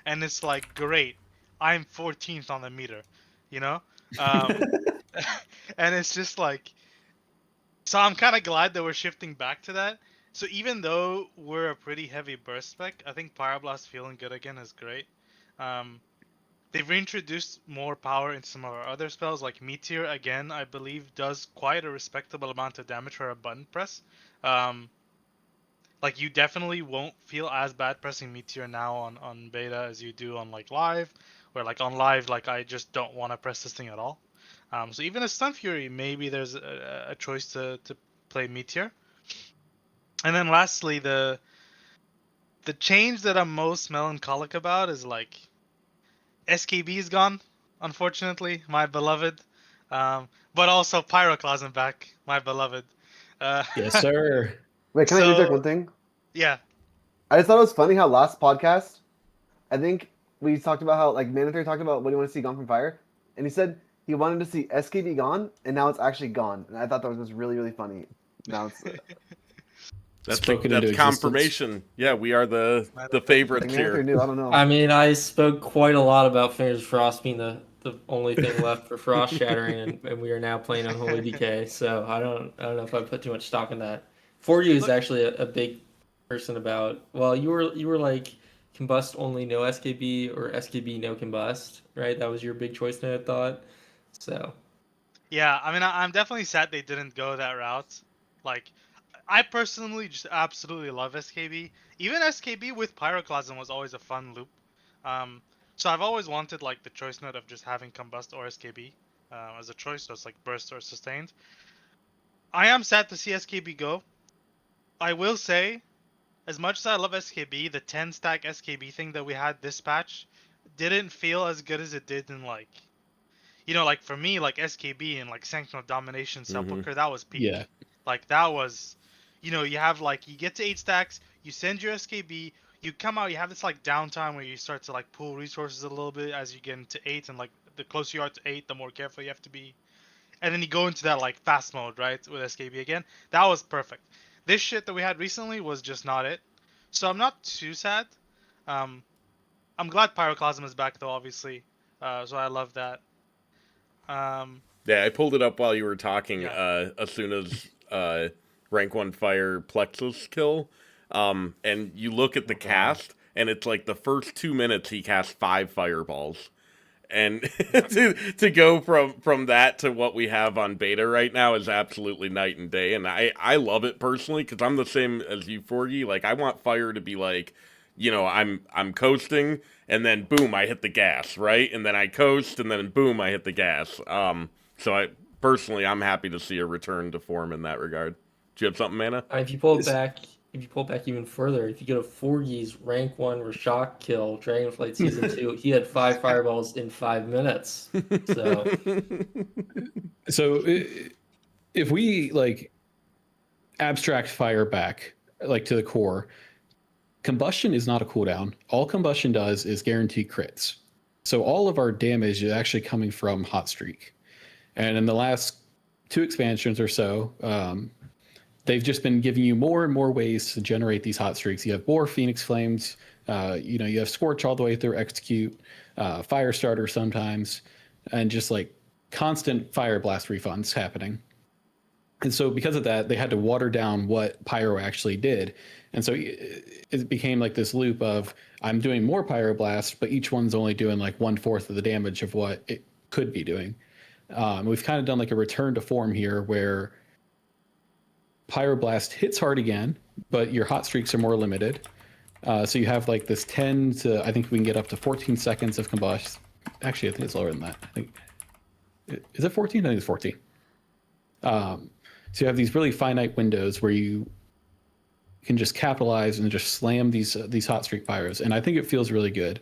and it's like, great, I'm 14th on the meter, you know, um, and it's just like, so I'm kind of glad that we're shifting back to that. So even though we're a pretty heavy burst spec, I think Pyroblast feeling good again is great. Um, they've reintroduced more power into some of our other spells, like Meteor again, I believe does quite a respectable amount of damage for a button press. Like you definitely won't feel as bad pressing Meteor now on beta as you do on like live, where like on live, like I just don't want to press this thing at all. So even a Stun Fury, maybe there's a choice to play Meteor. And then lastly, the change that I'm most melancholic about is like SKB is gone, unfortunately, my beloved. But also Pyroclasm back, my beloved. Yes, sir. Wait, can I interject So one thing? yeah, I just thought it was funny how last podcast, I think we talked about how like Manather talked about what he wanted to see gone from fire, and he said he wanted to see SKB gone, and now it's actually gone. And I thought that was just really, really funny. Now it's Spoken into that's existence. confirmation. Yeah, we are the like favorites Manather here. knew. I don't know. I mean, I spoke quite a lot about Fingers of Frost being the only thing left for Frost Shattering, and we are now playing Unholy Decay. So I don't know if I put too much stock in that. Forgy is Look- actually a big person about. Well, you were like combust only no SKB or SKB no combust, right? That was your big choice note thought. So Yeah, I mean, I'm definitely sad they didn't go that route. Like, I personally just absolutely love SKB. Even SKB with Pyroclasm was always a fun loop. So I've always wanted like the choice note of just having Combust or SKB as a choice, so it's like Burst or Sustained. I am sad to see SKB go. I will say, as much as I love SKB, the 10 stack SKB thing that we had this patch didn't feel as good as it did in like, like for me, like SKB and like Sanctum of Domination Sepulchre, that was peak. Yeah. Like that was, you have like you get to 8 stacks, you send your SKB, you come out, you have this like downtime where you start to like pool resources a little bit as you get into 8, and like the closer you are to 8, the more careful you have to be. And then you go into that like fast mode, right, with SKB again. That was perfect. This shit that we had recently was just not it. So I'm not too sad. Um, I'm glad Pyroclasm is back though, obviously. So I love that. Yeah, I pulled it up while you were talking. Yeah. Asuna's rank 1 fire plexus kill. And you look at the cast, and it's like the first 2 minutes he casts 5 fireballs. And to go from that to what we have on beta right now is absolutely night and day. And I love it personally because I'm the same as you, Forgy. Like, I want fire to be like, I'm coasting, and then boom, I hit the gas, right? And then I coast, and then boom, I hit the gas. So I'm happy to see a return to form in that regard. Do you have something, Mana? if you pull it back, if you pull it back even further, if you go to Forgy's rank 1 Rashok kill, Dragonflight Season 2, he had 5 fireballs in 5 minutes. So So if we like abstract fire back like to the core, combustion is not a cooldown. All combustion does is guarantee crits. So all of our damage is actually coming from hot streak. And in the last 2 expansions or so, they've just been giving you more and more ways to generate these hot streaks. You have more Phoenix Flames, you have Scorch all the way through Execute, Firestarter sometimes, and just like constant Fire Blast refunds happening. And so because of that, they had to water down what Pyro actually did. And so it became like this loop of I'm doing more Pyroblast, but each one's only doing like 1/4 of the damage of what it could be doing. We've kind of done like a return to form here where Pyroblast hits hard again, but your hot streaks are more limited. So you have like this 10 to, I think we can get up to 14 seconds of combust. Actually, I think it's lower than that. I think, is it 14? I think it's 14. So you have these really finite windows where you can just capitalize and just slam these hot streak pyros, and I think it feels really good.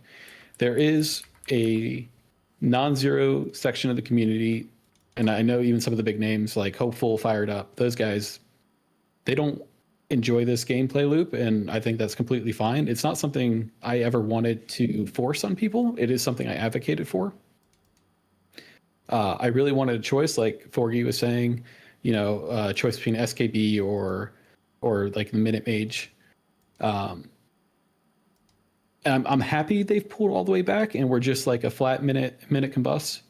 There is a non-zero section of the community, and I know even some of the big names like Hopeful, Fired Up, those guys, they don't enjoy this gameplay loop, and I think that's completely fine. It's not something I ever wanted to force on people. It is something I advocated for. I really wanted a choice, like Forgy was saying, a choice between SKB or like the Minute Mage. And I'm happy they've pulled all the way back and we're just like a flat minute combust.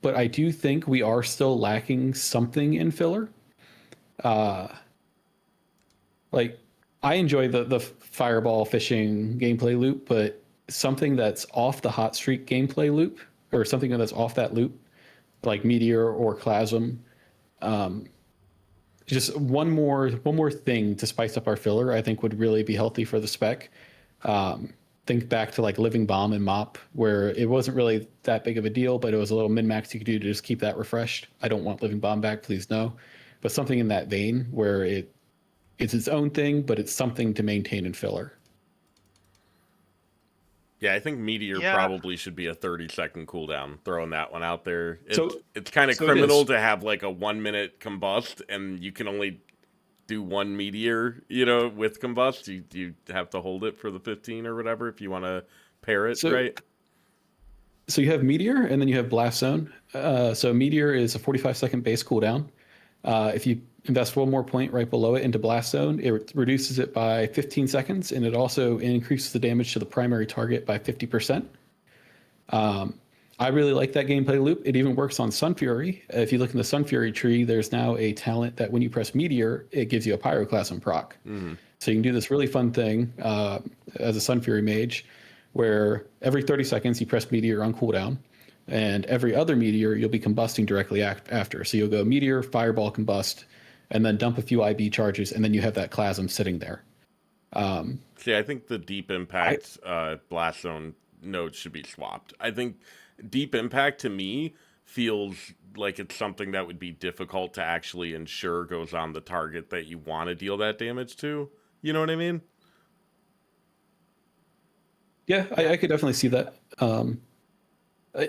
But I do think we are still lacking something in filler. Like I enjoy the fireball fishing gameplay loop, but something that's off the hot streak gameplay loop or something that's off that loop, like Meteor or Clasm, just one more thing to spice up our filler, I think would really be healthy for the spec. Think back to like Living Bomb and Mop, where it wasn't really that big of a deal, but it was a little min-max you could do to just keep that refreshed. I don't want Living Bomb back, please no. But something in that vein where it's its own thing, but it's something to maintain in filler. Yeah, I think Meteor Yeah. probably should be a 30-second cooldown. Throwing that one out there. So- It's kind of so it criminal is. to have like a 1-minute combust, and you can only do one Meteor, with combust. You have to hold it for the 15 or whatever if you want to pair it, So- right? So you have Meteor, and then you have Blast Zone. So Meteor is a 45-second base cooldown. If you invest one more point right below it into Blast Zone, it reduces it by 15 seconds, and it also increases the damage to the primary target by 50%. I really like that gameplay loop. It even works on Sun Fury. If you look in the Sun Fury tree, there's now a talent that when you press Meteor, it gives you a Pyroclasm proc. So you can do this really fun thing as a Sun Fury mage, where every 30 seconds you press Meteor on cooldown, and every other Meteor you'll be combusting directly after. So you'll go Meteor, Fireball, Combust, and then dump a few IB charges, and then you have that Clasm sitting there. See, I think the Deep Impact Blast Zone node should be swapped. I think Deep Impact to me feels like it's something that would be difficult to actually ensure goes on the target that you want to deal that damage to. You know what I mean? Yeah, I could definitely see that.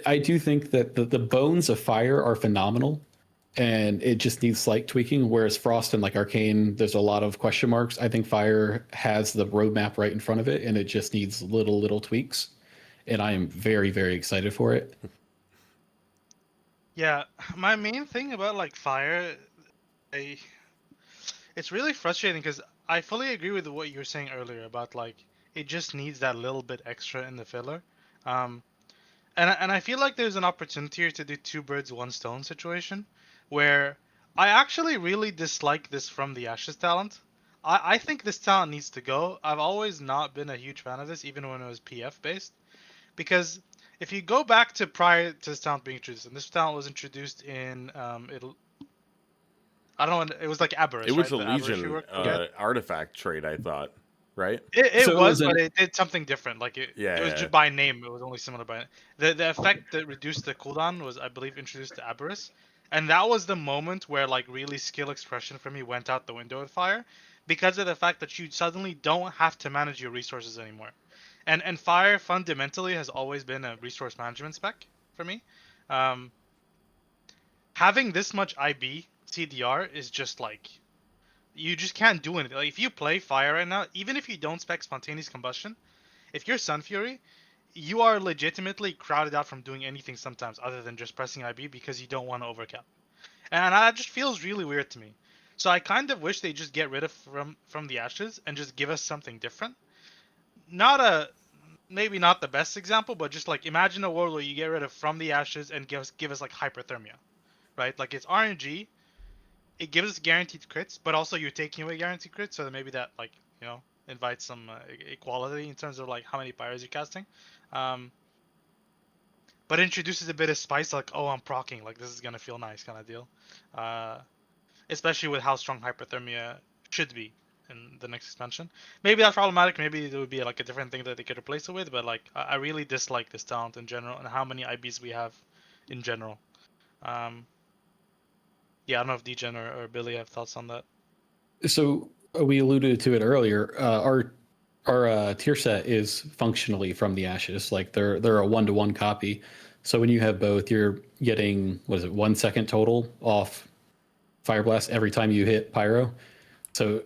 I do think that the bones of fire are phenomenal, and it just needs slight tweaking. Whereas Frost and like Arcane, there's a lot of question marks. I think Fire has the roadmap right in front of it, and it just needs little tweaks. And I am very, very excited for it. Yeah, my main thing about like fire, it's really frustrating because I fully agree with what you were saying earlier about like it just needs that little bit extra in the filler. Um, and I feel like there's an opportunity here to do two birds, one stone situation, where I actually really dislike this From the Ashes talent. I think this talent needs to go. I've always not been a huge fan of this, even when it was PF based, because if you go back to prior to this talent being introduced, and this talent was introduced in I don't know, it was like Aberrus, It was right? a The Aberrus Legion rework. artifact trade, I thought, right? It So it was, was but an it did something different. Like it was Yeah. just by name. It was only similar by the effect that reduced the cooldown was, I believe, introduced to Aberrus, and that was the moment where like really skill expression for me went out the window with fire, because of the fact that you suddenly don't have to manage your resources anymore, and fire fundamentally has always been a resource management spec for me. Um, Having this much IB CDR is just like you just can't do anything. Like if you play fire right now, even if you don't spec spontaneous combustion, if you're Sun Fury, you are legitimately crowded out from doing anything sometimes other than just pressing IB because you don't want to overcap. And that just feels really weird to me. So I kind of wish they just get rid of from the ashes and just give us something different. Not a maybe not the best example, but just like imagine a world where you get rid of from the ashes and give us like hyperthermia, right? Like it's RNG, it gives us guaranteed crits, but also you're taking away guaranteed crits, so that maybe that like invites some equality in terms of like how many pyros you're casting. Um, but introduces a bit of spice, like oh I'm proccing, like this is gonna feel nice kind of deal. Uh, Especially with how strong hyperthermia should be in the next expansion. Maybe that's problematic. Maybe there would be like a different thing that they could replace it with. But like I really dislike this talent in general and how many IBs we have in general. Um, yeah, I don't know if Degen or Billy have thoughts on that. So we alluded to it earlier. Our tier set is functionally From the Ashes. Like they're a 1-to-1 copy. So when you have both, you're getting, what is it, 1 second total off Fire Blast every time you hit Pyro. So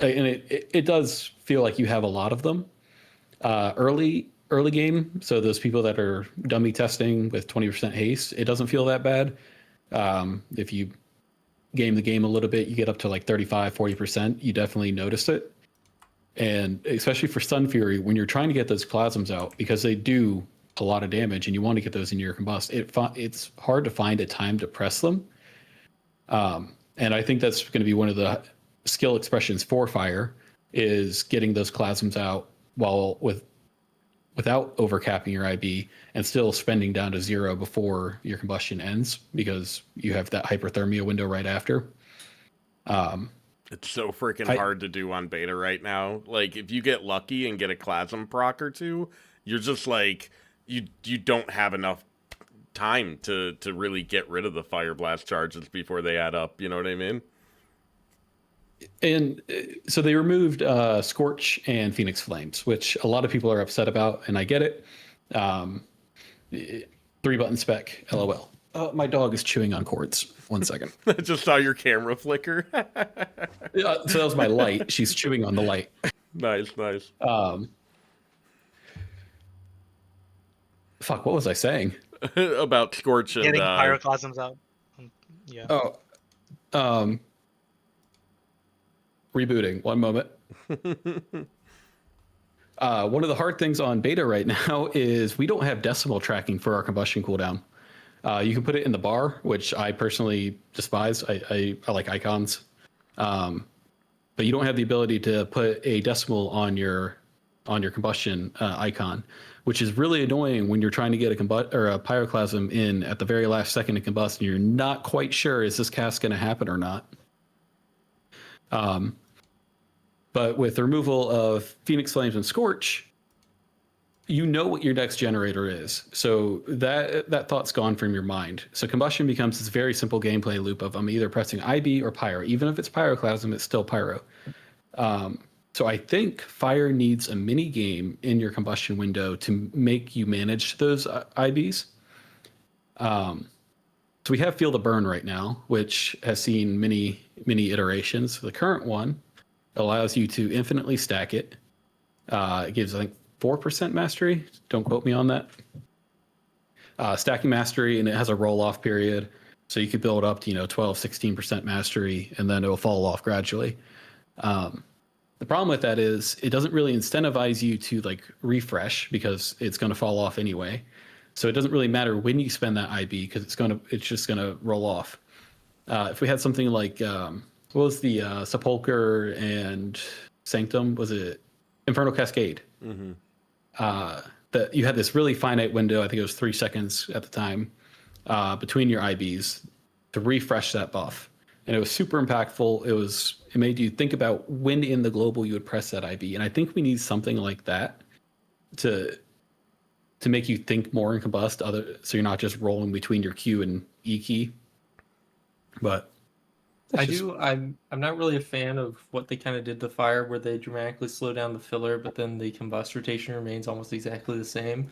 and it does feel like you have a lot of them early game. So those people that are dummy testing with 20% haste, it doesn't feel that bad. If you game the game a little bit, you get up to like 35-40%, you definitely notice it. And especially for Sun Fury, when you're trying to get those plasms out, because they do a lot of damage and you want to get those into your combust, it's hard to find a time to press them. And I think that's going to be one of the skill expressions for fire, is getting those plasms out without overcapping your IB and still spending down to 0 before your combustion ends, because you have that hyperthermia window right after. It's so freaking hard to do on beta right now. Like, if you get lucky and get a Clasm proc or two, you're just like, you don't have enough time to really get rid of the Fire Blast charges before they add up. You know what I mean? And so they removed Scorch and Phoenix Flames, which a lot of people are upset about, and I get it. 3-button spec, LOL. My dog is chewing on cords. 1 second. I just saw your camera flicker. So that was my light. She's chewing on the light. Nice. Fuck, what was I saying? about Scorch and Getting pyroclasms out. Yeah. Oh, um, rebooting. One moment. One of the hard things on beta right now is we don't have decimal tracking for our combustion cooldown. You can put it in the bar, which I personally despise. I like icons, but you don't have the ability to put a decimal on your combustion icon, which is really annoying when you're trying to get a pyroclasm in at the very last second to combust, and you're not quite sure is this cast going to happen or not. But with the removal of Phoenix Flames and Scorch, you know what your next generator is. So that thought's gone from your mind. So combustion becomes this very simple gameplay loop of I'm either pressing IB or pyro. Even if it's pyroclasm, it's still pyro. So I think fire needs a mini game in your combustion window to make you manage those IBs. So we have Feel the Burn right now, which has seen many iterations. The current one allows you to infinitely stack it. It gives, I think, 4% mastery. Don't quote me on that. Stacking mastery, and it has a roll-off period. So you could build up to 12, 16% mastery, and then it'll fall off gradually. The problem with that is it doesn't really incentivize you to like refresh because it's going to fall off anyway. So it doesn't really matter when you spend that IB because it's just gonna roll off. If we had something like what was the Sepulcher and Sanctum? Was it Infernal Cascade? Mm-hmm. That you had this really finite window. I think it was 3 seconds at the time between your IBs to refresh that buff, and it was super impactful. It made you think about when in the global you would press that IB, and I think we need something like that to make you think more and combust so you're not just rolling between your Q and E key. But I'm not really a fan of what they kind of did to fire, where they dramatically slow down the filler, but then the combust rotation remains almost exactly the same.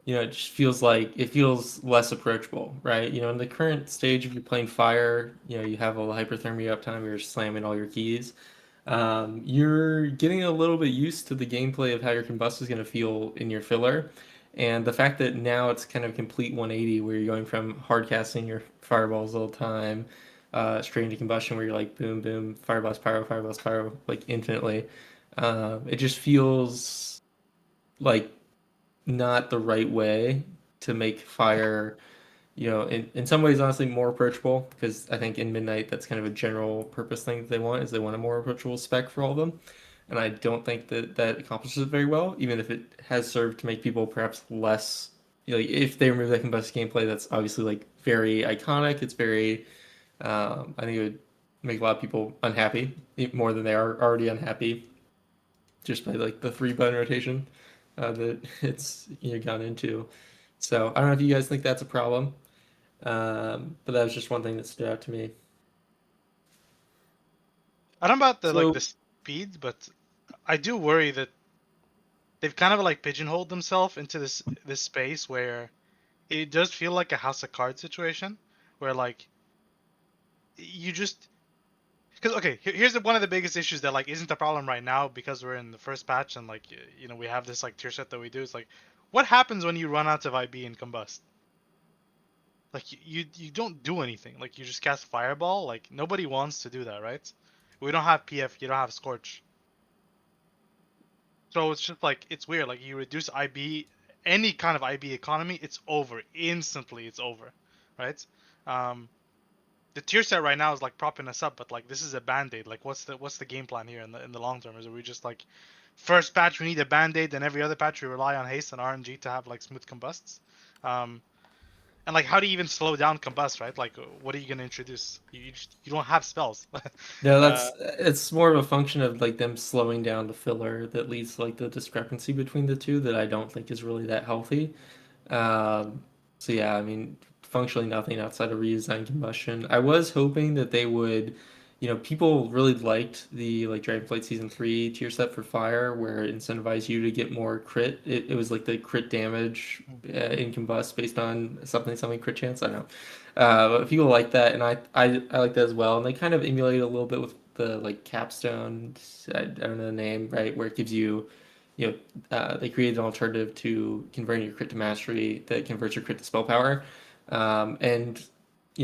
It just feels less approachable, right? In the current stage, if you're playing fire, you have a hyperthermia uptime, you're slamming all your keys. You're getting a little bit used to the gameplay of how your combust is going to feel in your filler. And the fact that now it's kind of complete 180 where you're going from hard casting your fireballs all the time, straight into combustion where you're like boom, boom, fireballs, pyro, like infinitely. It just feels like not the right way to make fire, in some ways, honestly, more approachable, because I think in Midnight, that's kind of a general purpose thing that they want, is they want a more approachable spec for all of them. And I don't think that accomplishes it very well, even if it has served to make people perhaps less, if they remove that combust gameplay, that's obviously like very iconic. It's very, I think it would make a lot of people unhappy, more than they are already unhappy, just by like the 3-button rotation that it's gone into. So I don't know if you guys think that's a problem, but that was just one thing that stood out to me. I don't know about the So- the speed, but I do worry that they've kind of like pigeonholed themselves into this space where it does feel like a House of Cards situation, where like you just because okay, here's one of the biggest issues that like isn't a problem right now because we're in the first patch and like we have this like tier set that we do. It's like what happens when you run out of IB and combust? Like you don't do anything. Like you just cast Fireball. Like nobody wants to do that, right? We don't have PF. You don't have Scorch. So it's just like it's weird. Like you reduce IB, any kind of IB economy, it's over instantly. It's over, right? The tier set right now is like propping us up, but like this is a band-aid. Like what's the game plan here in the long term? Is it we just like first patch we need a band-aid, then every other patch we rely on haste and RNG to have like smooth combusts? And like how do you even slow down combust, right? Like what are you gonna introduce? You don't have spells. No, it's more of a function of like them slowing down the filler that leads to like the discrepancy between the two that I don't think is really that healthy. So yeah, I mean, functionally nothing outside of redesigned combustion. I was hoping that they would, people really liked the like Dragonflight Season 3 tier set for fire, where it incentivized you to get more crit. It was like the crit damage in combust based on something crit chance. I don't know. But people like that, and I like that as well. And they kind of emulate a little bit with the like capstone. I don't know the name, right? Where it gives you they created an alternative to converting your crit to mastery that converts your crit to spell power. And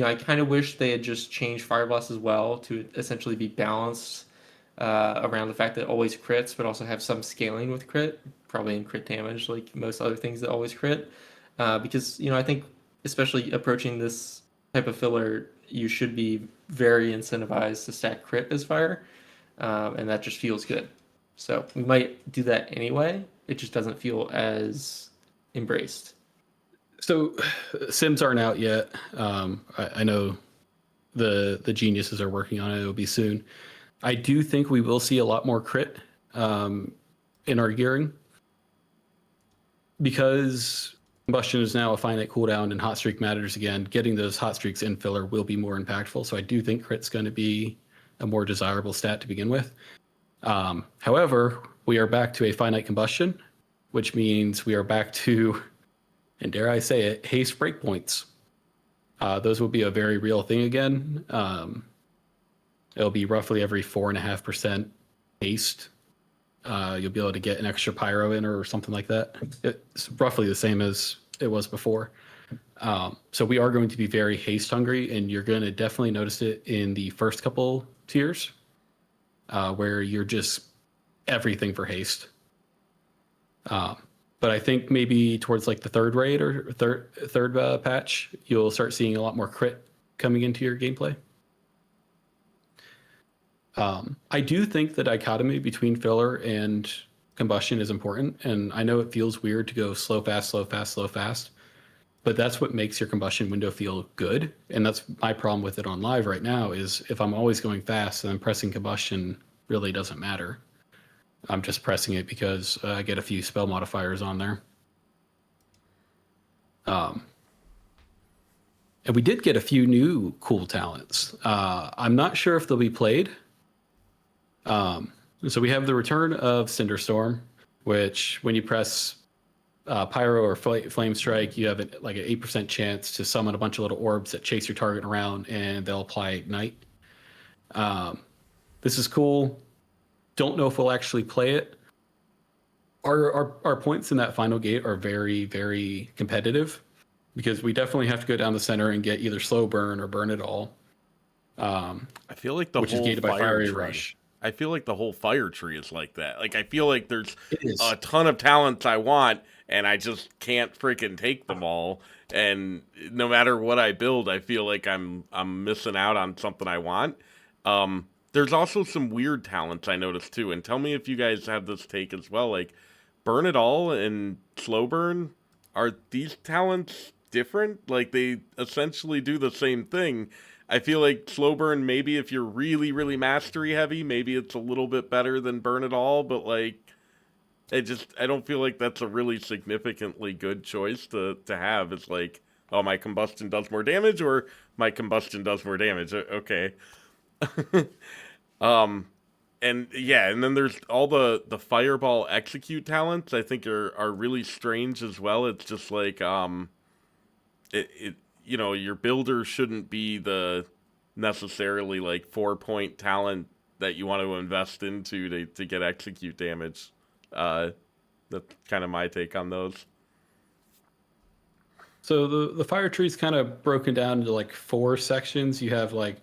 I kind of wish they had just changed Fire Blast as well to essentially be balanced around the fact that it always crits, but also have some scaling with crit, probably in crit damage, like most other things that always crit. Because I think especially approaching this type of filler, you should be very incentivized to stack crit as fire, and that just feels good. So we might do that anyway. It just doesn't feel as embraced. So Sims aren't out yet. I know the geniuses are working on it. It'll be soon. I do think we will see a lot more crit in our gearing because combustion is now a finite cooldown and hot streak matters again. Getting those hot streaks in filler will be more impactful. So I do think crit's going to be a more desirable stat to begin with. However, we are back to a finite combustion, which means we are back to, and dare I say it, haste breakpoints. Those will be a very real thing again. It'll be roughly every 4.5% haste. You'll be able to get an extra pyro in or something like that. It's roughly the same as it was before. So we are going to be very haste hungry, and you're going to definitely notice it in the first couple tiers where you're just everything for haste. But I think maybe towards like the third raid or third patch, you'll start seeing a lot more crit coming into your gameplay. I do think the dichotomy between filler and combustion is important, and I know it feels weird to go slow, fast, slow, fast, slow, fast, but that's what makes your combustion window feel good, and that's my problem with it on live right now is if I'm always going fast and I'm pressing combustion really doesn't matter. I'm just pressing it because I get a few spell modifiers on there. And we did get a few new cool talents. I'm not sure if they'll be played. So we have the return of Cinderstorm, which when you press Pyro or Flame Strike, you have like an 8% chance to summon a bunch of little orbs that chase your target around, and they'll apply Ignite. This is cool. Don't know if we'll actually play it. Our points in that final gate are very, very competitive because we definitely have to go down the center and get either slow burn or burn it all. I feel like the which whole is gated by Fiery tree. Rush. I feel like the whole fire tree is like that. Like I feel like there's a ton of talents I want, and I just can't freaking take them all. And no matter what I build, I feel like I'm missing out on something I want. There's also some weird talents I noticed too, and tell me if you guys have this take as well. Like burn it all and slow burn, are these talents different? Like they essentially do the same thing. I feel like slow burn, maybe if you're really, really mastery heavy, maybe it's a little bit better than burn it all, but like I don't feel like that's a really significantly good choice to have. It's like, oh, my combustion does more damage or my combustion does more damage. Okay. And yeah, and then there's all the fireball execute talents I think are really strange as well. It's just like your builder shouldn't be the necessarily like 4-point talent that you want to invest into to get execute damage. That's kind of my take on those. So the fire tree is kind of broken down into like 4 sections. You have like,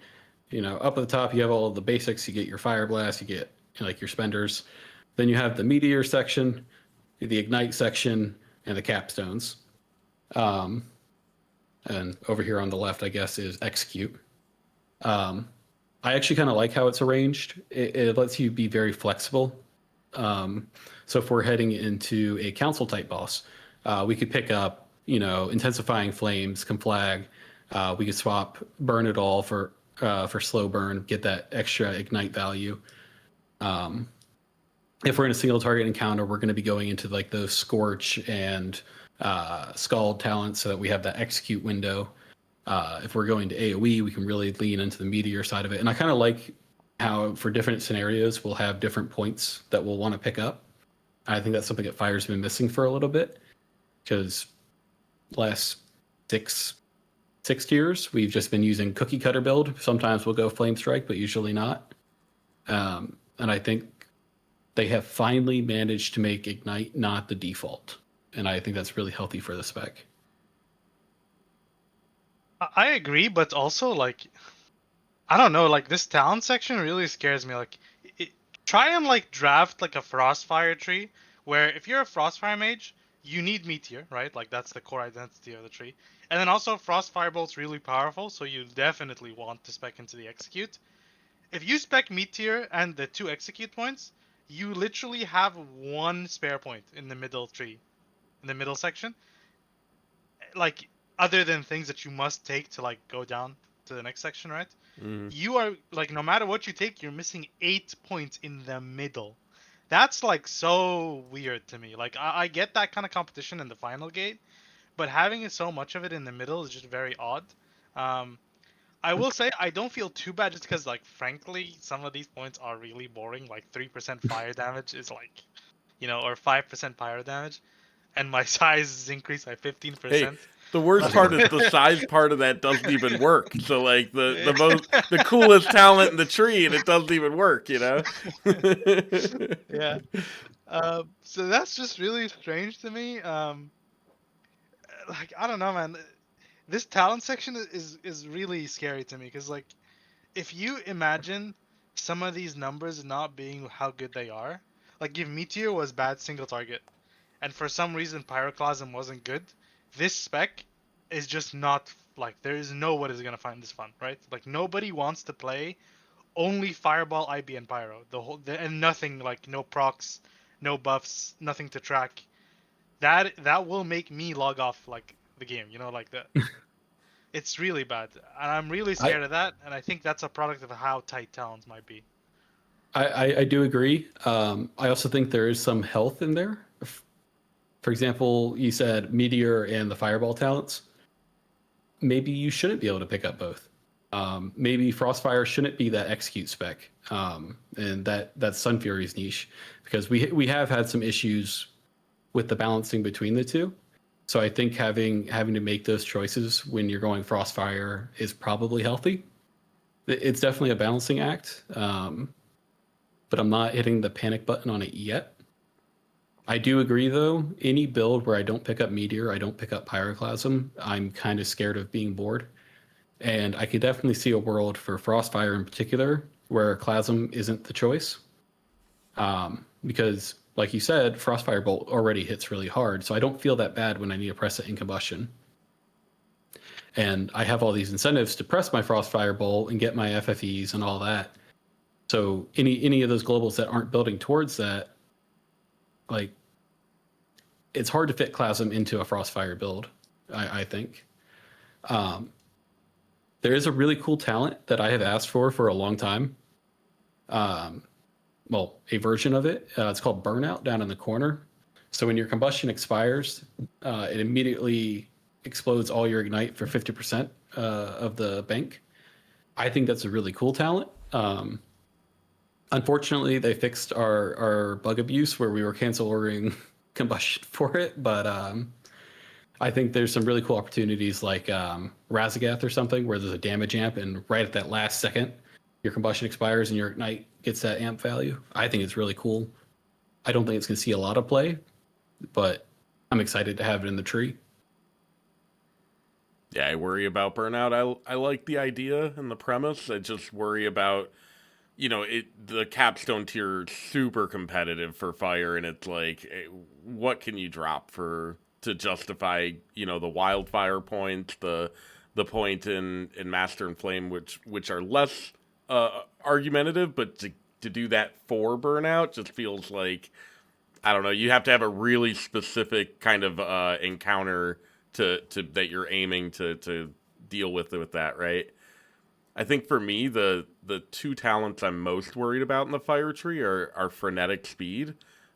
up at the top, you have all of the basics. You get your fire blast, you get like your spenders. Then you have the meteor section, the ignite section, and the capstones. And over here on the left, I guess, is execute. I actually kind of like how it's arranged. It lets you be very flexible. So if we're heading into a council type boss, we could pick up, intensifying flames, conflag. We could swap burn it all for slow burn, get that extra ignite value. If we're in a single target encounter, we're going to be going into like those scorch and scald talents so that we have that execute window. If we're going to AoE, we can really lean into the meteor side of it. And I kind of like how for different scenarios, we'll have different points that we'll want to pick up. I think that's something that Fire's been missing for a little bit because last six tiers, we've just been using cookie cutter build. Sometimes we'll go flame strike, but usually not. And I think they have finally managed to make Ignite not the default. And I think that's really healthy for the spec. I agree, but also like I don't know, like this talent section really scares me. Like, try and like draft like a Frostfire tree, where if you're a Frostfire mage, you need Meteor, right? Like that's the core identity of the tree. And then also Frost Firebolt's really powerful, so you definitely want to spec into the execute. If you spec Meteor and the 2 execute points, you literally have 1 spare point in the middle tree, in the middle section. Like other than things that you must take to like go down to the next section, right? You are like no matter what you take, you're missing 8 points in the middle. That's like so weird to me. Like I get that kind of competition in the final gate, but having it so much of it in the middle is just very odd. I will say I don't feel too bad just because like frankly some of these points are really boring. Like 3% fire damage is like, or 5% pyro damage, and my size is increased by 15%. Hey, the worst part is the size part of that doesn't even work. So like the coolest talent in the tree, and it doesn't even work. Yeah. So that's just really strange to me. Like I don't know, man. This talent section is really scary to me because like if you imagine some of these numbers not being how good they are, like if Meteor was bad single target, and for some reason Pyroclasm wasn't good, this spec is just not like there is nobody's gonna find this fun, right? Like nobody wants to play only Fireball, IB, and Pyro. And nothing like no procs, no buffs, nothing to track. That will make me log off like the game, like that. It's really bad, and I'm really scared of that. And I think that's a product of how tight talents might be. I do agree. I also think there is some health in there. For example, you said Meteor and the Fireball talents. Maybe you shouldn't be able to pick up both. Maybe Frostfire shouldn't be that execute spec, and that's Sun Fury's niche, because we have had some issues with the balancing between the two. So I think having to make those choices when you're going Frostfire is probably healthy. It's definitely a balancing act, but I'm not hitting the panic button on it yet. I do agree, though, any build where I don't pick up Meteor, I don't pick up Pyroclasm, I'm kind of scared of being bored. And I could definitely see a world for Frostfire in particular where Clasm isn't the choice. Because, like you said, Frostfire Bolt already hits really hard, so I don't feel that bad when I need to press it in combustion. And I have all these incentives to press my Frostfire Bolt and get my FFEs and all that. So any of those globals that aren't building towards that, like, it's hard to fit Clasm into a Frostfire build, I think. There is a really cool talent that I have asked for a long time. Well, a version of it. It's called Burnout down in the corner. So when your combustion expires, it immediately explodes all your Ignite for 50% of the bank. I think that's a really cool talent. Unfortunately, they fixed our bug abuse where we were cancel ordering combustion for it, but I think there's some really cool opportunities like Razagath or something where there's a damage amp, and right at that last second, your combustion expires and your Ignite gets that amp value. I think it's really cool. I don't think it's going to see a lot of play, but I'm excited to have it in the tree. Yeah, I worry about Burnout. I like the idea and the premise. I just worry about, the capstone tier is super competitive for Fire, and it's like, what can you drop to justify, the wildfire points, the point in Master and Flame, which are less argumentative, but to do that for Burnout just feels like, I don't know, you have to have a really specific kind of encounter to that you're aiming to deal with that, right? I think for me, the two talents I'm most worried about in the Fire Tree are Frenetic Speed,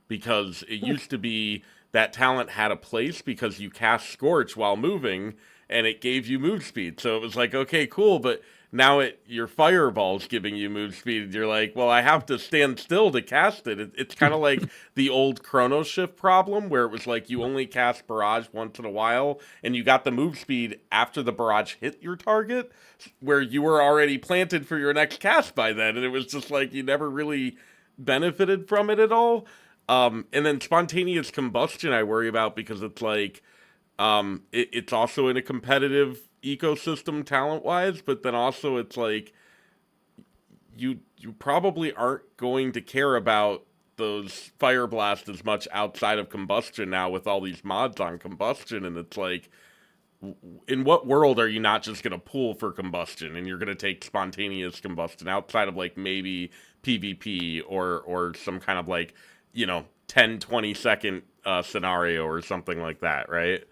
because it used to be that talent had a place because you cast Scorch while moving, and it gave you move speed. So it was like, okay, cool, but now your Fireball's giving you move speed. You're like, well, I have to stand still to cast it. It's kind of like the old Chrono Shift problem, where it was like you only cast Barrage once in a while, and you got the move speed after the Barrage hit your target, where you were already planted for your next cast by then, and it was just like you never really benefited from it at all. And then spontaneous combustion I worry about because it's like it's also in a competitive ecosystem talent wise, but then also it's like you probably aren't going to care about those fire blasts as much outside of combustion now with all these mods on combustion, and it's like in what world are you not just going to pull for combustion and you're going to take spontaneous combustion outside of like maybe PvP or some kind of like 10-20 second scenario or something like that, right?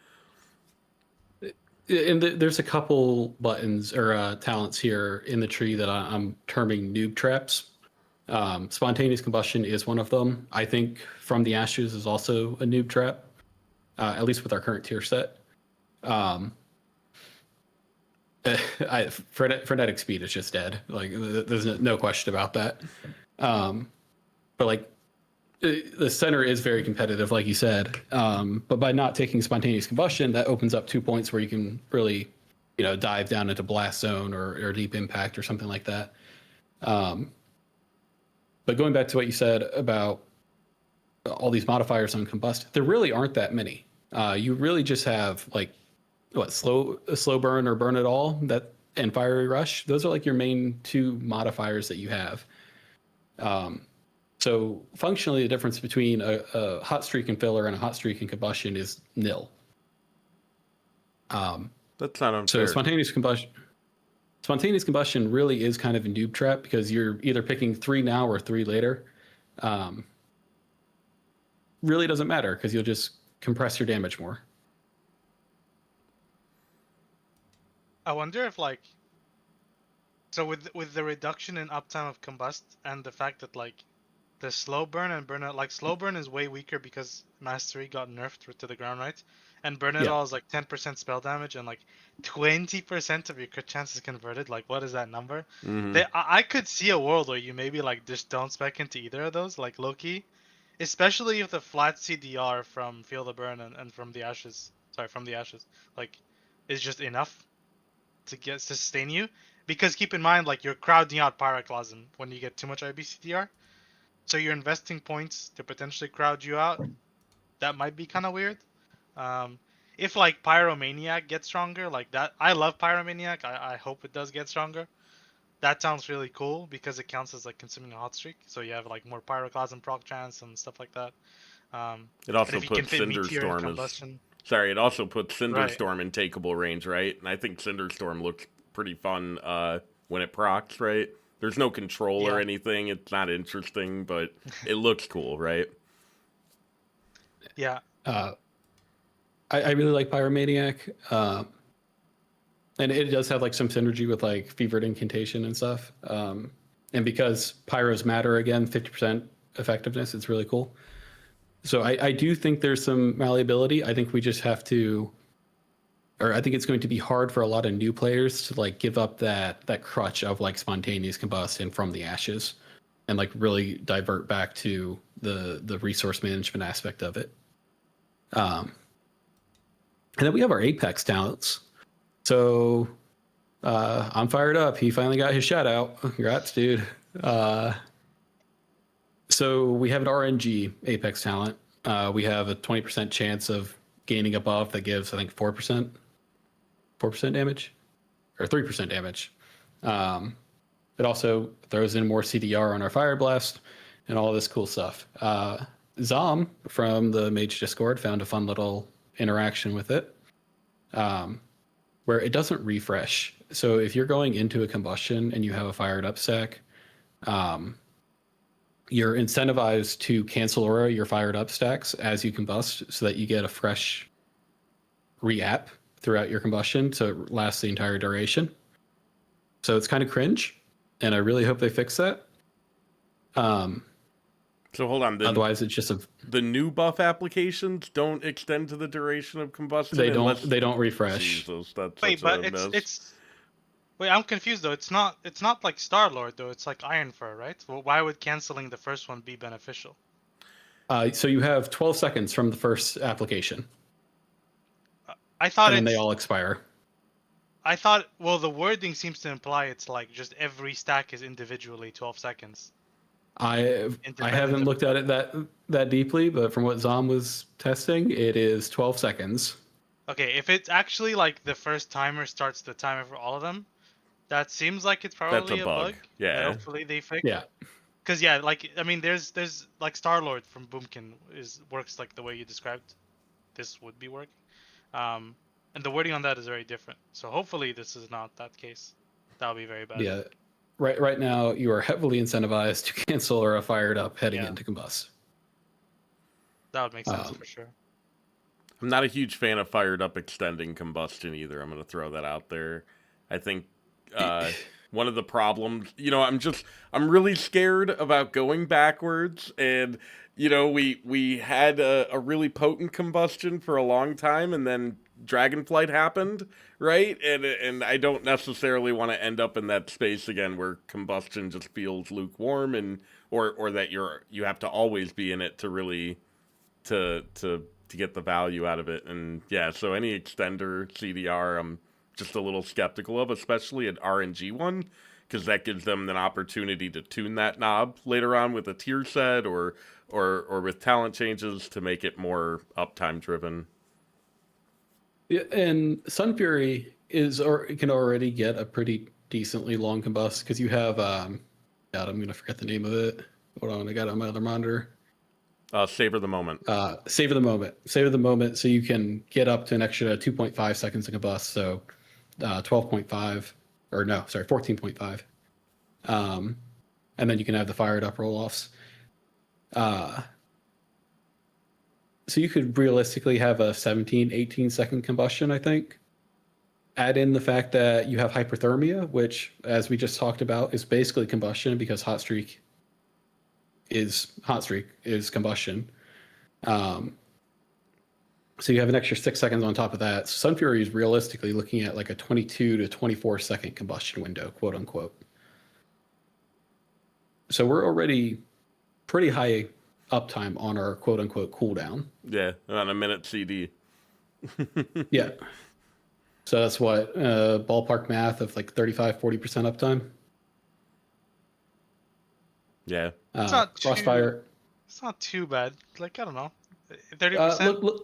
And there's a couple buttons or talents here in the tree that I'm terming noob traps. Spontaneous combustion is one of them. I think From the Ashes is also a noob trap, at least with our current tier set. Frenetic speed is just dead. Like there's no question about that. But like the center is very competitive, like you said. But by not taking spontaneous combustion, that opens up 2 points where you can really, dive down into blast zone or deep impact or something like that. But going back to what you said about all these modifiers on combust, there really aren't that many. You really just have like slow burn or burn at all and fiery rush. Those are like your main two modifiers that you have. So functionally, the difference between a hot streak and filler and a hot streak and combustion is nil. That's not unfair. So spontaneous combustion really is kind of a noob trap because you're either picking 3 now or 3 later. Really doesn't matter because you'll just compress your damage more. I wonder if so with the reduction in uptime of combust and the fact that the slow burn and burn out, slow burn is way weaker because mastery got nerfed to the ground, right? And burn it all is 10% spell damage and 20% of your crit chance is converted. What is that number? Mm-hmm. I could see a world where you maybe just don't spec into either of those, low key, especially if the flat CDR from Feel the Burn and from the Ashes, is just enough to sustain you. Because keep in mind, you're crowding out Pyroclasm when you get too much IBCDR. So you're investing points to potentially crowd you out. That might be kind of weird. If Pyromaniac gets stronger, that, I love Pyromaniac. I hope it does get stronger. That sounds really cool because it counts as consuming a hot streak. So you have more Pyroclasm proc chance and stuff like that. It also puts Cinderstorm as... Sorry, it also puts Cinderstorm in takeable range, right? And I think Cinderstorm looks pretty fun when it procs, right? There's no control or anything. It's not interesting, but it looks cool, right? Yeah. I really like Pyromaniac. And it does have some synergy with Fevered Incantation and stuff. And because Pyros matter again, 50% effectiveness, it's really cool. So I do think there's some malleability. I think we just have to, or I think it's going to be hard for a lot of new players to give up that crutch of spontaneous combustion From the Ashes and really divert back to the resource management aspect of it. And then we have our Apex talents. So I'm fired up. He finally got his shout out. Congrats, dude. So we have an RNG Apex talent. We have a 20% chance of gaining a buff that gives, I think, 4% damage or 3% damage. It also throws in more CDR on our Fire Blast and all this cool stuff. Zom from the Mage Discord found a fun little interaction with it where it doesn't refresh. So if you're going into a combustion and you have a fired up stack, you're incentivized to cancel aura your fired up stacks as you combust so that you get a fresh re-app throughout your combustion to last the entire duration. So it's kind of cringe, and I really hope they fix that. So hold on. Otherwise, it's just the new buff applications don't extend to the duration of combustion. They don't refresh. Jesus, that's wait, but it's. Wait, I'm confused though. It's not like Star-Lord though. It's like Ironfur, right? Well, why would canceling the first one be beneficial? So you have 12 seconds from the first application. I thought and then they all expire. I thought, well, the wording seems to imply it's just every stack is individually 12 seconds. I haven't Independent looked at it that deeply, but from what Zom was testing, it is 12 seconds. Okay, if it's actually like the first timer starts the timer for all of them, that seems like it's That's a probably a bug. bug that Yeah. hopefully they fix. Yeah. Cause yeah, like I mean, there's like Star-Lord from Boomkin works like the way you described. This would be working, and the wording on that is very different. So hopefully this is not that case. That would be very bad. Yeah. Right now, you are heavily incentivized to cancel or fire it up heading Yeah. into combust. That would make sense Um, for sure. I'm not a huge fan of fired up extending combustion either. I'm going to throw that out there. I think one of the problems, I'm really scared about going backwards. And, we had a really potent combustion for a long time, and then Dragonflight happened, right? And I don't necessarily want to end up in that space again where combustion just feels lukewarm, and or that you have to always be in it to really to get the value out of it. And yeah, so any extender CDR, I'm just a little skeptical of, especially an RNG one, because that gives them an opportunity to tune that knob later on with a tier set or with talent changes to make it more uptime driven. Yeah, and Sun Fury can already get a pretty decently long combust because you have God, I'm gonna forget the name of it. Hold on, I got it on my other monitor. Savor the moment. Savor the moment. Savor the moment, so you can get up to an extra 2.5 seconds of combust. So 12.5, or no, sorry, 14.5. And then you can have the fired up roll offs. So you could realistically have a 17, 18 second combustion, I think. Add in the fact that you have hyperthermia, which, as we just talked about, is basically combustion because hot streak is combustion. So you have an extra 6 seconds on top of that. So Sun Fury is realistically looking at like a 22 to 24 second combustion window, quote unquote. So we're already pretty high uptime on our quote unquote cooldown. Yeah, on a minute CD. Yeah. So that's what, ballpark math of like 35, 40% uptime. Yeah. It's not Crossfire. It's not too bad. Like I don't know, 30%.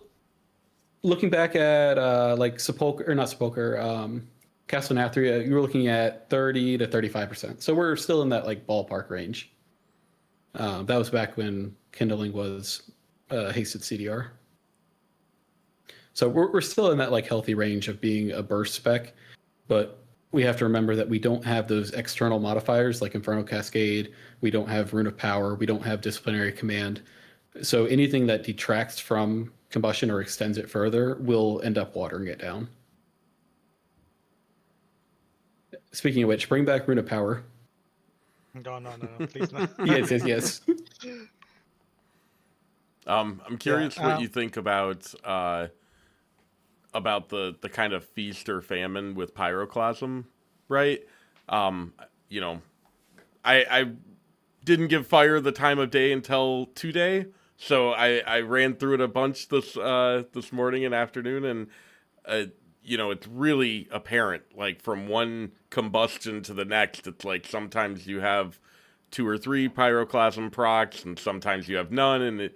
Looking back at like Sepulcher, or not Sepulcher, Castle Nathria, you were looking at 30 to 35%. So we're still in that like ballpark range. That was back when Kindling was hasted CDR. So we're still in that like healthy range of being a burst spec, but we have to remember that we don't have those external modifiers like Inferno Cascade. We don't have Rune of Power. We don't have Disciplinary Command. So anything that detracts from combustion or extends it further will end up watering it down. Speaking of which, bring back Rune of Power. No, please not. Yes. I'm curious what you think about the kind of feast or famine with Pyroclasm, right? I didn't give fire the time of day until today, so I ran through it a bunch this morning and afternoon, and it's really apparent. Like from one combustion to the next, it's like sometimes you have 2 or 3 Pyroclasm procs, and sometimes you have none, and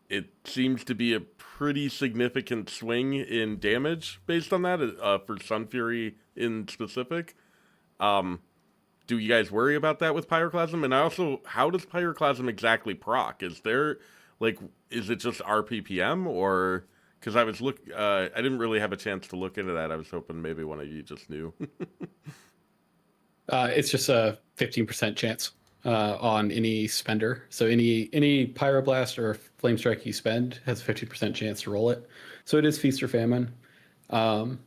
it seems to be a pretty significant swing in damage based on that for Sun Fury in specific. Do you guys worry about that with Pyroclasm? And also, how does Pyroclasm exactly proc? Is it just RPPM, or because I didn't really have a chance to look into that. I was hoping maybe one of you just knew. It's just a 15% chance on any spender. So any Pyroblast or Flame Strike you spend has a 50% chance to roll it. So it is feast or famine. I'm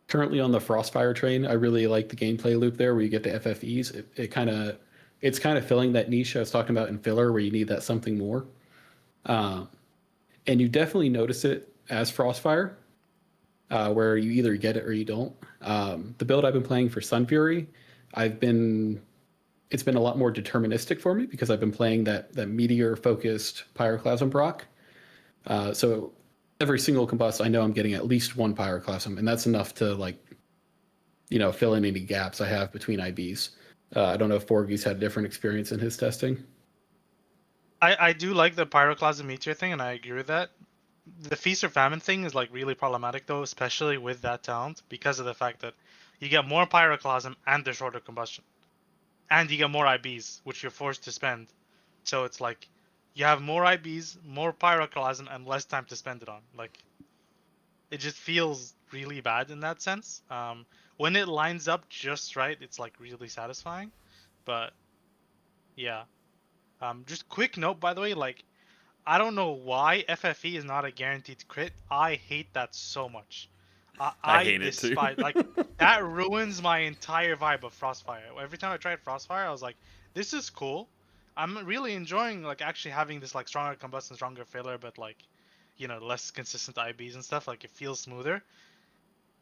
currently on the Frostfire train. I really like the gameplay loop there where you get the FFEs. It's kind of filling that niche I was talking about in filler where you need that something more. And you definitely notice it as Frostfire, where you either get it or you don't. The build I've been playing for Sun Fury, it's been a lot more deterministic for me because I've been playing that meteor focused Pyroclasm proc. So every single combust, I know I'm getting at least 1 Pyroclasm, and that's enough to fill in any gaps I have between IBs. I don't know if Forgy's had different experience in his testing. I do like the Pyroclasm Meteor thing, and I agree with that. The Feast or Famine thing is like really problematic though, especially with that talent, because of the fact that you get more Pyroclasm and the shorter combustion, and you get more IBs, which you're forced to spend. So it's like you have more IBs, more Pyroclasm, and less time to spend it on. Like it just feels really bad in that sense. When it lines up just right, it's like really satisfying. But yeah. Just quick note by the way, like I don't know why FFE is not a guaranteed crit. I hate that so much. I I hate it too. despise like that ruins my entire vibe of Frostfire. Every time I tried Frostfire, I was like, this is cool. I'm really enjoying like actually having this like stronger combustion, stronger filler, but like less consistent IBs and stuff. Like it feels smoother.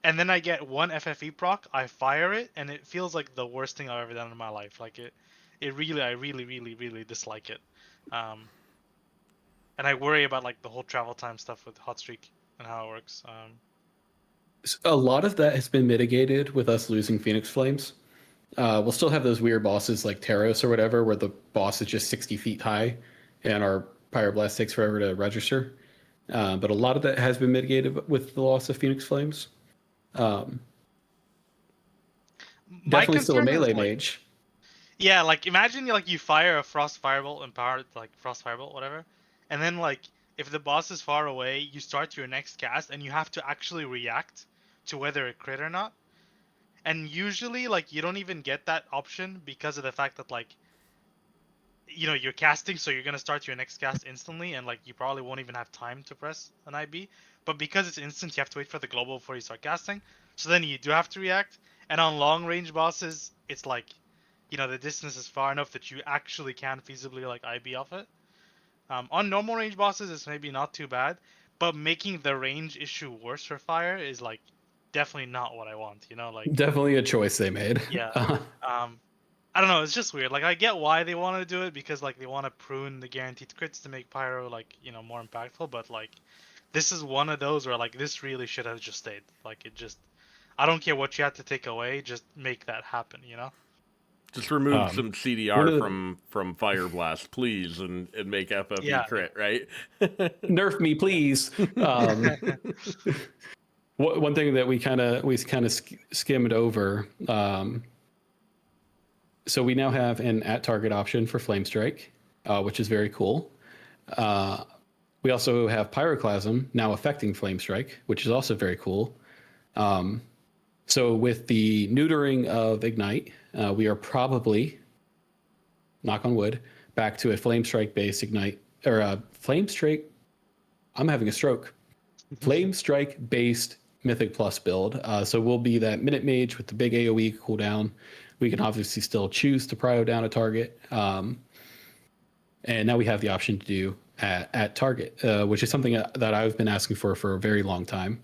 And then I get one FFE proc, I fire it, and it feels like the worst thing I've ever done in my life. Like it really, I really, really, really dislike it. Um, and I worry about like the whole travel time stuff with Hotstreak and how it works. A lot of that has been mitigated with us losing Phoenix Flames. We'll still have those weird bosses like Taros or whatever, where the boss is just 60 feet high and our Pyroblast takes forever to register. But a lot of that has been mitigated with the loss of Phoenix Flames. Um, My Definitely still a concern is melee like, mage. yeah, like imagine like you fire a Frost Firebolt empowered like Frost Firebolt, whatever, and then like if the boss is far away, you start your next cast and you have to actually react to whether it crit or not. And usually like you don't even get that option because of the fact that like you're casting, so you're gonna start your next cast instantly, and like you probably won't even have time to press an IB. But because it's instant, you have to wait for the global before you start casting. So then you do have to react. And on long range bosses, it's like, the distance is far enough that you actually can feasibly like IB off it. On normal range bosses, it's maybe not too bad, but making the range issue worse for fire is like definitely not what I want. Like Definitely a choice they made. yeah. Um, I don't know. It's just weird. Like I get why they want to do it because like they want to prune the guaranteed crits to make Pyro like more impactful. But like this is one of those where like this really should have just stayed. Like it just, I don't care what you had to take away, just make that happen. Just remove some One CDR of the from Fire Blast, please, and make FFE Yeah. crit, right? nerf me, please. One thing that we kind of skimmed over. So we now have an at target option for Flame Strike, which is very cool. We also have Pyroclasm now affecting Flame Strike, which is also very cool. So with the neutering of Ignite, we are probably, knock on wood, back to a Flame Strike based Ignite or a Flame Strike. I'm having a stroke. Flame Strike based Mythic Plus build. So we'll be that Minute Mage with the big AoE cooldown. We can obviously still choose to prio down a target. And now we have the option to do at target, which is something that I've been asking for a very long time.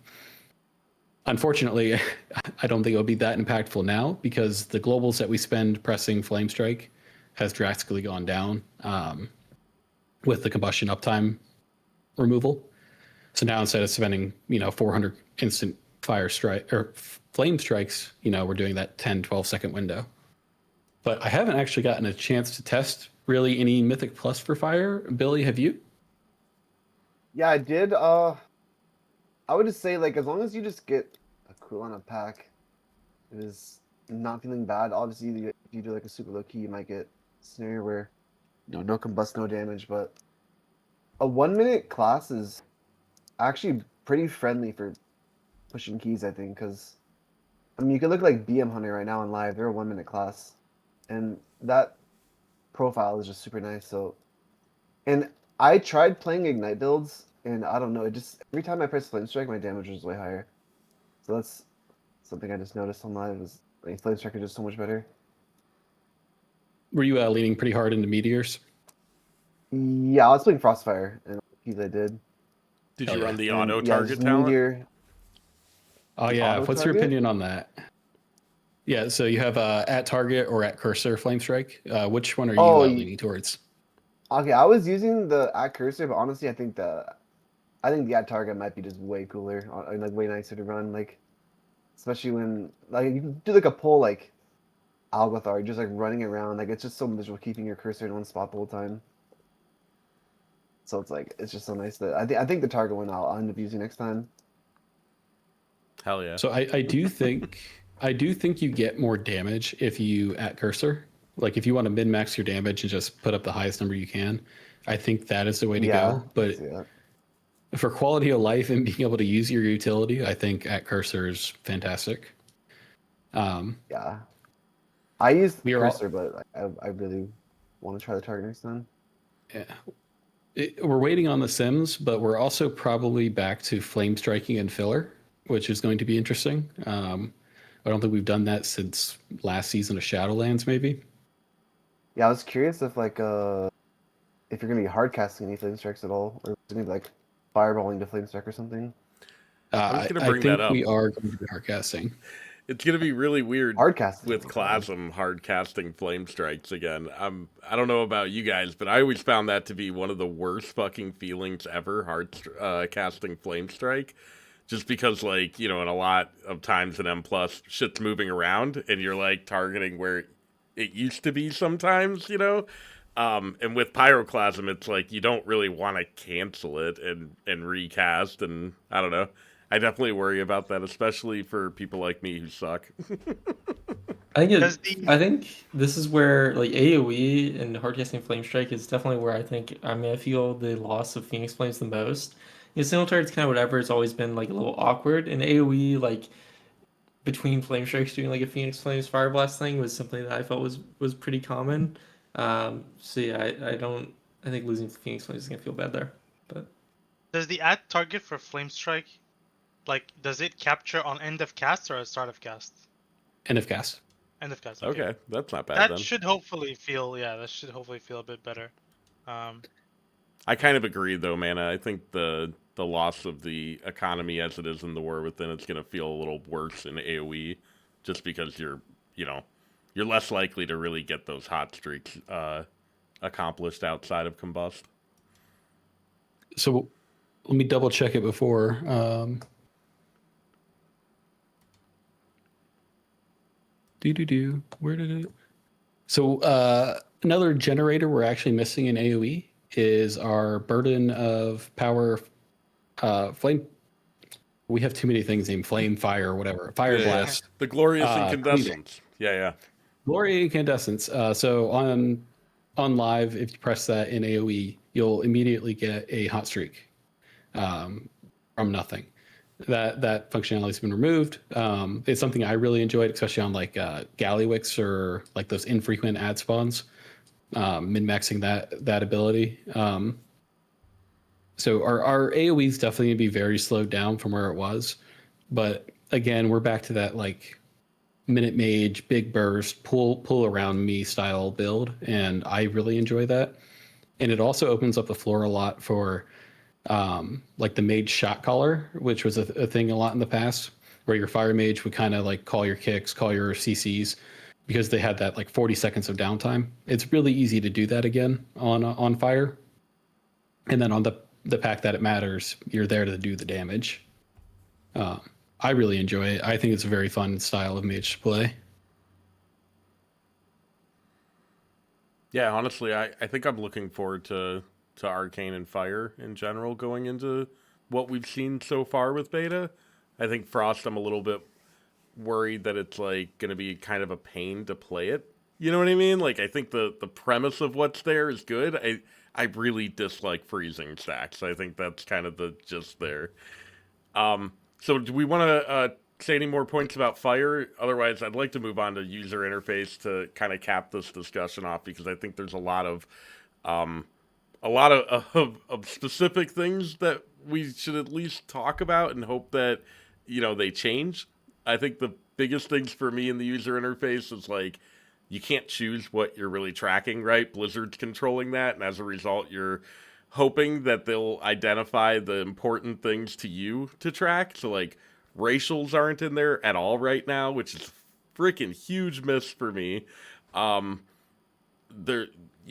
Unfortunately, I don't think it'll be that impactful now because the globals that we spend pressing Flame Strike has drastically gone down with the combustion uptime removal. So now instead of spending 400 instant fire strike or flame strikes, we're doing that 10, 12-second window. But I haven't actually gotten a chance to test really any Mythic Plus for fire. Billy, have you? Yeah, I did. I would just say like as long as you just get a cooldown of pack, it is not feeling bad. Obviously, if you do like a super low key, you might get a scenario where no combust, no damage. But a 1 minute class is actually pretty friendly for pushing keys, I think, because I mean you could look like BM Hunter right now in live. They're a 1 minute class, and that profile is just super nice. So, and I tried playing Ignite builds, and I don't know, it just every time I press Flame Strike, my damage was way higher. So that's something I just noticed on live. Was like Flame Strike is just so much better. Were you leaning pretty hard into meteors? Yeah, I was playing Frostfire, and keys I did. Did Hell you yeah. run the And auto yeah, target just talent? Meteor. Oh The yeah. auto What's your target? opinion on that? Yeah. So you have at target or at cursor flame strike. Which one are you Oh, leaning towards? okay. I was using the at cursor, but honestly, I think the at target might be just way cooler, like way nicer to run. Like especially when like you can do like a pull like Algothar, just like running around. Like it's just so miserable keeping your cursor in one spot the whole time. So it's like it's just so nice that I think the target one I'll end up using next time. Hell yeah. So I do think you get more damage if you at cursor. Like if you want to min max your damage and just put up the highest number you can, I think that is the way to Yeah, go. But see that. for quality of life and being able to use your utility, I think at cursor is fantastic. Yeah, I used We are all, cursor, but I really want to try the target next time. yeah. We're waiting on the Sims, but we're also probably back to flame striking and filler, which is going to be interesting. I don't think we've done that since last season of Shadowlands, maybe. Yeah, I was curious if you're gonna be hard casting any flame strikes at all, or is it gonna be like fireballing to flame strike or something. I was gonna I bring that think up. we are going to be hardcasting. It's gonna be really weird Hard casting with sounds fun. Klasm hard casting flame strikes again. I don't know about you guys, but I always found that to be one of the worst fucking feelings ever. Casting flame strike, just because like in a lot of times in M plus shit's moving around and you're like targeting where it used to be sometimes. And with Pyroclasm, it's like you don't really want to cancel it and recast, and I don't know. I definitely worry about that, especially for people like me who suck. I think this is where like AoE and hardcasting flame strike is definitely where I think I'm gonna feel the loss of Phoenix Flames the most. Single target's kind of whatever. It's always been like a little awkward. And AoE like between flame strikes doing like a Phoenix Flames Fire Blast thing was something that I felt was pretty common. So yeah, I don't. I think losing Phoenix Flames is gonna feel bad there. But Does the add target for Flame Strike, like, does it capture on end of cast or at start of cast? End of cast. End of cast. Okay, that's not bad That then. should hopefully feel a bit better. I kind of agree though, Mana. I think the loss of the economy as it is in the War Within is going to feel a little worse in AoE, just because you're less likely to really get those hot streaks accomplished outside of Combust. So let me double check it before. Where did it? So another generator we're actually missing in AoE is our burden of power flame. We have too many things named flame, fire, whatever. Fire blast. The glorious Cleaving. incandescence. Yeah. Glory incandescence. So on live, if you press that in AoE, you'll immediately get a hot streak from nothing. That functionality has been removed. It's something I really enjoyed, especially on like Gallywix or like those infrequent ad spawns, min-maxing that ability. So our AoE is definitely going to be very slowed down from where it was. But again, we're back to that like minute mage, big burst, pull around me style build. And I really enjoy that. And it also opens up the floor a lot for like the mage shot caller, which was a thing a lot in the past, where your fire mage would kind of like call your kicks, call your CCs, because they had that like 40 seconds of downtime. It's really easy to do that again on fire. And then on the pack that it matters, you're there to do the damage. I really enjoy it. I think it's a very fun style of mage to play. Yeah, honestly, I think I'm looking forward to Arcane and Fire in general going into what we've seen so far with beta. I think Frost, I'm a little bit worried that it's like going to be kind of a pain to play it. You know what I mean? Like I think the premise of what's there is good. I really dislike freezing stacks. I think that's kind of the gist there. So do we want to say any more points about Fire? Otherwise, I'd like to move on to user interface to kind of cap this discussion off, because I think there's a lot of specific things that we should at least talk about and hope that they change. I think the biggest things for me in the user interface is like you can't choose what you're really tracking, right? Blizzard's controlling that, and as a result, you're hoping that they'll identify the important things to you to track. So like racials aren't in there at all right now, which is a freaking huge miss for me. You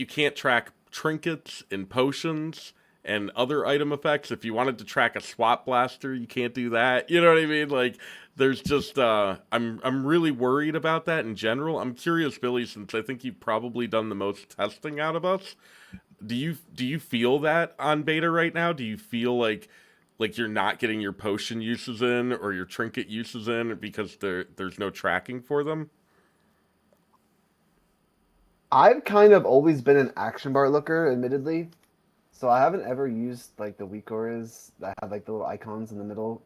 can't track trinkets and potions and other item effects. If you wanted to track a swap blaster, you can't do that. You know what I mean? Like there's just I'm really worried about that in general. I'm curious, Billy, since I think you've probably done the most testing out of us. Do you feel that on beta right now? Do you feel like you're not getting your potion uses in or your trinket uses in because there's no tracking for them? I've kind of always been an action bar looker, admittedly. So I haven't ever used like the weak auras that have like the little icons in the middle.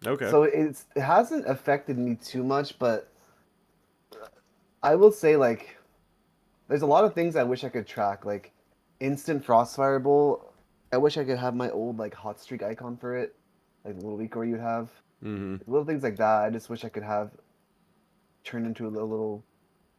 Okay. So it hasn't affected me too much, but I will say like there's a lot of things I wish I could track, like instant frost fireball. I wish I could have my old like hot streak icon for it, like the little weak aura you'd have. Mm-hmm. Little things like that. I just wish I could have turned into a little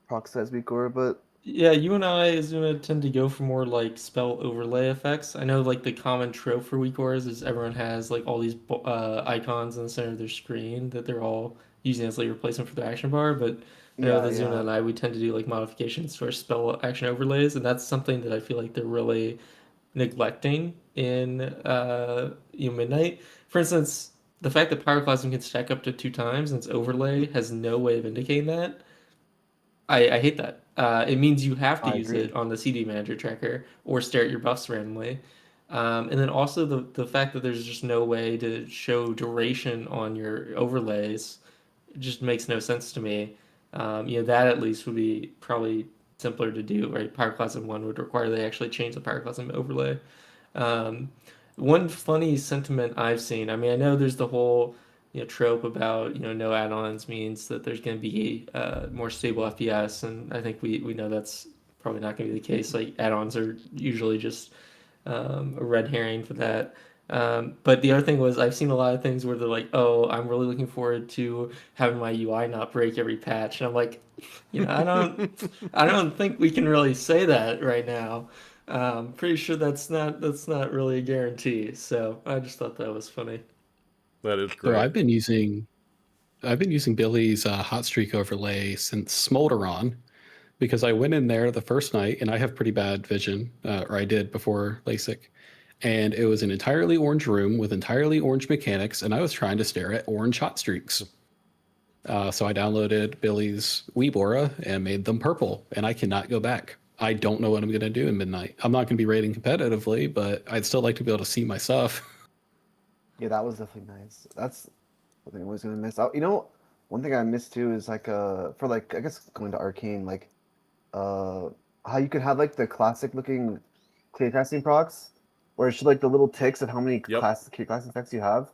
proc size weak aura, but Yeah, you and I, Azuna, tend to go for more like spell overlay effects. I know like the common trope for weak auras is everyone has like all these icons in the center of their screen that they're all using as like replacement for their action bar. But I know yeah, that Azuna yeah. and I, we tend to do like modifications to our spell action overlays, and that's something that I feel like they're really neglecting in Midnight. For instance, the fact that Pyroclasm can stack up to 2 times and its overlay has no way of indicating that. I hate that. It means you have to I use agree. it on the CD manager tracker or stare at your buffs randomly. And then also the fact that there's just no way to show duration on your overlays just makes no sense to me. That at least would be probably simpler to do, right? Pyroclasm 1 would require they actually change the Pyroclasm overlay. Um, One funny sentiment I've seen, I mean, I know there's the whole trope about no add-ons means that there's going to be more stable FPS, and I think we know that's probably not going to be the case. Like add-ons are usually just a red herring for that. But the other thing was I've seen a lot of things where they're like, "Oh, I'm really looking forward to having my UI not break every patch," and I'm like, I don't think we can really say that right now. Pretty sure that's not really a guarantee. So I just thought that was funny. That is So great. I've been using Billy's hot streak overlay since Smolderon because I went in there the first night and I have pretty bad vision, or I did before LASIK, and it was an entirely orange room with entirely orange mechanics, and I was trying to stare at orange hot streaks. So I downloaded Billy's Weebora and made them purple, and I cannot go back. I don't know what I'm going to do in Midnight. I'm not going to be rating competitively, but I'd still like to be able to see my stuff. Yeah, that was definitely nice. That's what I was gonna miss out. One thing I missed too is like for like I guess going to Arcane, like uh how you could have like the classic looking clear casting procs where it should like the little ticks of how many Yep. clear casting effects you have.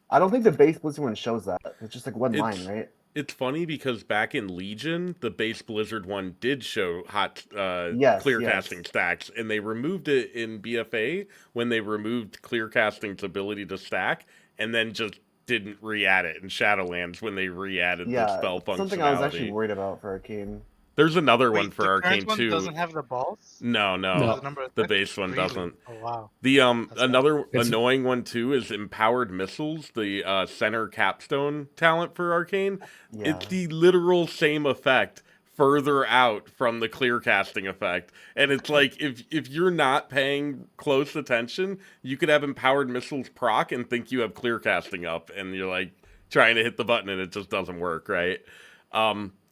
I don't think the base Blizzard one shows that. It's just like one line, It's right? it's funny because back in Legion, the base Blizzard one did show hot Yes, clear casting yes. stacks, and they removed it in BFA when they removed clear casting's ability to stack, and then just didn't re-add it in Shadowlands when they re-added the Yeah. spell Something I was actually functionality. worried about for Arcane. There's another one Wait, for the current Arcane one too. doesn't have the balls No, for no, the No, number of the attacks? base one Really? doesn't. Oh wow, The that's bad. another it's annoying one too is empowered missiles, the center capstone talent for Arcane. It's Yeah. the literal same effect further out from the clear casting effect. And it's like if you're not paying close attention, you could have empowered missiles proc and think you have clear casting up and you're like trying to hit the button and it just doesn't work, right?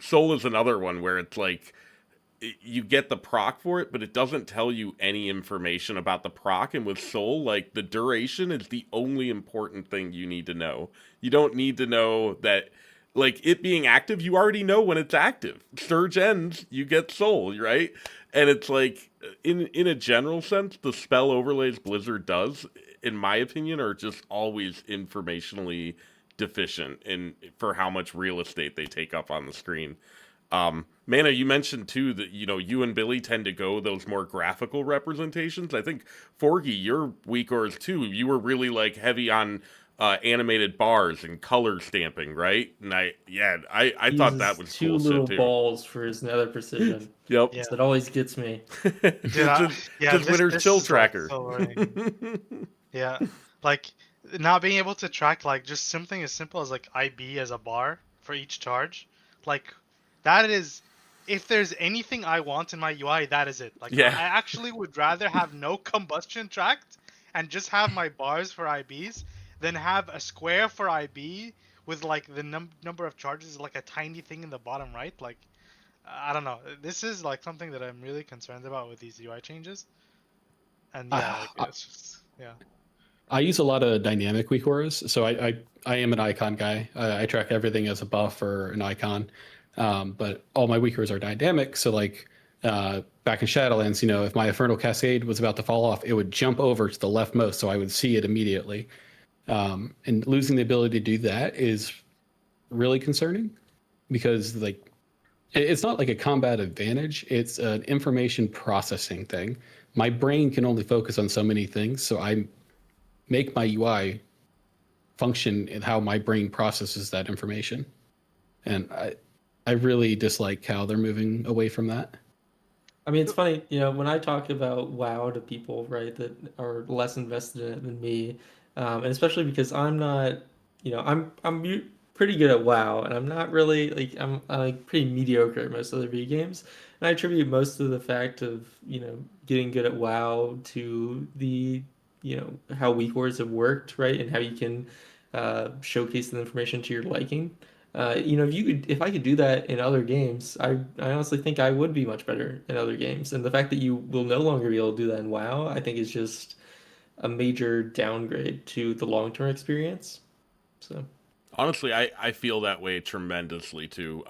Soul is another one where it's like you get the proc for it, but it doesn't tell you any information about the proc. And with Soul, like the duration is the only important thing you need to know. You don't need to know that, like it being active, you already know when it's active. Surge ends, you get Soul, right? And it's like, in a general sense, the spell overlays Blizzard does, in my opinion, are just always informationally deficient in for how much real estate they take up on the screen. Mana, you mentioned too that you and Billy tend to go those more graphical representations. I think Forgy, your weak ors too. You were really like heavy on animated bars and color stamping, right? And I He thought that uses was two cool shit little too. balls for his nether precision. Yep, Yeah, That always gets me. dude. Yeah, just winner's this chill is like tracker. so annoying. Yeah, like not being able to track like just something as simple as like IB as a bar for each charge. Like that is if there's anything I want in my UI, that is it. Like Yeah, I actually would rather have no combustion tracked and just have my bars for IBs than have a square for IB with like the number of charges, like a tiny thing in the bottom right. Like, I don't know. This is like something that I'm really concerned about with these UI changes. And yeah, like I, it's just yeah. I use a lot of dynamic weak auras, so I am an icon guy. I track everything as a buff or an icon, but all my weak auras are dynamic. So like back in Shadowlands, you know, if my Infernal Cascade was about to fall off, it would jump over to the leftmost, so I would see it immediately. And losing the ability to do that is really concerning because like it's not like a combat advantage; it's an information processing thing. My brain can only focus on so many things, so I make my UI function in how my brain processes that information. And I really dislike how they're moving away from that. I mean, it's funny, you know, when I talk about WoW to people, right, that are less invested in it than me, and especially because I'm not, you know, pretty good at WoW, and I'm not really like I'm like pretty mediocre at most other video games, and I attribute most of the fact of getting good at WoW to the how weak words have worked, right, and how you can showcase the information to your liking. If I could do that in other games, I honestly think I would be much better in other games. And the fact that you will no longer be able to do that in WoW, I think is just a major downgrade to the long-term experience. So, Honestly, I feel that way tremendously too.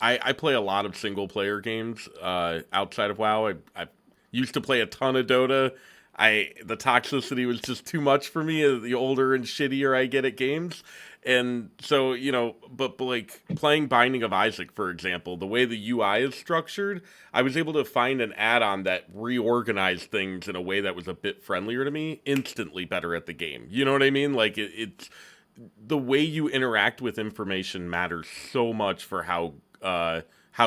I play a lot of single player games outside of WoW. I used to play a ton of Dota. The toxicity was just too much for me the older and shittier I get at games. And so, but like playing Binding of Isaac, for example, the way the UI is structured, I was able to find an add on that reorganized things in a way that was a bit friendlier to me, instantly better at the game. You know what I mean? Like, it's the way you interact with information matters so much for how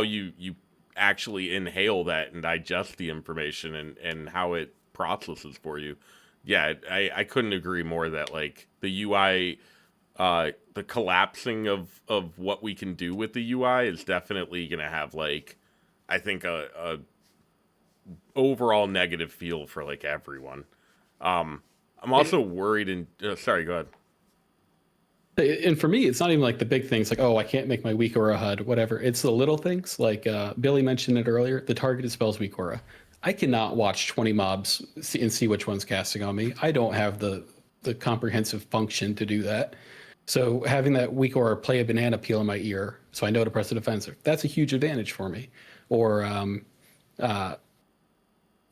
you actually inhale that and digest the information and how it processes for you. Yeah, I couldn't agree more that like the UI, the collapsing of what we can do with the UI is definitely gonna have like I think a overall negative feel for like everyone. I'm also worried and sorry, go ahead. And for me, it's not even like the big things like, oh, I can't make my weak aura HUD, whatever. It's the little things like Billy mentioned it earlier, the targeted spells weak aura. I cannot watch 20 mobs and see which one's casting on me. I don't have the comprehensive function to do that. So having that weak aura play a banana peel in my ear so I know to press the defensive, that's a huge advantage for me. Or uh,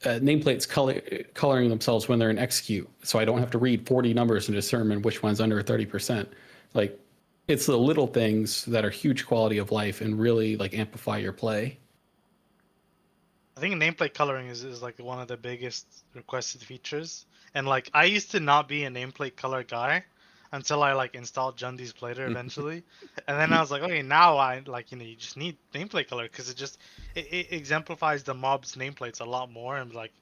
nameplates coloring themselves when they're in execute, so I don't have to read 40 numbers and determine which one's under 30%. Like, it's the little things that are huge quality of life and really like amplify your play. I think nameplate coloring is like one of the biggest requested features. And like I used to not be a nameplate color guy until I like installed Jundi's Plater eventually. And then I was like, okay, now I like you just need nameplate color because it exemplifies the mob's nameplates a lot more and like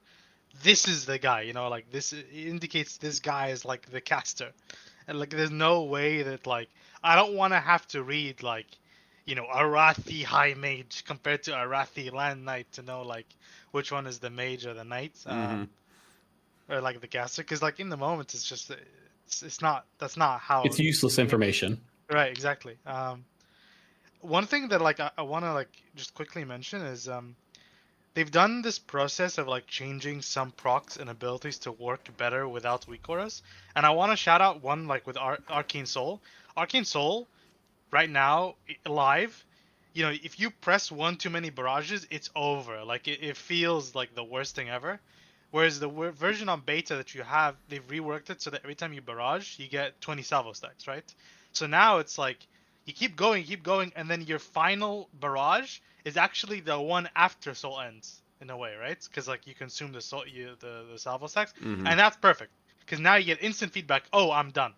this is the guy, like this it indicates this guy is like the caster. And like there's no way that like I don't want to have to read like Arathi High Mage compared to Arathi Land Knight to know like which one is the mage or the knight, Mm-hmm. or like the caster, because like in the moment it's just it's not that's not how It's useless information. right exactly. One thing that like I want to like just quickly mention is they've done this process of like changing some procs and abilities to work better without weak auras, and I want to shout out one like with Arcane Soul. Arcane Soul right now live, if you press one too many barrages, it's over. Like it feels like the worst thing ever. Whereas the version on beta that you have, they've reworked it so that every time you barrage, you get 20 salvo stacks, right? So now it's like you keep going, and then your final barrage is actually the one after soul ends in a way, right? Because like you consume the salvo stacks, Mm-hmm. and that's perfect. Because now you get instant feedback. Oh, I'm done.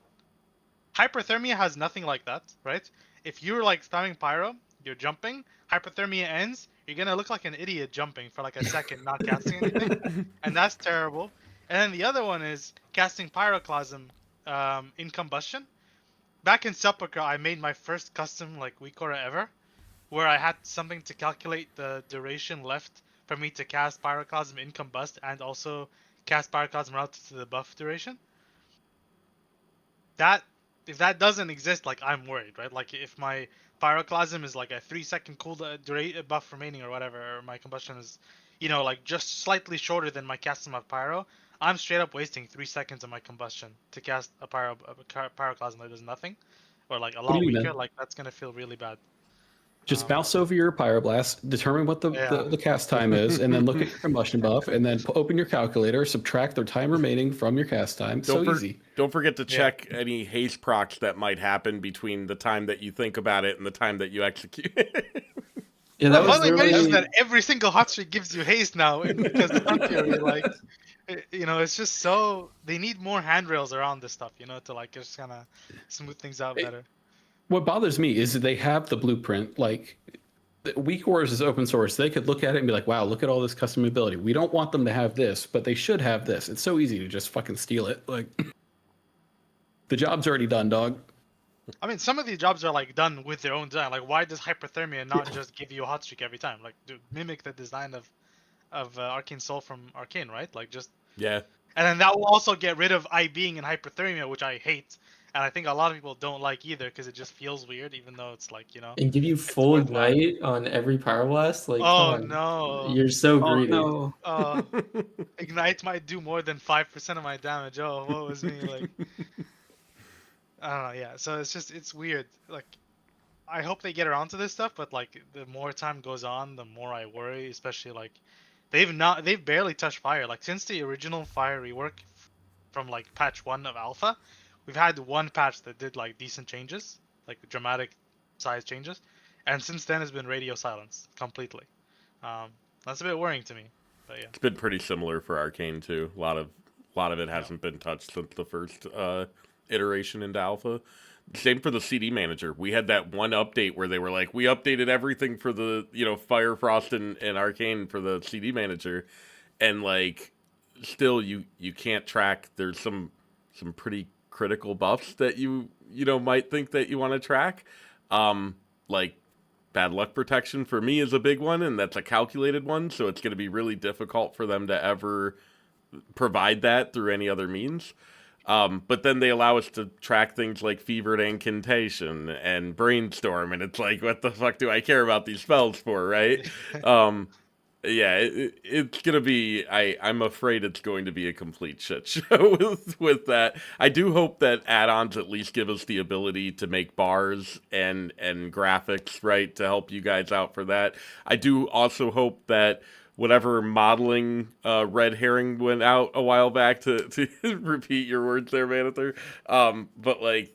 Hyperthermia has nothing like that, right? If you're like spamming pyro, you're jumping, hyperthermia ends, you're gonna look like an idiot jumping for like a second, not casting anything, and that's terrible. And then the other one is casting pyroclasm in combustion. Back in Sepulchre, I made my first custom like Weakora ever, where I had something to calculate the duration left for me to cast pyroclasm in combust and also cast pyroclasm relative to the buff duration. That if that doesn't exist, like I'm worried, right? Like if my pyroclasm is like a 3-second buff remaining or whatever, or my combustion is, like just slightly shorter than my casting of pyro, I'm straight up wasting 3 seconds of my combustion to cast a pyroclasm that does nothing, or like a What do lot you mean, weaker. man? Like that's gonna feel really bad. Just Um, mouse over your pyroblast, determine what yeah. the cast time is, and then look at your combustion buff, and then open your calculator, subtract the time remaining from your cast time. Don't So easy. don't forget to Yeah. check any haste procs that might happen between the time that you think about it and the time that you execute. Yeah, Well, that was finally managed literally. that every single hot streak gives you haste now because of Sun Fury. Like, it's just so they need more handrails around this stuff, to like just kind of smooth things out better. What bothers me is that they have the blueprint. Like, Weak Wars is open source. They could look at it and be like, wow, look at all this custom ability. We don't want them to have this, but they should have this. It's so easy to just fucking steal it. Like, the job's already done, dog. I mean, some of these jobs are like done with their own design. Like, why does hyperthermia not just give you a hot streak every time? Like, mimic the design of Arcane Soul from Arcane, right? Like, just Yeah. and then that will also get rid of being in hyperthermia, which I hate, and I think a lot of people don't like either because it just feels weird, even though it's like And give you it's full worthwhile. ignite on every pyroblast? Like, come Oh on. no! You're so Oh greedy. no. Ignite might do more than 5% of my damage. Oh, what was me like? I don't know. Yeah, so it's weird. Like, I hope they get around to this stuff, but like the more time goes on, the more I worry. Especially like they've barely touched fire. Like since the original fire rework from like patch 1 of alpha, we've had one patch that did like decent changes, like dramatic size changes, and since then it's been radio silence completely. That's a bit worrying to me. But yeah. It's been pretty similar for Arcane too. A lot of it hasn't been touched since the first iteration into alpha. Same for the CD manager. We had that one update where they were like, we updated everything for the Fire, Frost, and Arcane for the CD manager, and like still you can't track. There's some pretty critical buffs that you might think that you want to track, like bad luck protection for me is a big one, and that's a calculated one, so it's going to be really difficult for them to ever provide that through any other means. But then they allow us to track things like Fevered Incantation and Brainstorm, and it's like, what the fuck do I care about these spells for, right? Yeah, it's gonna be. I'm afraid it's going to be a complete shit show with that. I do hope that add-ons at least give us the ability to make bars and graphics, right, to help you guys out for that. I do also hope that whatever modeling red herring went out a while back to repeat your words there, Manather. But like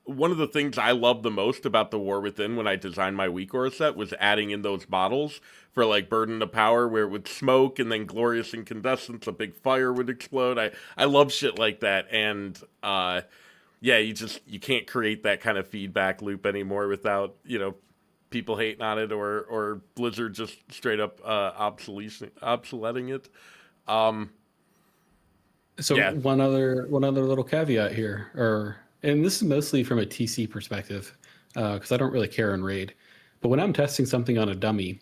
one of the things I loved the most about the War Within when I designed my Weak Aura set was adding in those models for like Burden of Power where it would smoke and then Glorious Incandescence, a big fire would explode. I love shit like that, and yeah, you can't create that kind of feedback loop anymore without people hating on it or Blizzard just straight up obsoleting it. So Yeah. one other little caveat here, and this is mostly from a TC perspective, because I don't really care in raid. But when I'm testing something on a dummy,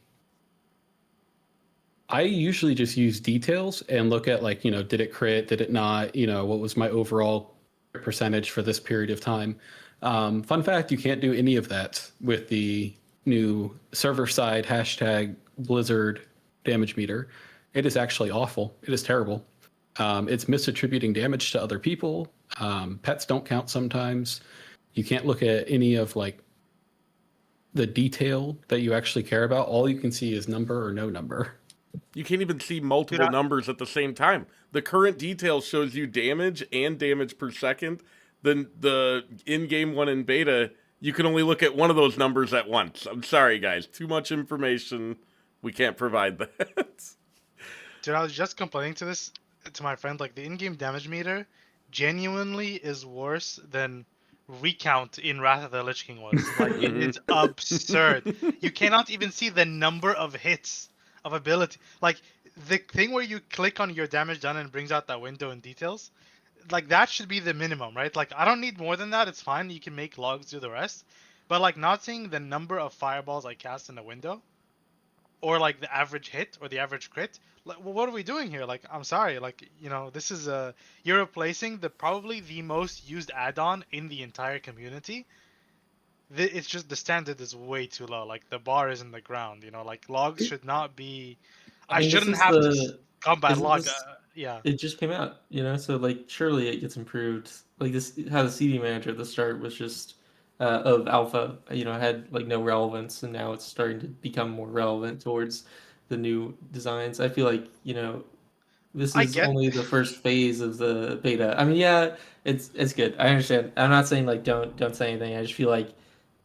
I usually just use details and look at like, did it crit, did it not, what was my overall percentage for this period of time. Fun fact, you can't do any of that with the new server side hashtag Blizzard damage meter. It is actually awful. It is terrible. It's misattributing damage to other people. Pets don't count sometimes. You can't look at any of like the detail that you actually care about. All you can see is number or no number. You can't even see multiple numbers at the same time. The current detail shows you damage and damage per second. Then the in-game one in beta, you can only look at one of those numbers at once. I'm sorry, guys. Too much information. We can't provide that. Dude, I was just complaining to my friend. Like the in-game damage meter, genuinely is worse than Recount in Wrath of the Lich King was. Like it's absurd. You cannot even see the number of hits of ability. Like the thing where you click on your damage done and brings out that window in details. Like that should be the minimum, right? Like I don't need more than that. It's fine. You can make logs do the rest. But like not seeing the number of fireballs I cast in the window, or like the average hit or the average crit. Like, well, what are we doing here? Like, I'm sorry, like, this is you're replacing probably the most used add-on in the entire community. It's just the standard is way too low. Like the bar is in the ground. Like logs should not be. I I mean, this shouldn't is have to the combat isn't log. this Yeah. it just came out, so like surely it gets improved. Like this, how the CD manager at the start was just of alpha, had like no relevance, and now it's starting to become more relevant towards the new designs. I feel like this I is get. only the first phase of the beta. I mean, yeah, it's good. I understand. I'm not saying like don't say anything. I just feel like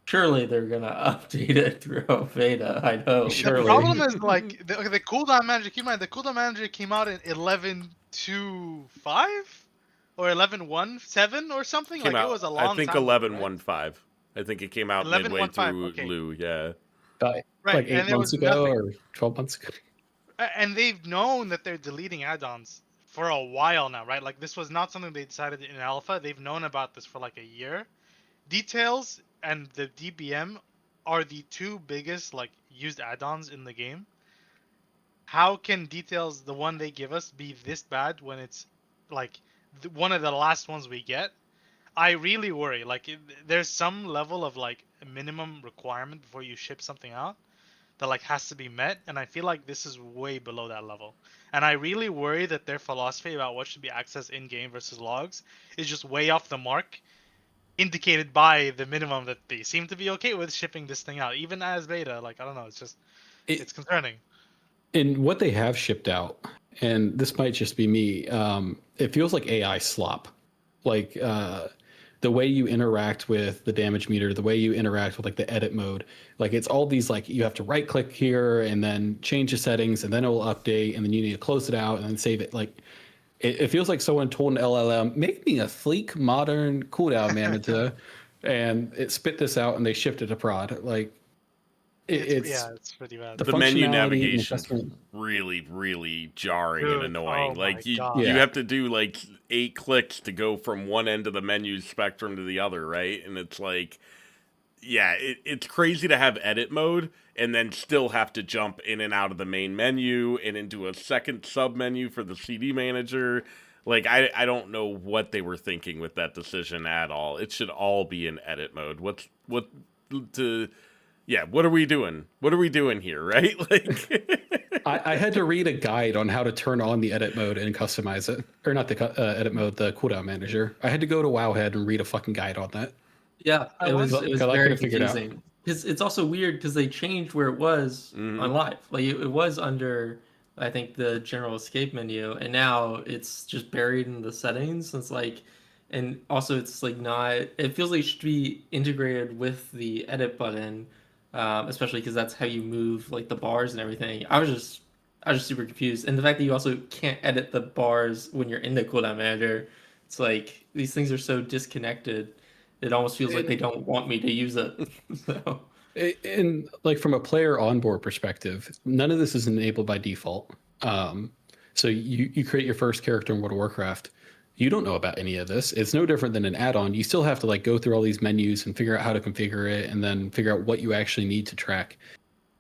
surely they're gonna update it throughout beta. I know. The Surely. problem is like the cooldown manager. Keep in mind the cooldown manager came out in 11.2.5 or 11.1.7 or something. Came Like it out, was a I long think time ago, right? 11.1.5. I think it came out midway 11.1.5. through Okay. Lou. Yeah. Right, Like and 8 there months was ago nothing. or 12 months ago. And they've known that they're deleting add-ons for a while now, right? Like this was not something they decided in alpha. They've known about this for like a year. Details and the DBM are the two biggest like used add-ons in the game. How can details, the one they give us, be this bad when it's like one of the last ones we get? I really worry. Like there's some level of like a minimum requirement before you ship something out that like has to be met, and I feel like this is way below that level. And I really worry that their philosophy about what should be accessed in game versus logs is just way off the mark, indicated by the minimum that they seem to be okay with shipping this thing out, even as beta. Like I don't know, it's It, concerning. in what they have shipped out, and this might just be me, it feels like AI slop. Like the way you interact with the damage meter, the way you interact with like the edit mode, like it's all these like you have to right click here and then change the settings and then it will update and then you need to close it out and then save it. Like it feels like someone told an LLM, make me a sleek, modern cooldown manager, and it spit this out and they shipped it to prod. Like it's It's pretty bad. the The menu functionality and the navigation's customer. really, really jarring and Dude, annoying. oh Like my you, god. you Yeah. have to do like 8 clicks to go from one end of the menu spectrum to the other, right? And it's like, yeah, it's crazy to have edit mode and then still have to jump in and out of the main menu and into a second sub menu for the CD manager. Like I don't know what they were thinking with that decision at all. It should all be in edit mode. What to yeah, what are we doing? What are we doing here, right? Like I had to read a guide on how to turn on the edit mode and customize it, or not the edit mode, the cooldown manager. I had to go to Wowhead and read a fucking guide on that Yeah, I it was wonder. it was because I very couldn't figure it out. confusing because it's also weird because they changed where it was Mhm. on live. Like it was under, I think, the general escape menu, and now it's just buried in the settings. It's like, and also it's like not. It feels like it should be integrated with the edit button, especially because that's how you move like the bars and everything. I was just super confused, and the fact that you also can't edit the bars when you're in the cooldown manager. It's like these things are so disconnected. It almost feels like they don't want me to use it. So And like from a player onboard perspective, none of this is enabled by default. So you create your first character in World of Warcraft. You don't know about any of this. It's no different than an add-on. You still have to like go through all these menus and figure out how to configure it and then figure out what you actually need to track.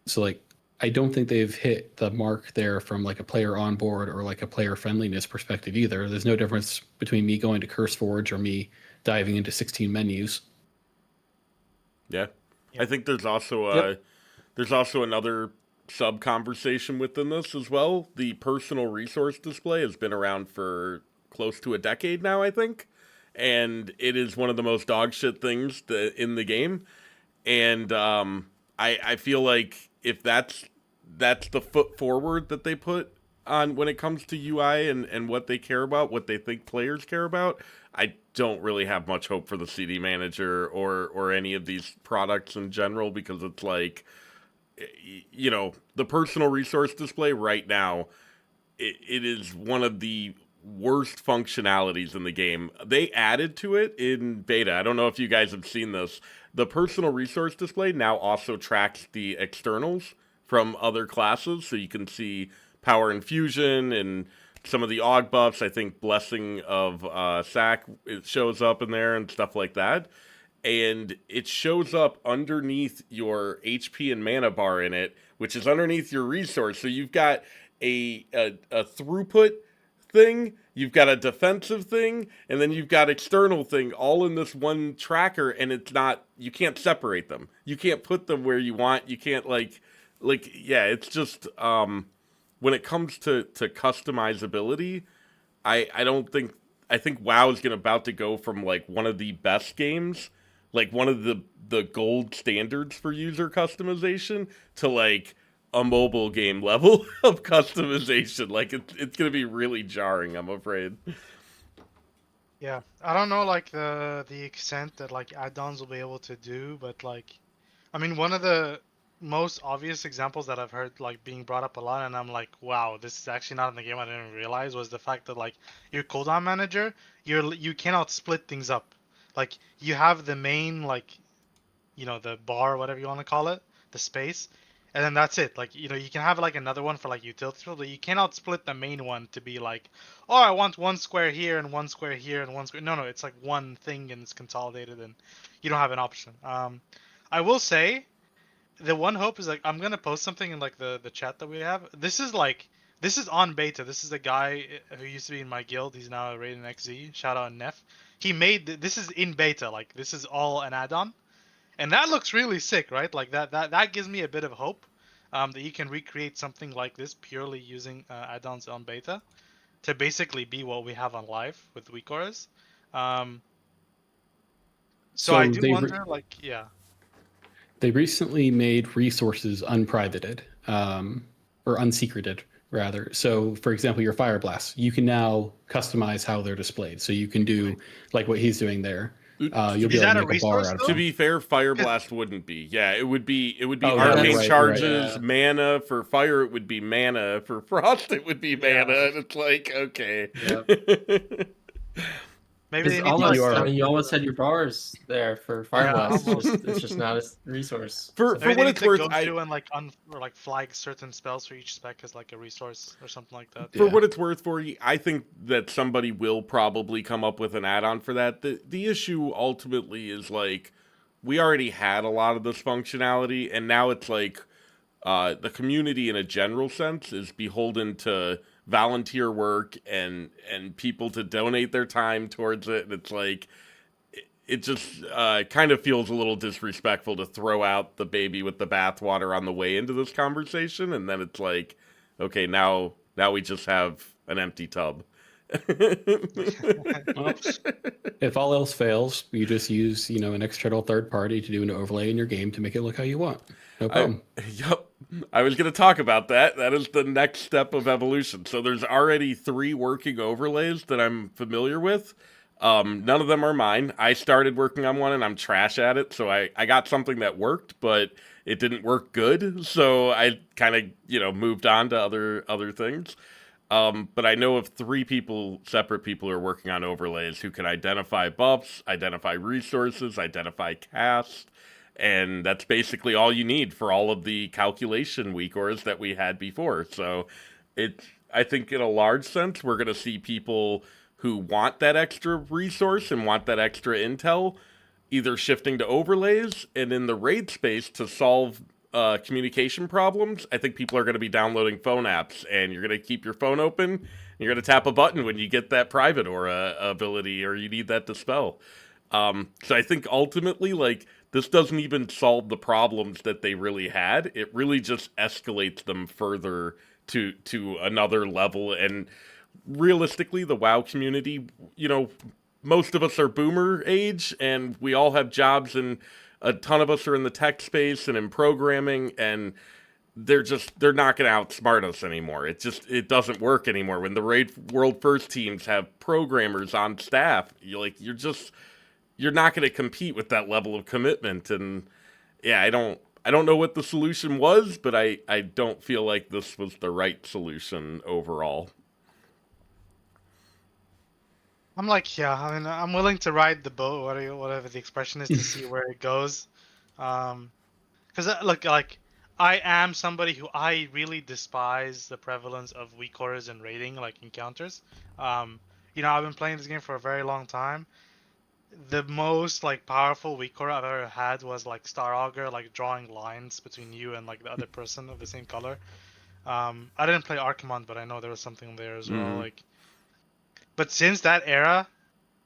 So like I don't think they've hit the mark there from like a player onboard or like a player friendliness perspective either. There's no difference between me going to CurseForge or me diving into 16 menus. yeah. Yeah. I think there's also Yep. another sub conversation within this as well. The personal resource display has been around for close to a decade now, I think. And it is one of the most dog shit things in the game. And I feel like if that's the foot forward that they put on when it comes to UI and what they care about, what they think players care about, I don't really have much hope for the CD manager or any of these products in general because it's like, the personal resource display right now, it is one of the worst functionalities in the game. They added to it in beta. I don't know if you guys have seen this. The personal resource display now also tracks the externals from other classes, so you can see power infusion and some of the aug buffs. I think blessing of Sack, it shows up in there and stuff like that. and it shows up underneath your HP and mana bar in it, which is underneath your resource. So you've got a throughput thing, you've got a defensive thing, and then you've got external thing all in this one tracker, and it's not, you can't separate them. You can't put them where you want. You can't yeah, it's just when it comes to customizability, I don't think, I think WoW is gonna about to go from like one of the best games, like one of the gold standards for user customization, to like a mobile game level of customization. Like it's gonna be really jarring, I'm afraid. Yeah, I don't know like the extent that like add-ons will be able to do, but like, I mean, one of the most obvious examples that I've heard like being brought up a lot, and I'm like, wow, this is actually not in the game. I didn't realize was the fact that like your cooldown manager, you cannot split things up. Like you have the main like, the bar, whatever you want to call it, the space, and then that's it. Like, you can have like another one for like utility field, but you cannot split the main one to be like, oh, I want one square here and one square here and one square. No, no, it's like one thing and it's consolidated, and you don't have an option. I will say the one hope is like I'm gonna post something in like the chat that we have. This is on beta. This is a guy who used to be in my guild. He's now a Raiden XZ. Shout out Neff. He made this is in beta. Like this is all an add-on. And that looks really sick, right? Like that gives me a bit of hope that you can recreate something like this purely using add-ons on beta to basically be what we have on live with WeakAuras. So I do wonder, like, yeah. They recently made resources unprivated, or unsecreted, rather. So, for example, your fire blasts, you can now customize how they're displayed. So you can do like what he's doing there. You'll be Is able that to a make a bar resource, out of though? To them. be fair, Fire Blast wouldn't be. Yeah, it would be Oh, yeah, arcane you're right, charges, yeah. mana for fire. It would be mana for frost. It would be Yeah. mana. And it's like, okay. Yep. Maybe they It's need to almost, You are- I mean, you almost had your bars there for Fire Yeah, Blast. almost. It's just not a resource. For maybe they what need it's to worth, go through and like or like flag certain spells for each spec as like a resource or something like that. for Yeah. what it's worth, for you, I think that somebody will probably come up with an add-on for that. The issue ultimately is like we already had a lot of this functionality, and now it's like the community in a general sense is beholden to volunteer work and people to donate their time towards it. And it's like it just kind of feels a little disrespectful to throw out the baby with the bathwater on the way into this conversation, and then it's like, okay, now we just have an empty tub. Well, if all else fails, you just use, an external third party to do an overlay in your game to make it look how you want. No problem. Yep. I was going to talk about that. That is the next step of evolution. So there's already 3 working overlays that I'm familiar with. None of them are mine. I started working on one and I'm trash at it. So I got something that worked, but it didn't work good. So I kind of, moved on to other things. But I know of 3 separate people who are working on overlays who can identify buffs, identify resources, identify cast, and that's basically all you need for all of the calculation weakors that we had before. So I think in a large sense, we're going to see people who want that extra resource and want that extra intel either shifting to overlays, and in the raid space to solve communication problems, I think people are going to be downloading phone apps, and you're going to keep your phone open, and you're going to tap a button when you get that private aura ability or you need that dispel. So I think ultimately, like, this doesn't even solve the problems that they really had. It really just escalates them further to another level. And realistically, the WoW community, most of us are boomer age, and we all have jobs, and a ton of us are in the tech space and in programming, and they're not going to outsmart us anymore. It doesn't work anymore. When the Raid World First teams have programmers on staff, you're not going to compete with that level of commitment. And yeah, I don't know what the solution was, but I don't feel like this was the right solution overall. I'm like, yeah, I mean, I'm willing to ride the boat, whatever the expression is, to see where it goes. Because look, like, I am somebody who I really despise the prevalence of weak auras and raiding like encounters. I've been playing this game for a very long time. the most like powerful weak core I've ever had was like Star Augur, like drawing lines between you and like the other person of the same color. I didn't play Archimon, but I know there was something there as well. Mm-hmm. Like, but since that era,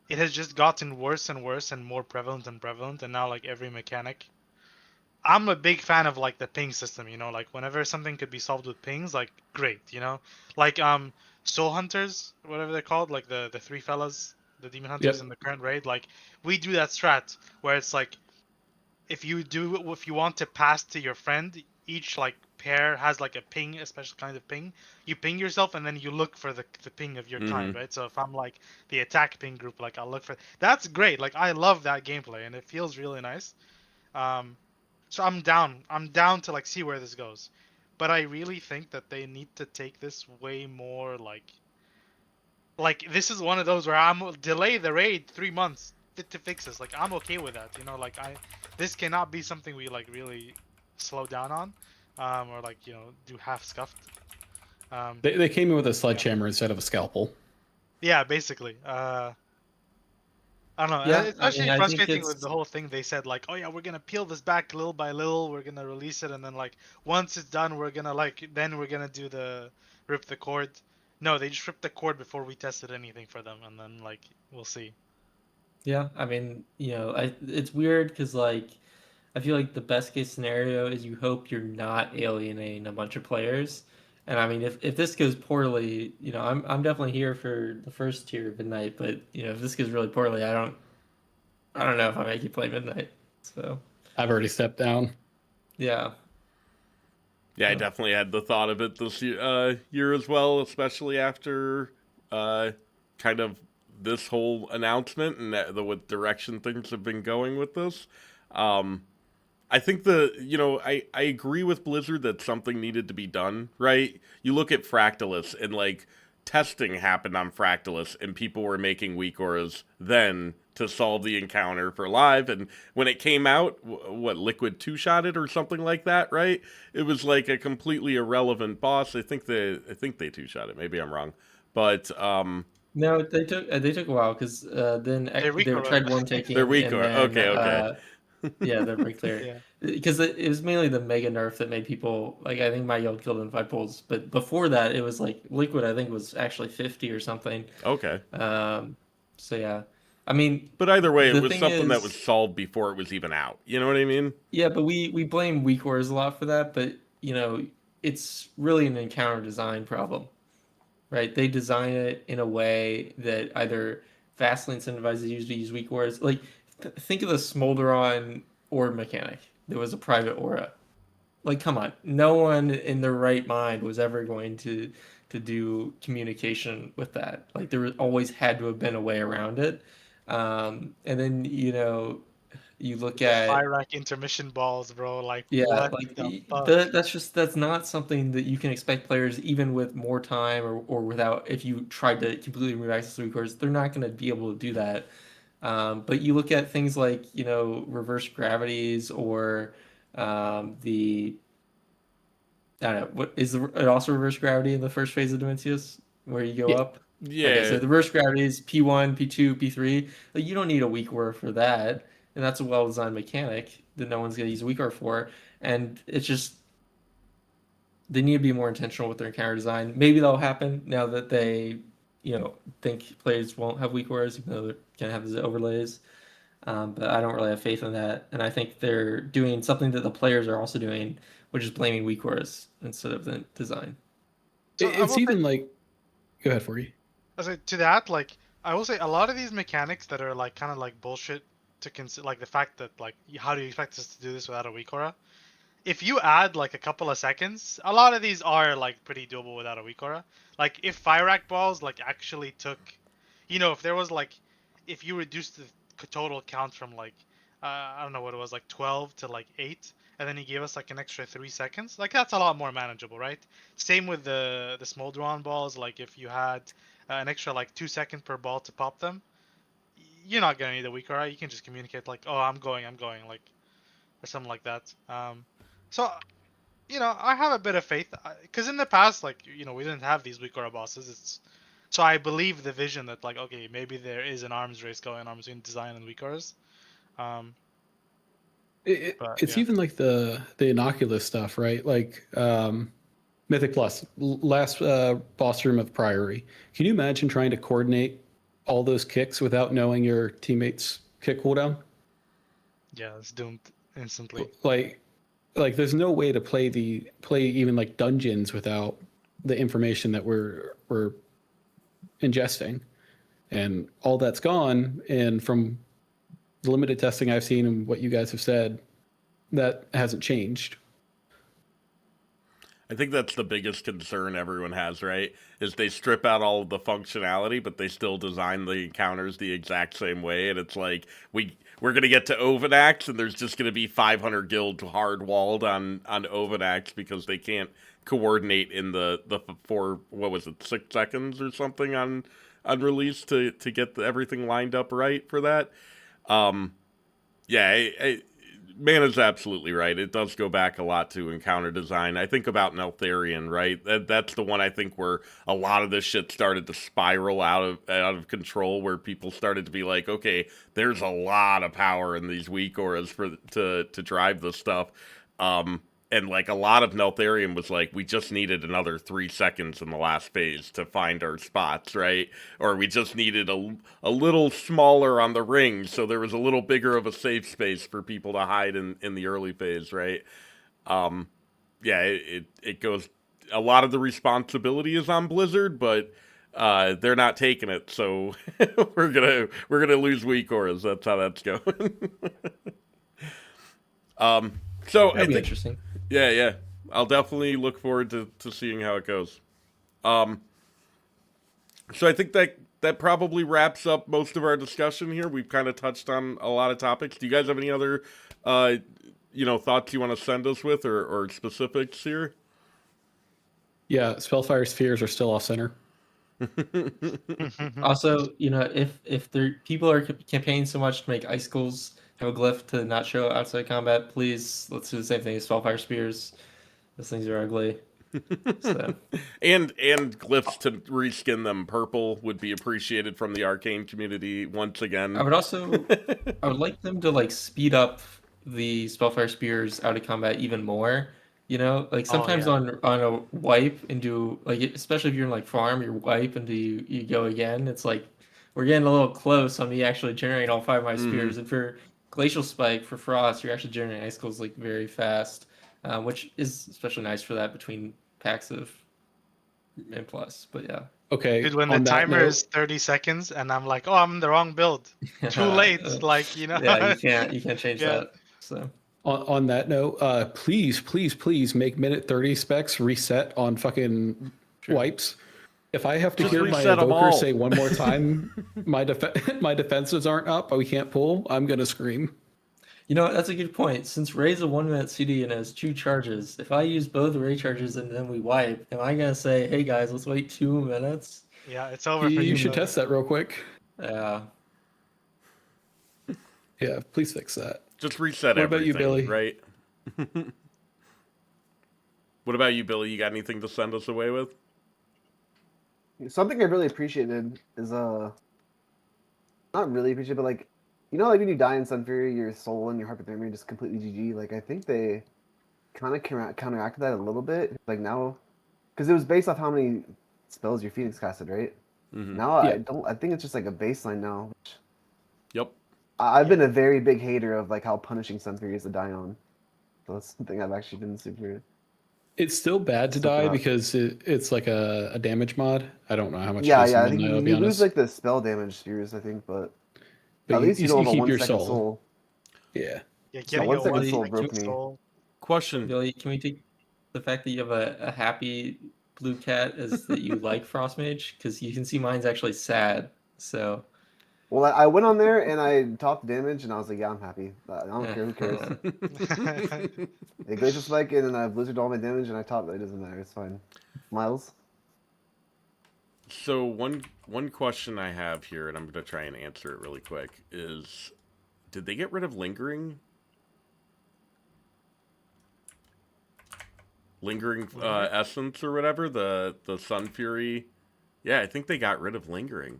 it has just gotten worse and worse and more prevalent and prevalent, and now like every mechanic. I'm a big fan of like the ping system, you know, like whenever something could be solved with pings, like great, you know, like Soul Hunters, whatever they're called, like the three fellas, the demon hunters Yep. in the current raid, like we do that strat where it's like if you want to pass to your friend, each like pair has like a ping, a special kind of ping. You ping yourself and then you look for the ping of your kind, Mm-hmm. right? So if I'm like the attack ping group, like I'll look for that's great. Like I love that gameplay and it feels really nice. Um, so I'm down. I'm down to like see where this goes. But I really think that they need to take this way more like this is one of those where I'm delay the raid 3 months to fix this. Like I'm okay with that. You know, like this cannot be something we like really slow down on, or like do half scuffed. Um, They came in with a yeah, sledgehammer instead of a scalpel. yeah, basically. I don't know. Yeah, I mean, Especially I think frustrating with it's the whole thing. They said like, oh yeah, we're gonna peel this back little by little. We're gonna release it, and then like once it's done, we're gonna then we're gonna do the rip the cord. No, they just ripped the cord before we tested anything for them, and then like we'll see. yeah. I mean, it's weird because like I feel like the best case scenario is you hope you're not alienating a bunch of players. And I mean, if this goes poorly, I'm definitely here for the first tier of Midnight. But if this goes really poorly, I don't know if I make you play Midnight. So I've already stepped down. yeah, Yeah, I so, definitely had the thought of it this year as well, especially after uh, kind of this whole announcement and what direction things have been going with this. Um, I think I agree with Blizzard that something needed to be done, right? You look at Fractalus and like testing happened on Fractalus and people were making weak auras then to solve the encounter for live, and when it came out, what Liquid two-shot it or something like that, right? It was like a completely irrelevant boss. I think they two-shot it. Maybe I'm wrong. But no, they took a while because then They're they Rico. tried one they're taking weak and aura. then Okay, okay. yeah, they're pretty clear. Yeah. Because it was mainly the mega nerf that made people like I think my yelled killed in 5 pulls, but before that it was like Liquid I think was actually 50 or something. Okay. Um, so yeah, I mean But either way, it the was thing something that was is, solved before it was even out. You know what I mean? yeah, but we blame weak wars a lot for that, but it's really an encounter design problem, right? They design it in a way that either vastly incentivizes you to use weak auras. Like, think of the Smolderon orb mechanic. There was a private aura. Like, come on, no one in their right mind was ever going to do communication with that. Like, there always had to have been a way around it. And then you look The at fire rack intermission balls, bro. Like yeah, what like the fuck? that's not something that you can expect players even with more time or without if you tried to completely remove access to recourse, they're not going to be able to do that. But you look at things like reverse gravities or the I don't know it also reverse gravity in the first phase of Dimensius where you go Yeah. up. Okay, so Yeah. the reverse gravity is P1, P2, P3. Like, you don't need a weak word for that, and that's a well-designed mechanic that no one's going to use a weak word for. And it's just they need to be more intentional with their encounter design. Maybe that'll happen now that they, think players won't have weak words, even though they're going to have these overlays. But I don't really have faith in that, and I think they're doing something that the players are also doing, which is blaming weak words instead of the design. So I It's will say, even like, go ahead, Forgy. to that, like I will say a lot of these mechanics that are like kind of like bullshit to consider, like the fact that like how do you expect us to do this without a weak aura? If you add like a couple of seconds, a lot of these are like pretty doable without a weak aura. Like if fire rack balls like actually took, if there was like, if you reduced the total count from like, I don't know what it was, like 12 to like 8, and then you gave us like an extra 3 seconds, like that's a lot more manageable, right? Same with the Smolderon balls. Like if you had an extra like 2 seconds per ball to pop them, you're not gonna need a weak aura. You can just communicate like, oh, I'm going, like, or something like that. So I have a bit of faith because in the past, like we didn't have these weak aura bosses. So I believe the vision that like, okay, maybe there is an arms race going on between design and weakers. But It's yeah, even like the innocuous stuff, right? Like Mythic Plus, last boss room of Priory. Can you imagine trying to coordinate all those kicks without knowing your teammates' kick cooldown? yeah, it's doomed instantly. Like, there's no way to play even like dungeons without the information that we're ingesting, and all that's gone. And from the limited testing I've seen and what you guys have said, that hasn't changed. I think that's the biggest concern everyone has, right? Is they strip out all of the functionality, but they still design the encounters the exact same way, and it's like we're gonna get to Ovanax, and there's just gonna be 500 guilds hard walled on Ovanax because they can't coordinate in the four, what was it, 6 seconds or something on release to get everything lined up right for that. Um, yeah, Mana's absolutely right. It does go back a lot to encounter design. I think about Neltharion, right? That's the one I think where a lot of this shit started to spiral out of control, where people started to be like, okay, there's a lot of power in these weak auras to drive this stuff. And like a lot of Neltharion was like, we just needed another 3 seconds in the last phase to find our spots, right? Or we just needed a little smaller on the ring, so there was a little bigger of a safe space for people to hide in the early phase, right? Yeah, it goes. A lot of the responsibility is on Blizzard, but they're not taking it, so we're gonna lose weak auras. That's how that's going. So I That'd be think, interesting. yeah. I'll definitely look forward to seeing how it goes. Um, so I think that probably wraps up most of our discussion here. We've kind of touched on a lot of topics. Do you guys have any other, thoughts you want to send us with or specifics here? Yeah, Spellfire spheres are still off center. Also, if people are campaigning so much to make icicles have a glyph to not show outside combat, please let's do the same thing as Spellfire Spears. Those things are ugly. So and glyphs to reskin them purple would be appreciated from the arcane community once again. I would like them to like speed up the Spellfire Spears out of combat even more. Like sometimes yeah. on a wipe and do like especially if you're in like farm, you wipe and you go again. It's like we're getting a little close on me actually generating all 5 of my Mm-hmm. spears. And for Glacial Spike for Frost, you're actually generating icicles like very fast, which is especially nice for that between packs of M plus. But yeah. Okay, Dude, when the on that timer note, is 30 seconds and I'm like, oh, I'm in the wrong build. Too late. Like, Yeah, you can't change Yeah. that. So on that note, please make minute 30 specs reset on fucking True. wipes. If I have to Just hear my reset 'em evoker all. say one more time, my defenses aren't up, we can't pull, I'm gonna scream. That's a good point. Since Ray's a 1 minute CD and has 2 charges, if I use both Ray charges and then we wipe, am I gonna say, "Hey guys, let's wait 2 minutes"? Yeah, it's over for You you. should Buddy. test that real quick. Yeah. Yeah, please fix that. Just reset What about everything, you, Billy? right? What about you, Billy? You got anything to send us away with? Something I really appreciated is not really appreciate, but like like when you die in Sun Fury, your soul and your hypothermia just completely GG. Like I think they kind of counteracted that a little bit. Like now, because it was based off how many spells your Phoenix casted, right? Mm-hmm. Now Yeah. I think it's just like a baseline now. Yep. I've been a very big hater of like how punishing Sun Fury is to die on. So that's something I've actually been super. It's still bad to Stuck die out. because it's like a damage mod. I don't know how much Yeah, it is yeah. I in think Midnight, I'll be you lose honest. like the spell damage spheres, I think, but But at least you don't have a keep 1 your second soul. soul. Yeah. Yeah, Yeah, getting 1 a second 1 soul second broke me. soul. Question. Billy, can we take the fact that you have a happy blue cat as that you like Frost Mage? Because you can see mine's actually sad. So Well, I went on there and I topped damage, and I was like, yeah, I'm happy. I don't care. Who cares? They Glacial Spike and then I blizzard all my damage, and I topped. It doesn't matter. It's fine. Miles. So one question I have here, and I'm gonna try and answer it really quick, is did they get rid of lingering? Lingering essence or whatever, the Sun Fury. Yeah, I think they got rid of lingering.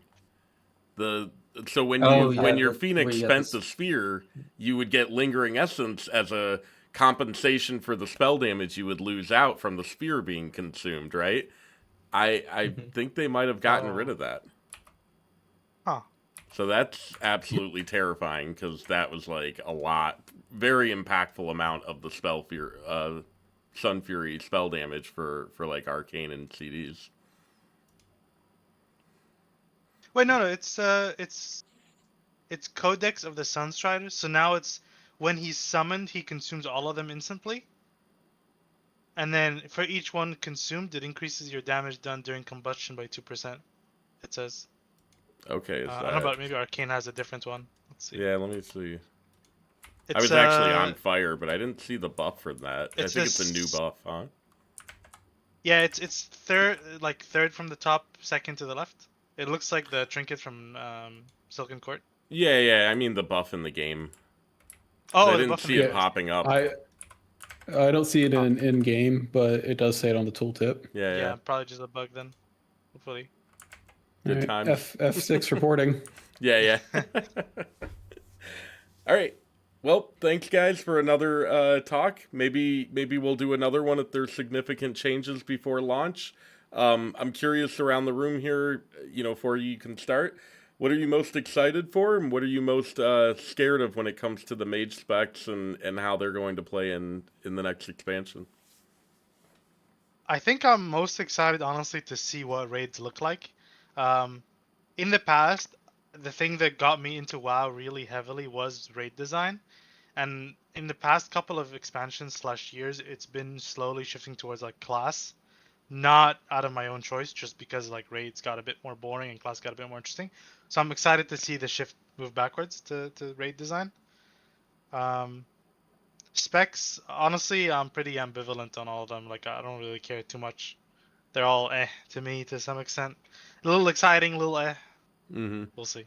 So when Oh you yeah, when your where Phoenix you got spent this. the sphere, you would get lingering essence as a compensation for the spell damage you would lose out from the sphere being consumed, right? I Mhm. think they might have gotten rid Oh, of that. huh. So that's absolutely terrifying because that was like a lot, very impactful amount of the spell fear, Sun Fury spell damage for like arcane and CDs. Wait, no, it's Codex of the Sunstriders. So now it's when he's summoned, he consumes all of them instantly. And then for each one consumed, it increases your damage done during combustion by 2%. It says. Okay, is I don't know that? about maybe Arcane has a different one. Let's see. Yeah, let me see. I It's was actually on fire, but I didn't see the buff for that. I it's think it's a new this buff, huh? yeah, it's third from the top, second to the left. It looks like the trinket from Silken Court. Yeah, yeah. I mean the buff in the game because I Oh, the didn't buff in the see it game. Yeah, Okay. popping up. I don't see it Huh. in game, but it does say it on the tooltip. Yeah, yeah. Yeah, probably just a bug then. Hopefully. All Good right, times. F6 reporting. Yeah, yeah. All right. Well, thanks guys for another talk. Maybe we'll do another one if there's significant changes before launch. I'm curious around the room here. Before you can start, what are you most excited for, and what are you most scared of when it comes to the mage specs and how they're going to play in the next expansion? I think I'm most excited, honestly, to see what raids look like. Um, in the past, the thing that got me into WoW really heavily was raid design, and in the past couple of expansions slash years, it's been slowly shifting towards like class, not out of my own choice, just because like raids got a bit more boring and class got a bit more interesting. So I'm excited to see the shift move backwards to raid design. Um, Specs, honestly, I'm pretty ambivalent on all of them. Like I don't really care too much. They're all to me to some extent. A little exciting, a little. Mm-hmm. We'll see.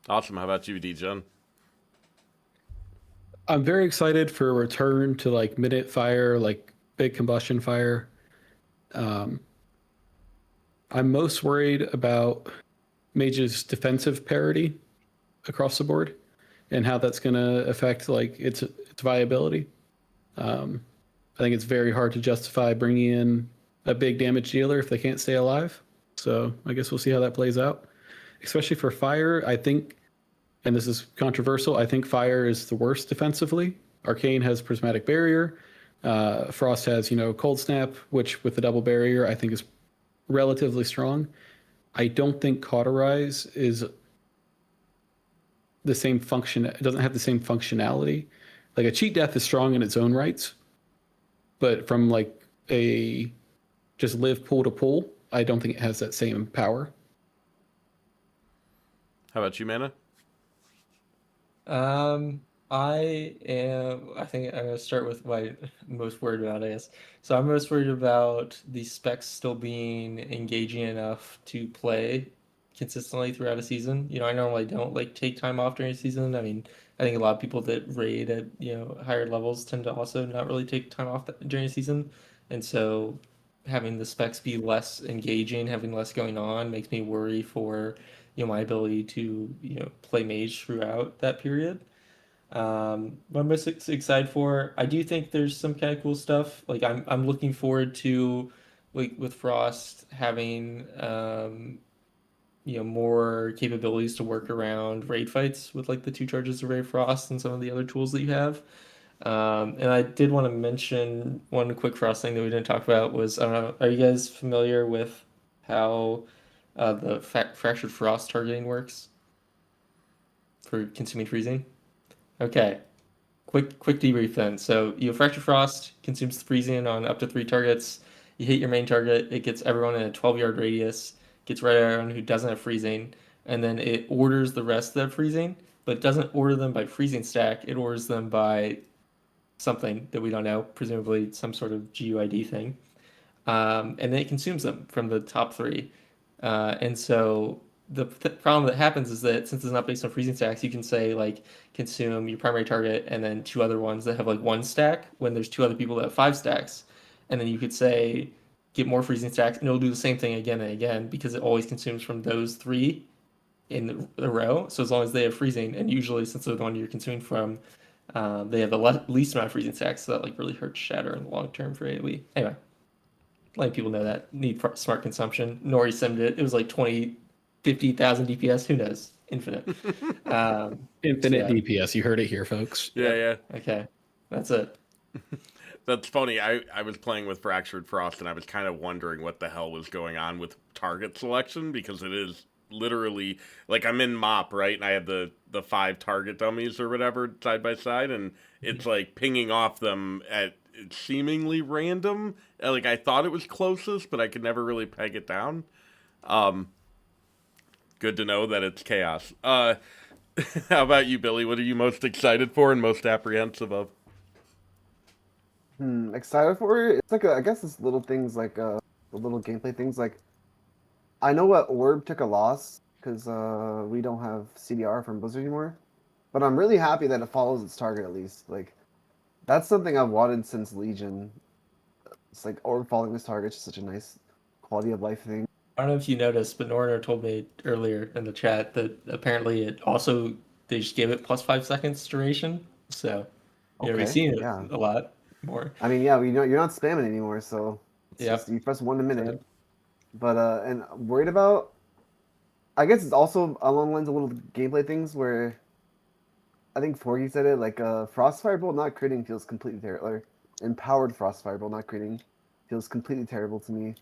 Awesome. How about you, Degen? I'm very excited for a return to like minute fire, like big combustion fire. Um, I'm most worried about Mage's defensive parity across the board and how that's going to affect like its viability. Um, I think it's very hard to justify bringing in a big damage dealer if they can't stay alive. So I guess we'll see how that plays out. Especially for fire, I think, and this is controversial, I think fire is the worst defensively. Arcane has prismatic barrier. Frost has, cold snap, which with the double barrier I think is relatively strong. I don't think cauterize is the same function. It doesn't have the same functionality. Like a cheat death is strong in its own rights, but from like a just live pool to pool, I don't think it has that same power. How about you, Mana? I think I'm gonna start with what I'm most worried about, I guess. So I'm most worried about the specs still being engaging enough to play consistently throughout a season. I normally don't like take time off during a season. I mean, I think a lot of people that raid at, higher levels tend to also not really take time off during a season. And so having the specs be less engaging, having less going on makes me worry for, my ability to, play mage throughout that period. What I'm most excited for, I do think there's some kind of cool stuff. Like I'm looking forward to, like with Frost having more capabilities to work around raid fights with like the two charges of Ray Frost and some of the other tools that you have. And I did want to mention one quick Frost thing that we didn't talk about was, I don't know, are you guys familiar with how the fractured frost targeting works for consuming freezing? Okay. Quick debrief then. So you have Fracture Frost, consumes freezing on up to 3 targets. You hit your main target, it gets everyone in a 12-yard radius, gets rid of everyone who doesn't have freezing, and then it orders the rest that have freezing, but it doesn't order them by freezing stack, it orders them by something that we don't know, presumably some sort of GUID thing. And then it consumes them from the top three. And so the problem that happens is that since it's not based on freezing stacks, you can say like consume your primary target and then two other ones that have like 1 stack when there's two other people that have 5 stacks. And then you could say get more freezing stacks, and it'll do the same thing again and again because it always consumes from those 3 in a row. So as long as they have freezing, and usually since they're the one you're consuming from, they have the least amount of freezing stacks, so that like really hurts Shatter in the long term for AoE. Anyway, letting people know that need smart consumption. Nori simmed it. It was like 20, 50,000 DPS. Who knows? Infinite. Infinite yeah. DPS. You heard it here, folks. Yeah. Okay, that's it. That's funny. I was playing with Fractured Frost, and I was kind of wondering what the hell was going on with target selection, because it is literally, like, I'm in MOP, right? And I have the 5 target dummies or whatever side by side, and it's like pinging off them at seemingly random. Like, I thought it was closest, but I could never really peg it down. Good to know that it's chaos. How about you, Billy? What are you most excited for and most apprehensive of? Excited for it. It's like I guess it's little things like the little gameplay things. Like I know what Orb took a loss because we don't have CDR from Blizzard anymore, but I'm really happy that it follows its target at least. Like that's something I've wanted since Legion. It's like Orb following its target is such a nice quality of life thing. I don't know if you noticed, but Norner told me earlier in the chat that apparently it also they just gave it plus 5 seconds duration. So we've Okay, seen it yeah. a lot more. I mean, yeah, we know you're not spamming anymore, so it's Yep. just you press 1 a minute. But and worried about, I guess it's also along the lines of little gameplay things where I think Forgy said it, like Frostfire Bolt not critting feels completely terrible. Or empowered Frostfire Bolt not critting feels completely terrible to me.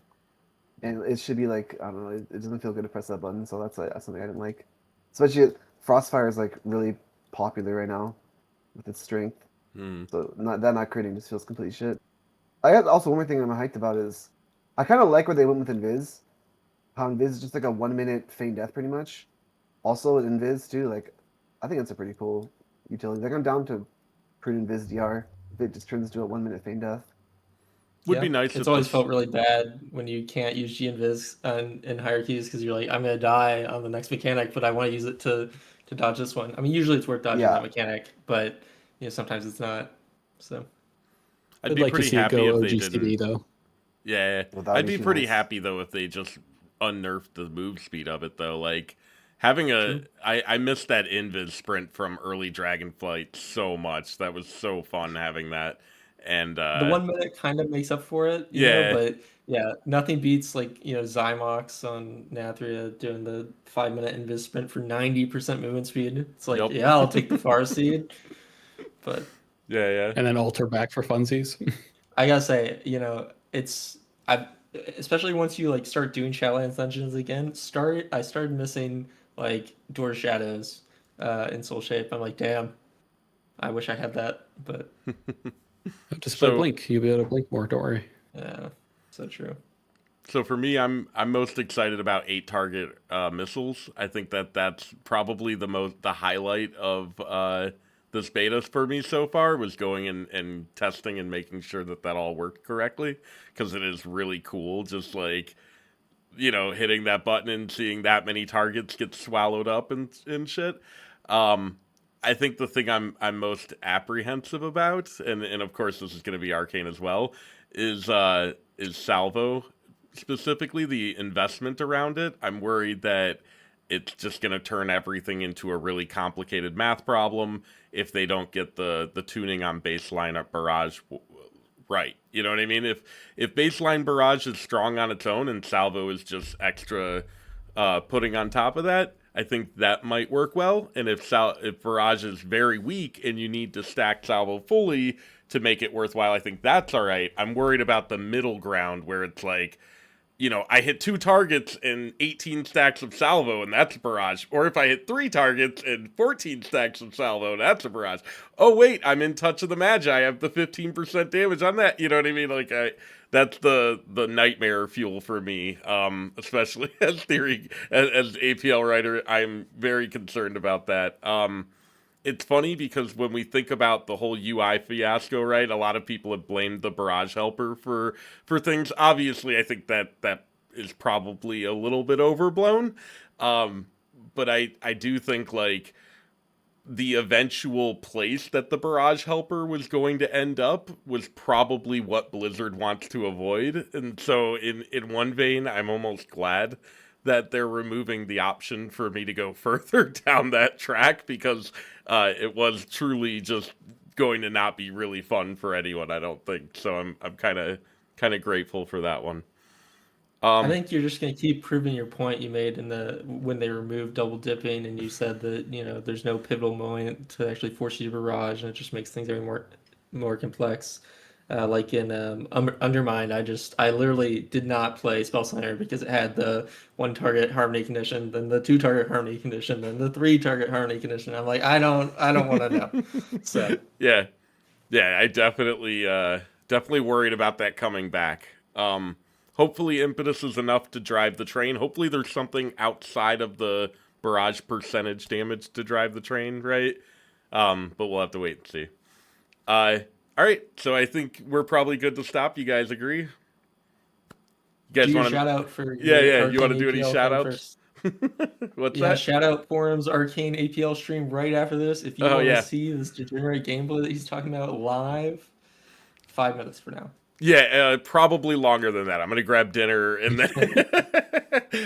And it should be like, I don't know, it doesn't feel good to press that button, so that's something I didn't like. Especially Frostfire is like really popular right now with its strength. So not critting just feels complete shit. I got also one more thing I'm hyped about is I kind of like what they went with Invis. How Invis is just like a 1 minute feign death pretty much. Also with Invis too, like I think it's a pretty cool utility. Like I'm down to prune Invis DR if it just turns into a 1 minute feign death. Would be nice It's if always this... felt really bad when you can't use G Invis in hierarchies because you're like, I'm gonna die on the next mechanic, but I want to use it to dodge this one. I mean, usually it's worth dodging that mechanic, but sometimes it's not. So I'd I'd be like to pretty see it happy go if they OGCD didn't. though. Yeah, Well, that'd I'd be be pretty nice. happy though if they just unnerfed the move speed of it though. Like having I missed that invis sprint from early Dragonflight so much. That was so fun having that. And the 1 minute kind of makes up for it, yeah, but yeah, nothing beats like Zymox on Nathria doing the 5 minute invis sprint for 90% movement speed. It's like, Yep. yeah, I'll take the far seed, but yeah. And then alter back for funsies. I gotta say, it's I, especially once you like start doing Shadowlands dungeons again. I started missing like Door Shadows in Soul Shape. I'm like, damn, I wish I had that, but Just play So Blink. You'll be able to blink more. Don't worry. yeah, so true. so for me, I'm most excited about 8 target missiles. I think that's probably the highlight of this beta for me so far, was going and testing and making sure that all worked correctly, because it is really cool. Just like hitting that button and seeing that many targets get swallowed up and shit. I think the thing I'm most apprehensive about, and of course this is going to be Arcane as well, is Salvo, specifically the investment around it. I'm worried that it's just going to turn everything into a really complicated math problem if they don't get the tuning on baseline at Barrage right. You know what I mean? If baseline Barrage is strong on its own and Salvo is just extra putting on top of that, I think that might work well. And if Barrage is very weak and you need to stack Salvo fully to make it worthwhile, I think that's all right. I'm worried about the middle ground where it's like, I hit 2 targets and 18 stacks of Salvo, and that's a Barrage. Or if I hit 3 targets and 14 stacks of Salvo, that's a Barrage. Oh, wait, I'm in touch of the Magi. I have the 15% damage on that. You know what I mean? Like, that's the nightmare fuel for me, especially as APL writer. I'm very concerned about that. It's funny because when we think about the whole UI fiasco, right, a lot of people have blamed the Barrage Helper for things. Obviously, I think that is probably a little bit overblown. But I do think, like, the eventual place that the Barrage Helper was going to end up was probably what Blizzard wants to avoid. And so in one vein, I'm almost glad that they're removing the option for me to go further down that track, because it was truly just going to not be really fun for anyone, I don't think. So I'm kind of grateful for that one. I think you're just going to keep proving your point you made when they removed double dipping, and you said that there's no pivotal moment to actually force you to barrage, and it just makes things very more complex. Like in Undermine, I literally did not play Spell Slinger because it had the 1 target harmony condition, then the 2 target harmony condition, then the 3 target harmony condition. I'm like, I don't want to know. So yeah, I definitely worried about that coming back. Hopefully impetus is enough to drive the train. Hopefully there's something outside of the barrage percentage damage to drive the train, right? But we'll have to wait and see. All right, so I think we're probably good to stop. You guys agree? You guys want to shout out for Yeah, you want to Arcane do any APL shout thing outs? first. What's Yeah, that? shout out Forum's Arcane APL stream right after this. If you Oh, want to yeah. see this degenerate gameplay that he's talking about live, 5 minutes for now. Yeah, probably longer than that. I'm gonna grab dinner and then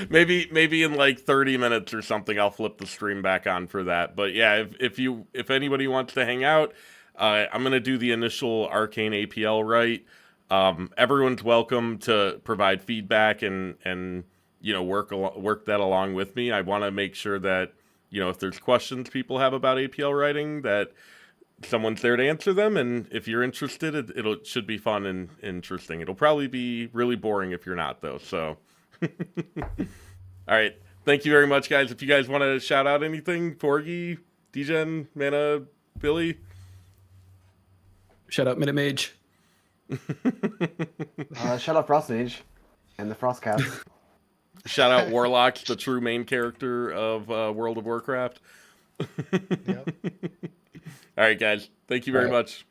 maybe in like 30 minutes or something, I'll flip the stream back on for that. But yeah, if anybody wants to hang out, I'm gonna do the initial Arcane APL right. Everyone's welcome to provide feedback and work that along with me. I want to make sure that if there's questions people have about APL writing, that someone's there to answer them, and if you're interested, it should be fun and interesting. It'll probably be really boring if you're not, though. So, all right, thank you very much, guys. If you guys want to shout out anything, Forgy, Degen, Mana, Billy, Shout out Minute Mage. Shout out Frost Mage and the Frost Cats. shout out Warlocks, the true main character of World of Warcraft. Yep. All right, guys, thank you very much.